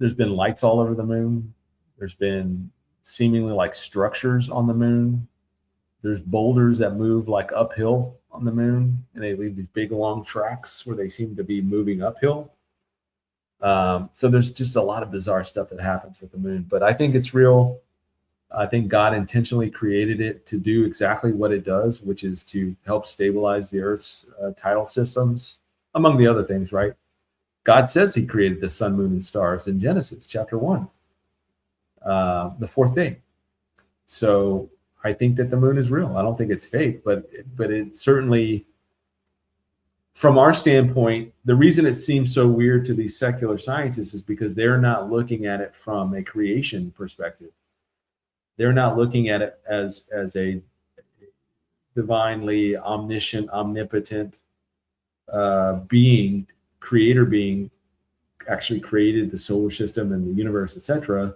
There's been lights all over the moon. There's been seemingly like structures on the moon. There's boulders that move like uphill on the moon, and they leave these big long tracks where they seem to be moving uphill. So there's just a lot of bizarre stuff that happens with the moon, but I think it's real. I think God intentionally created it to do exactly what it does, which is to help stabilize the Earth's tidal systems, among the other things, right? God says he created the sun, moon, and stars in Genesis chapter 1, the 4th day. So I think that the moon is real. I don't think it's fake, but it certainly, from our standpoint, the reason it seems so weird to these secular scientists is because they're not looking at it from a creation perspective. They're not looking at it as a divinely omniscient, omnipotent being, creator being, actually created the solar system and the universe, etc.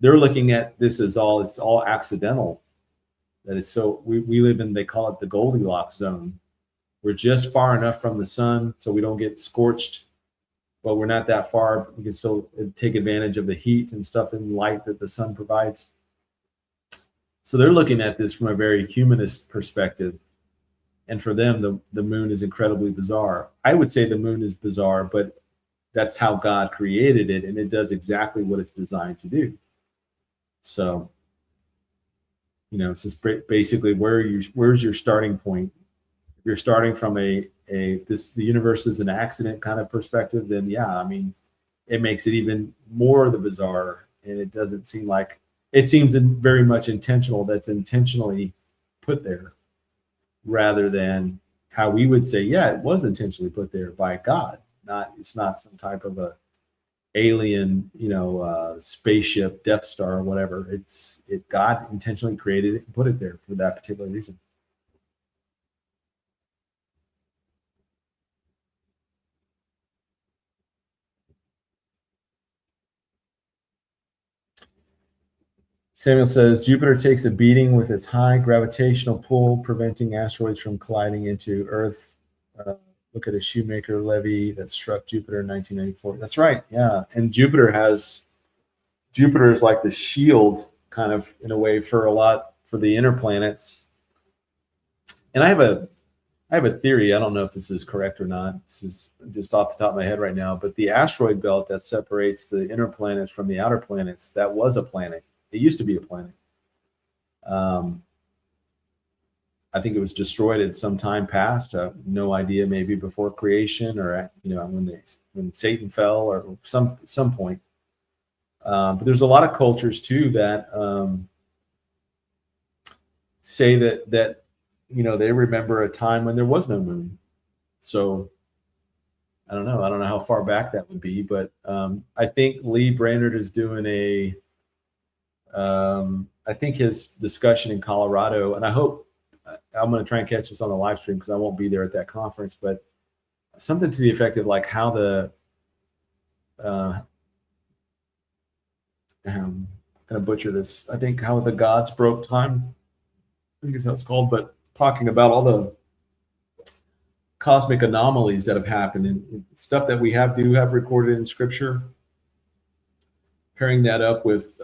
They're looking at this as it's all accidental. That it's so we live in, they call it the Goldilocks zone. We're just far enough from the sun so we don't get scorched, but we're not that far. We can still take advantage of the heat and stuff and light that the sun provides. So they're looking at this from a very humanist perspective. And for them, the moon is incredibly bizarre. I would say the moon is bizarre, but that's how God created it, and it does exactly what it's designed to do. So, it's just basically where's your starting point? If you're starting from the universe is an accident kind of perspective, then yeah, I mean, it makes it even more the bizarre, and it doesn't seem like, it seems very much intentional. That's intentionally put there, rather than how we would say, yeah, it was intentionally put there by God. It's not some type of a alien, spaceship, Death Star, or whatever. God intentionally created it and put it there for that particular reason. Samuel says, Jupiter takes a beating with its high gravitational pull, preventing asteroids from colliding into Earth. Look at a Shoemaker levee that struck Jupiter in 1994. That's right, yeah. And Jupiter is like the shield, kind of, in a way, for the inner planets. And I have a theory. I don't know if this is correct or not. This is just off the top of my head right now. But the asteroid belt that separates the inner planets from the outer planets, that was a planet. It used to be a planet. I think it was destroyed at some time past. No idea, maybe before creation, or when Satan fell, or some point. But there's a lot of cultures too that say that they remember a time when there was no moon. So I don't know how far back that would be, but I think Lee Brainerd is doing I think his discussion in Colorado, and I hope I'm going to try and catch this on the live stream because I won't be there at that conference, but something to the effect of like how the I'm going to butcher this. I think how the gods broke time. I think is how it's called, but talking about all the cosmic anomalies that have happened and stuff that we do have recorded in scripture, pairing that up with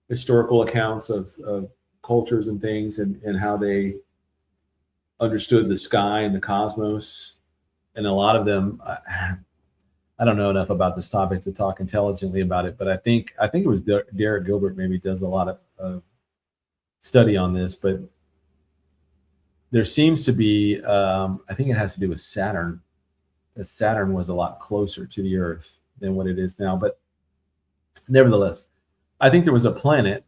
historical accounts of cultures and things and how they understood the sky and the cosmos. And a lot of them, I don't know enough about this topic to talk intelligently about it, but I think it was Derek Gilbert maybe does a lot of study on this, but there seems to be, I think it has to do with Saturn, that Saturn was a lot closer to the Earth than what it is now. But nevertheless, I think there was a planet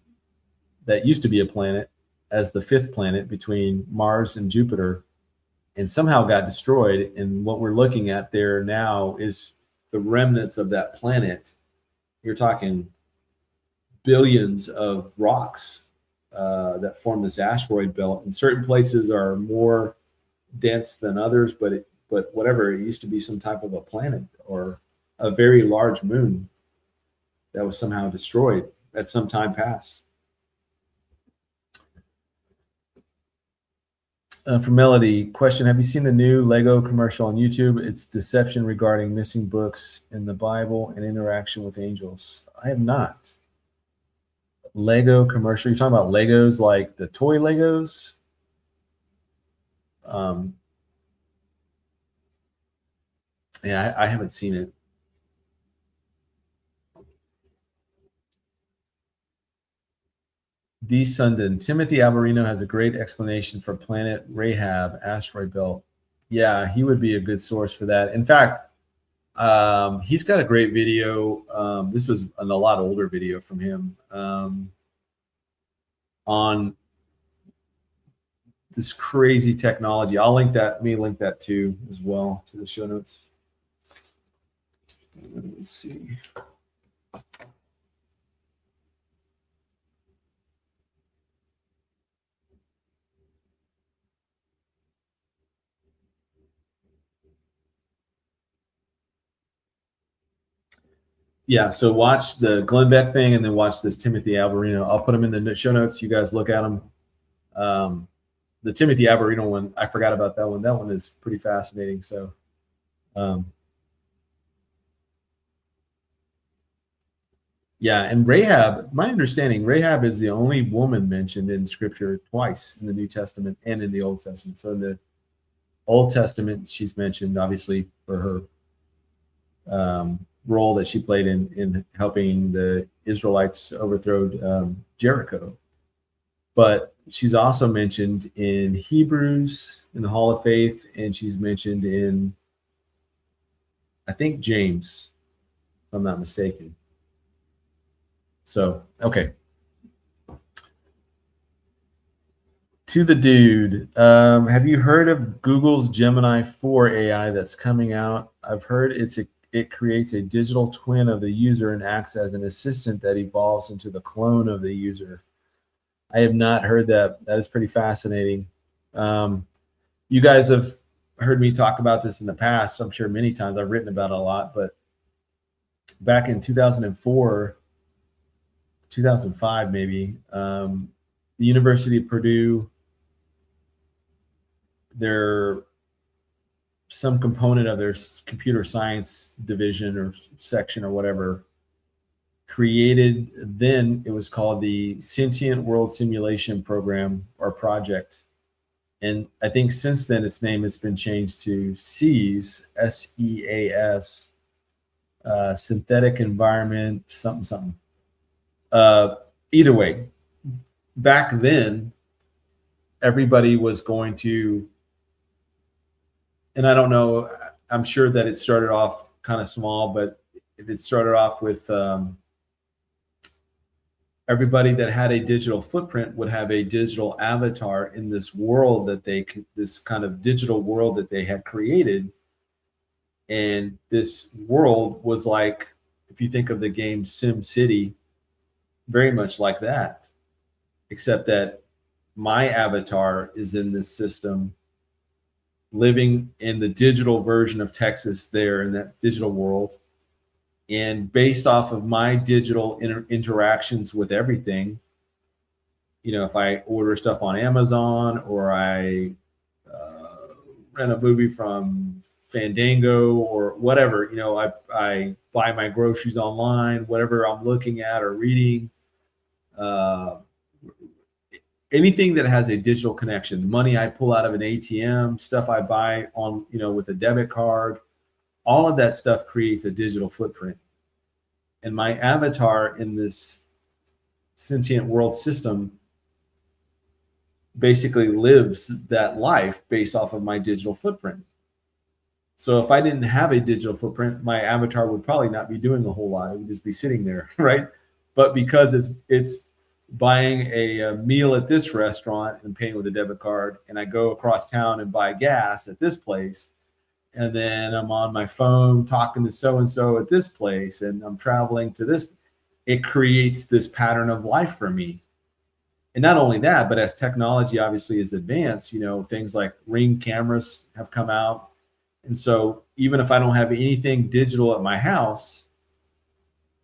that used to be a planet as the fifth planet between Mars and Jupiter and somehow got destroyed. And what we're looking at there now is the remnants of that planet. You're talking billions of rocks that form this asteroid belt, and certain places are more dense than others, but whatever, it used to be some type of a planet or a very large moon that was somehow destroyed at some time past. For Melody, question: have you seen the new Lego commercial on YouTube? It's deception regarding missing books in the Bible and interaction with angels. I have not. Lego commercial. You're talking about Legos, like the toy Legos? Yeah, I haven't seen it. D. Sundin, Timothy Alberino has a great explanation for Planet Rahab asteroid belt. Yeah, he would be a good source for that. In fact, he's got a great video. This is a lot older video from him on this crazy technology. I'll link that. Let me link that too as well to the show notes. Let's see. Yeah, so watch the Glenn Beck thing and then watch this Timothy Alberino. I'll put them in the show notes. You guys look at them. The Timothy Alberino one, I forgot about that one. That one is pretty fascinating. So, yeah, and Rahab, my understanding, Rahab is the only woman mentioned in Scripture twice in the New Testament and in the Old Testament. So in the Old Testament, she's mentioned obviously for her role that she played in helping the Israelites overthrow Jericho. But she's also mentioned in Hebrews, in the Hall of Faith, and she's mentioned in, I think, James, if I'm not mistaken. So, okay. To the dude, have you heard of Google's Gemini 4 AI that's coming out? I've heard it creates a digital twin of the user and acts as an assistant that evolves into the clone of the user. I have not heard that. That is pretty fascinating. You guys have heard me talk about this in the past. I'm sure many times. I've written about it a lot, but back in 2004, 2005 maybe, the University of Purdue, some component of their computer science division or section or whatever created, then it was called the Sentient World Simulation Program or Project. And I think since then its name has been changed to SEAS, SEAS, Synthetic Environment, something. Either way, back then, everybody was going to, and I don't know, I'm sure that it started off kind of small, but if it started off with everybody that had a digital footprint would have a digital avatar in this world that this kind of digital world that they had created. And this world was like, if you think of the game Sim City, very much like that, except that my avatar is in this system, living in the digital version of Texas there in that digital world. And based off of my digital interactions with everything, if I order stuff on Amazon or I rent a movie from Fandango or whatever, I buy my groceries online, whatever I'm looking at or reading, anything that has a digital connection, money I pull out of an ATM, stuff I buy on, with a debit card, all of that stuff creates a digital footprint. And my avatar in this sentient world system basically lives that life based off of my digital footprint. So if I didn't have a digital footprint, my avatar would probably not be doing a whole lot. It would just be sitting there, right? But because it's buying a meal at this restaurant and paying with a debit card, and I go across town and buy gas at this place, and then I'm on my phone talking to so-and-so at this place, and I'm traveling to this, it creates this pattern of life for me. And not only that, but as technology obviously is advanced, things like Ring cameras have come out. And so even if I don't have anything digital at my house,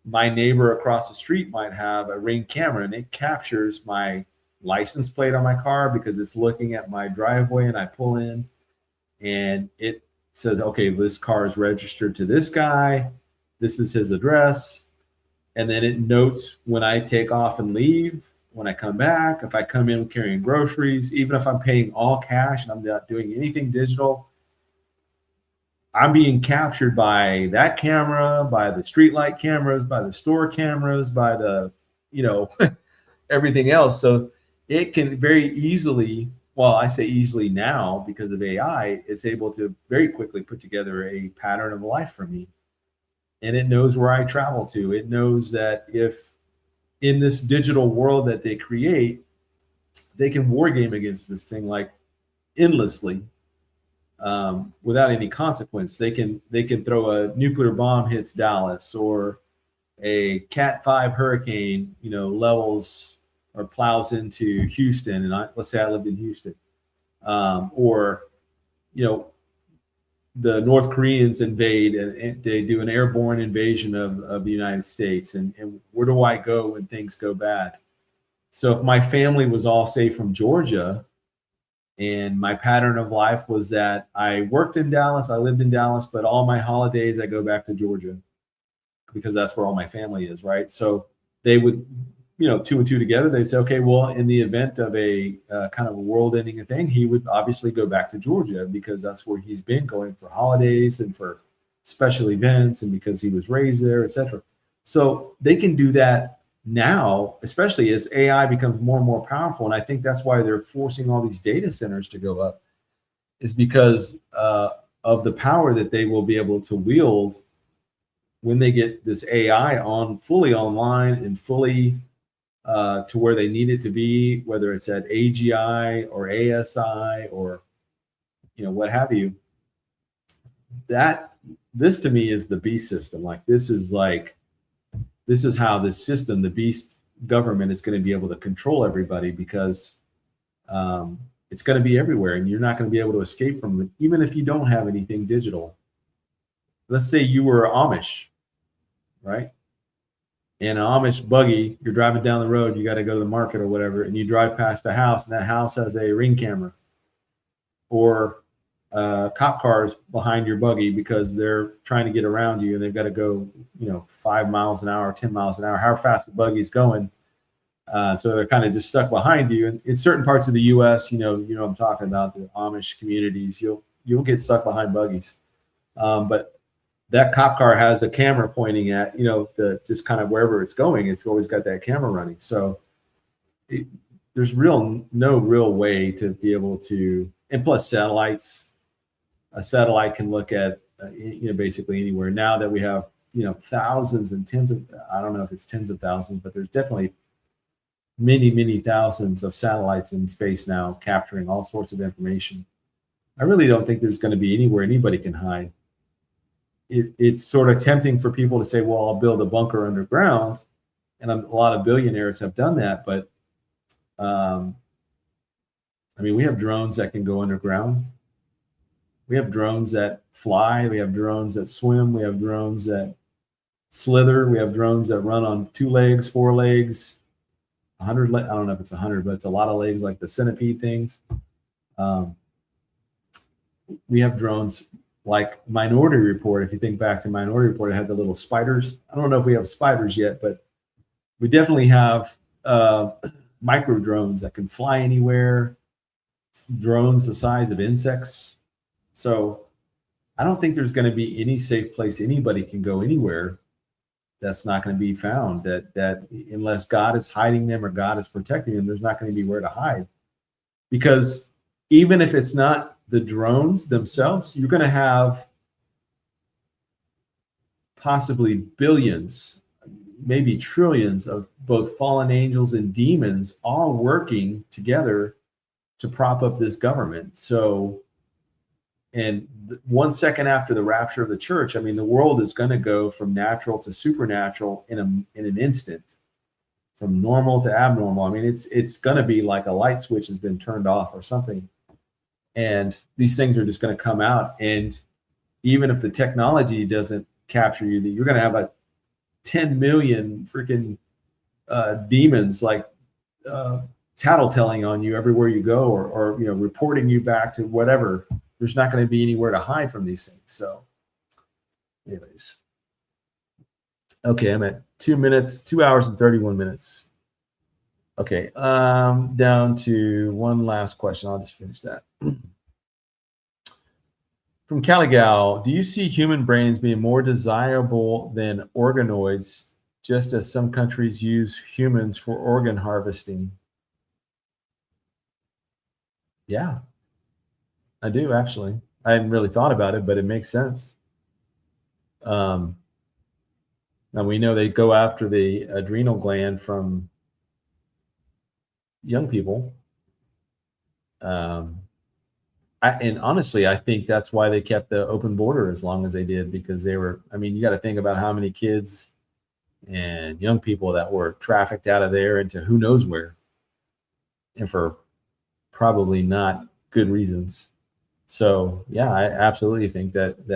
my neighbor across the street might have a Ring camera, and it captures my license plate on my car because it's looking at my driveway, and I pull in and it says, okay, this car is registered to this guy. This is his address. And then it notes when I take off and leave, when I come back, if I come in carrying groceries, even if I'm paying all cash and I'm not doing anything digital, I'm being captured by that camera, by the streetlight cameras, by the store cameras, by the, everything else. So it can very easily, well, I say easily now because of AI, it's able to very quickly put together a pattern of life for me. And it knows where I travel to. It knows that if in this digital world that they create, they can war game against this thing like endlessly without any consequence. They can throw a nuclear bomb hits Dallas, or a Cat 5 hurricane, levels or plows into Houston. And let's say I lived in Houston, or, the North Koreans invade and they do an airborne invasion of the United States. And where do I go when things go bad? So if my family was all, say, from Georgia, and my pattern of life was that I worked in Dallas, I lived in Dallas, but all my holidays I go back to Georgia because that's where all my family is, right? So they would, two and two together, they'd say, okay, well, in the event of a kind of a world-ending thing, he would obviously go back to Georgia because that's where he's been going for holidays and for special events, and because he was raised there, etc. So they can do that now, especially as AI becomes more and more powerful. And I think that's why they're forcing all these data centers to go up, is because of the power that they will be able to wield when they get this AI on fully online and fully to where they need it to be, whether it's at AGI or ASI or, what have you. This to me is the beast system. This is how this system, the beast government, is going to be able to control everybody, because it's going to be everywhere and you're not going to be able to escape from it, even if you don't have anything digital. Let's say you were Amish, right? In an Amish buggy, you're driving down the road, you got to go to the market or whatever, and you drive past a house, and that house has a Ring camera or cop cars behind your buggy because they're trying to get around you, and they've got to go, 5 miles an hour, 10 miles an hour, how fast the buggy's going. So they're kind of just stuck behind you. And in certain parts of the U.S., I'm talking about the Amish communities, you'll get stuck behind buggies. But that cop car has a camera pointing at, just kind of wherever it's going. It's always got that camera running. So there's no real way to be able to, and plus satellites, a satellite can look at, basically anywhere. Now that we have, thousands and tens of, I don't know if it's tens of thousands, but there's definitely many, many thousands of satellites in space now capturing all sorts of information. I really don't think there's going to be anywhere anybody can hide. It's sort of tempting for people to say, well, I'll build a bunker underground. And a lot of billionaires have done that. But I mean, we have drones that can go underground. We have drones that fly. We have drones that swim. We have drones that slither. We have drones that run on 2 legs, 4 legs, 100. I don't know if it's 100, but it's a lot of legs, like the centipede things. We have drones like Minority Report. If you think back to Minority Report, it had the little spiders. I don't know if we have spiders yet, but we definitely have micro drones that can fly anywhere, drones the size of insects. So I don't think there's going to be any safe place anybody can go anywhere that's not going to be found, that unless God is hiding them or God is protecting them, there's not going to be where to hide. Because even if it's not the drones themselves, you're going to have possibly billions, maybe trillions of both fallen angels and demons all working together to prop up this government. So, and 1 second after the rapture of the church, I mean, the world is going to go from natural to supernatural in an instant, from normal to abnormal. I mean, it's going to be like a light switch has been turned off or something. And these things are just going to come out. And even if the technology doesn't capture you, that you're going to have a 10 million freaking demons like tattletelling on you everywhere you go, or reporting you back to whatever. There's not going to be anywhere to hide from these things. So anyways, okay, I'm at 2 minutes, 2 hours and 31 minutes. Okay, down to one last question. I'll just finish that. From Caligal, do you see human brains being more desirable than organoids, just as some countries use humans for organ harvesting? Yeah, I do, actually. I hadn't really thought about it, but it makes sense. Now, we know they go after the adrenal gland from young people. And honestly, I think that's why they kept the open border as long as they did, because they were, I mean, you got to think about how many kids and young people that were trafficked out of there into who knows where, and for probably not good reasons. So yeah, I absolutely think that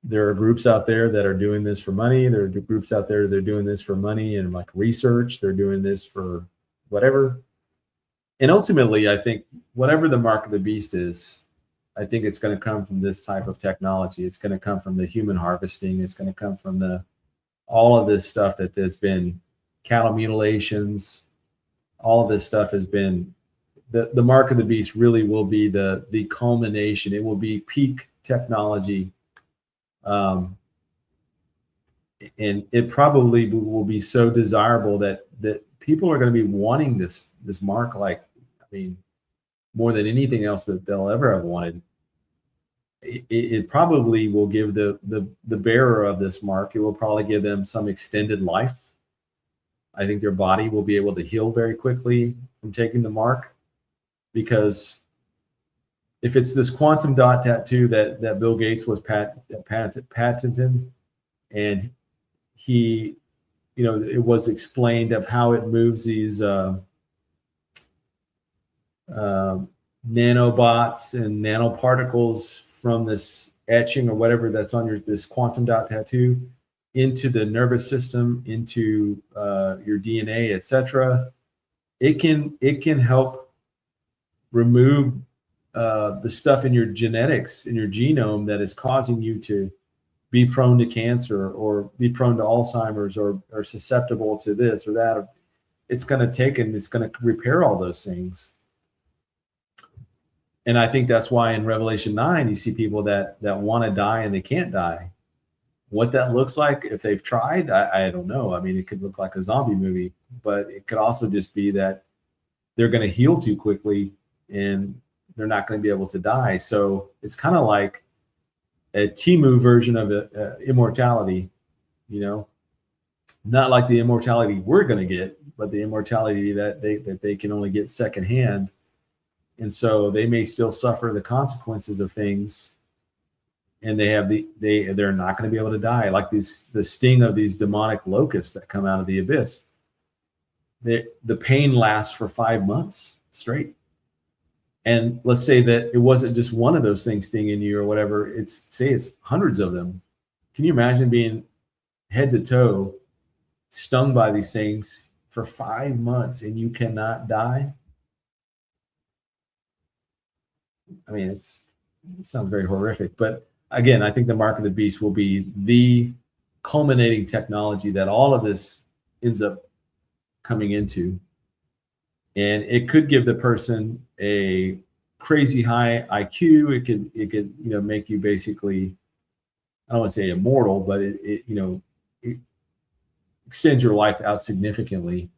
there are groups out there that are doing this for money. There are groups out there that are doing this for money and like research. They're doing this for whatever. And ultimately, I think whatever the mark of the beast is, I think it's going to come from this type of technology. It's going to come from the human harvesting. It's going to come from all of this stuff that there's been cattle mutilations. All of this stuff has been the mark of the beast. Really will be the culmination. It will be peak technology. And it probably will be so desirable that people are going to be wanting this mark, like, I mean, more than anything else that they'll ever have wanted. It probably will give the bearer of this mark, it will probably give them some extended life. I think their body will be able to heal very quickly from taking the mark, because if it's this quantum dot tattoo that Bill Gates was patented, and he, it was explained of how it moves these nanobots and nanoparticles from this etching or whatever that's on this quantum dot tattoo into the nervous system, into your DNA, etc. It can help remove the stuff in your genetics, in your genome, that is causing you to be prone to cancer or be prone to Alzheimer's or susceptible to this or that. It's going to take and it's going to repair all those things. And I think that's why in Revelation 9, you see people that want to die and they can't die. What that looks like, if they've tried, I don't know. I mean, it could look like a zombie movie, but it could also just be that they're going to heal too quickly and they're not going to be able to die. So it's kind of like a Timu version of immortality, not like the immortality we're going to get, but the immortality that they can only get secondhand. And so they may still suffer the consequences of things, and they're not going to be able to die, like the sting of these demonic locusts that come out of the abyss. the pain lasts for 5 months straight. And let's say that it wasn't just one of those things stinging you or whatever. Say it's hundreds of them. Can you imagine being head to toe stung by these things for 5 months and you cannot die? I mean, it sounds very horrific, but again, I think the mark of the beast will be the culminating technology that all of this ends up coming into. And it could give the person a crazy high IQ. It could make you basically, I don't want to say immortal, but it extends your life out significantly.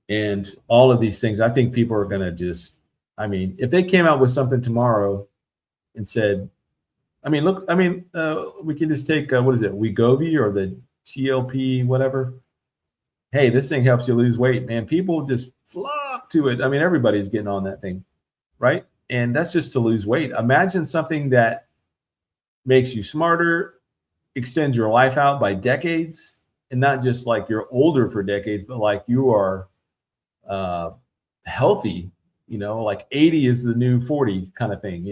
And all of these things, I think people are going to just, I mean, if they came out with something tomorrow and said, I mean, look, I mean, we can just take, what is it, Wegovy or the GLP, whatever. Hey, this thing helps you lose weight, man. People just flock to it. I mean, everybody's getting on that thing, right? And that's just to lose weight. Imagine something that makes you smarter, extends your life out by decades, and not just like you're older for decades, but like you are healthy, like 80 is the new 40 kind of thing,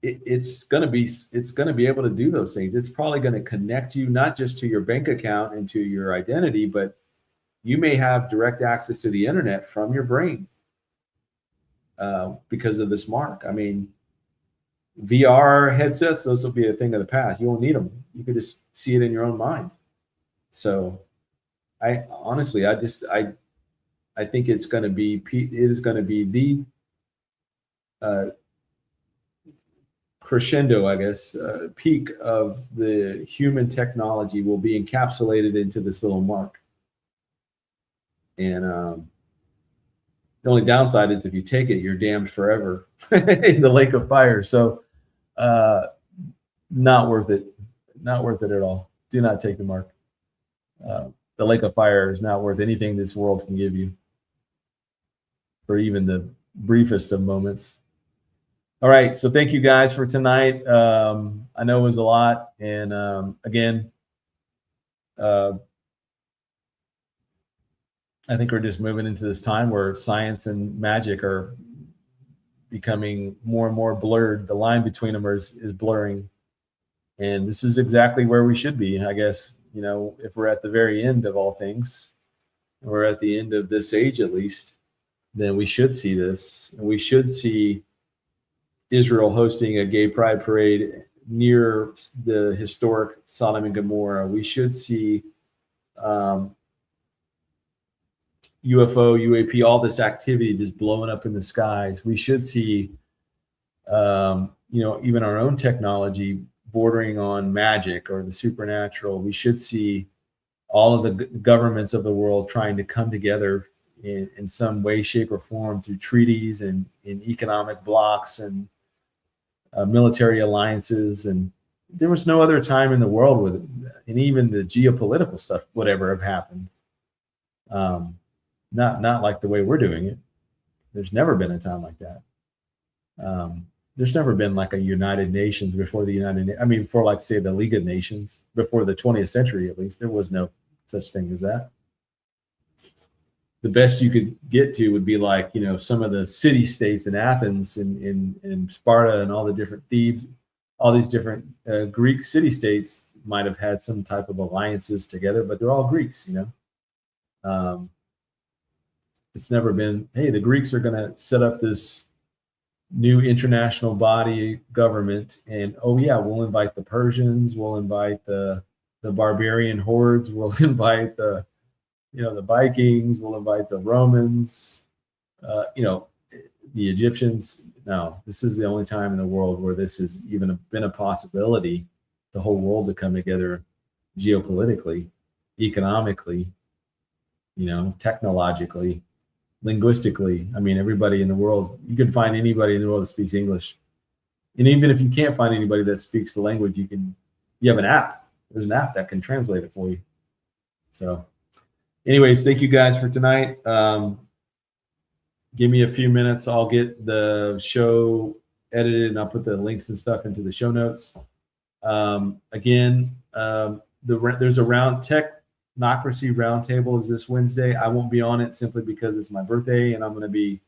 it's going to be able to do those things. It's probably going to connect you not just to your bank account and to your identity, but you may have direct access to the internet from your brain because of this mark. I mean, VR headsets, those will be a thing of the past. You won't need them. You can just see it in your own mind. So I honestly, I think it is going to be the crescendo, I guess, peak of the human technology will be encapsulated into this little mark. And the only downside is if you take it, you're damned forever in the lake of fire. So not worth it. Not worth it at all. Do not take the mark. The lake of fire is not worth anything this world can give you for even the briefest of moments. All right, so thank you guys for tonight. I know it was a lot, and again, I think we're just moving into this time where science and magic are becoming more and more blurred. The line between them is blurring, and this is exactly where we should be, I guess. If we're at the very end of all things, we're at the end of this age at least, then we should see this, and we should see Israel hosting a gay pride parade near the historic Sodom and Gomorrah. We should see UFO, UAP, all this activity just blowing up in the skies. We should see, even our own technology bordering on magic or the supernatural. We should see all of the governments of the world trying to come together in some way, shape, or form through treaties and in economic blocks and military alliances. And there was no other time in the world with it, and even the geopolitical stuff would ever have happened. Not like the way we're doing it. There's never been a time like that. There's never been like a United Nations before before, like, say, the League of Nations, before the 20th century, at least. There was no such thing as that. The best you could get to would be like, some of the city states in Athens and in Sparta and all the different Thebes, all these different Greek city states might have had some type of alliances together, but they're all Greeks, It's never been, hey, the Greeks are going to set up this new international body government, and oh yeah, we'll invite the Persians, we'll invite the barbarian hordes, we'll invite the Vikings, we'll invite the Romans, the Egyptians. No, this is the only time in the world where this has even been a possibility, the whole world to come together geopolitically, economically, technologically, linguistically. I mean, everybody in the world, you can find anybody in the world that speaks English. And even if you can't find anybody that speaks the language, you have an app. There's an app that can translate it for you. So anyways, thank you guys for tonight. Give me a few minutes. I'll get the show edited and I'll put the links and stuff into the show notes. There's a round tech Democracy Roundtable is this Wednesday. I won't be on it simply because it's my birthday and I'm going to be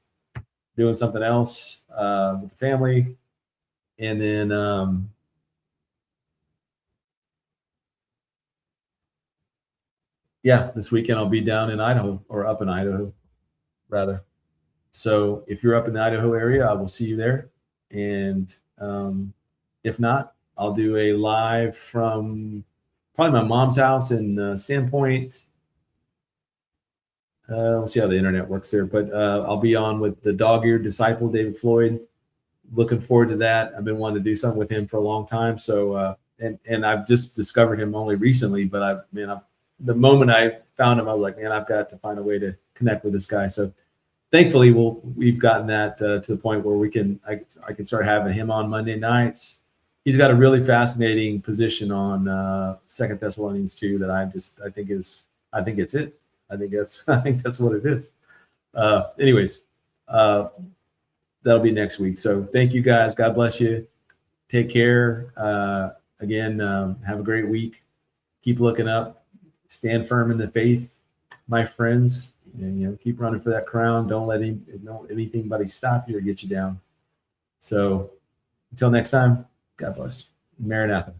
doing something else with the family. And then this weekend I'll be down in Idaho, or up in Idaho, rather. So if you're up in the Idaho area, I will see you there. And if not, I'll do a live from probably my mom's house in Sandpoint. We'll see how the internet works there, but I'll be on with the dog-eared disciple, David Floyd. Looking forward to that. I've been wanting to do something with him for a long time. So, and I've just discovered him only recently, but the moment I found him, I was like, man, I've got to find a way to connect with this guy. So thankfully we've gotten that to the point where I can start having him on Monday nights. He's got a really fascinating position on 2 Thessalonians 2 that I think it's it. I think that's what it is. Anyways, that'll be next week. So thank you guys. God bless you. Take care. Again, have a great week. Keep looking up. Stand firm in the faith, my friends. And, keep running for that crown. Don't let anybody stop you or get you down. So until next time, God bless. Maranatha.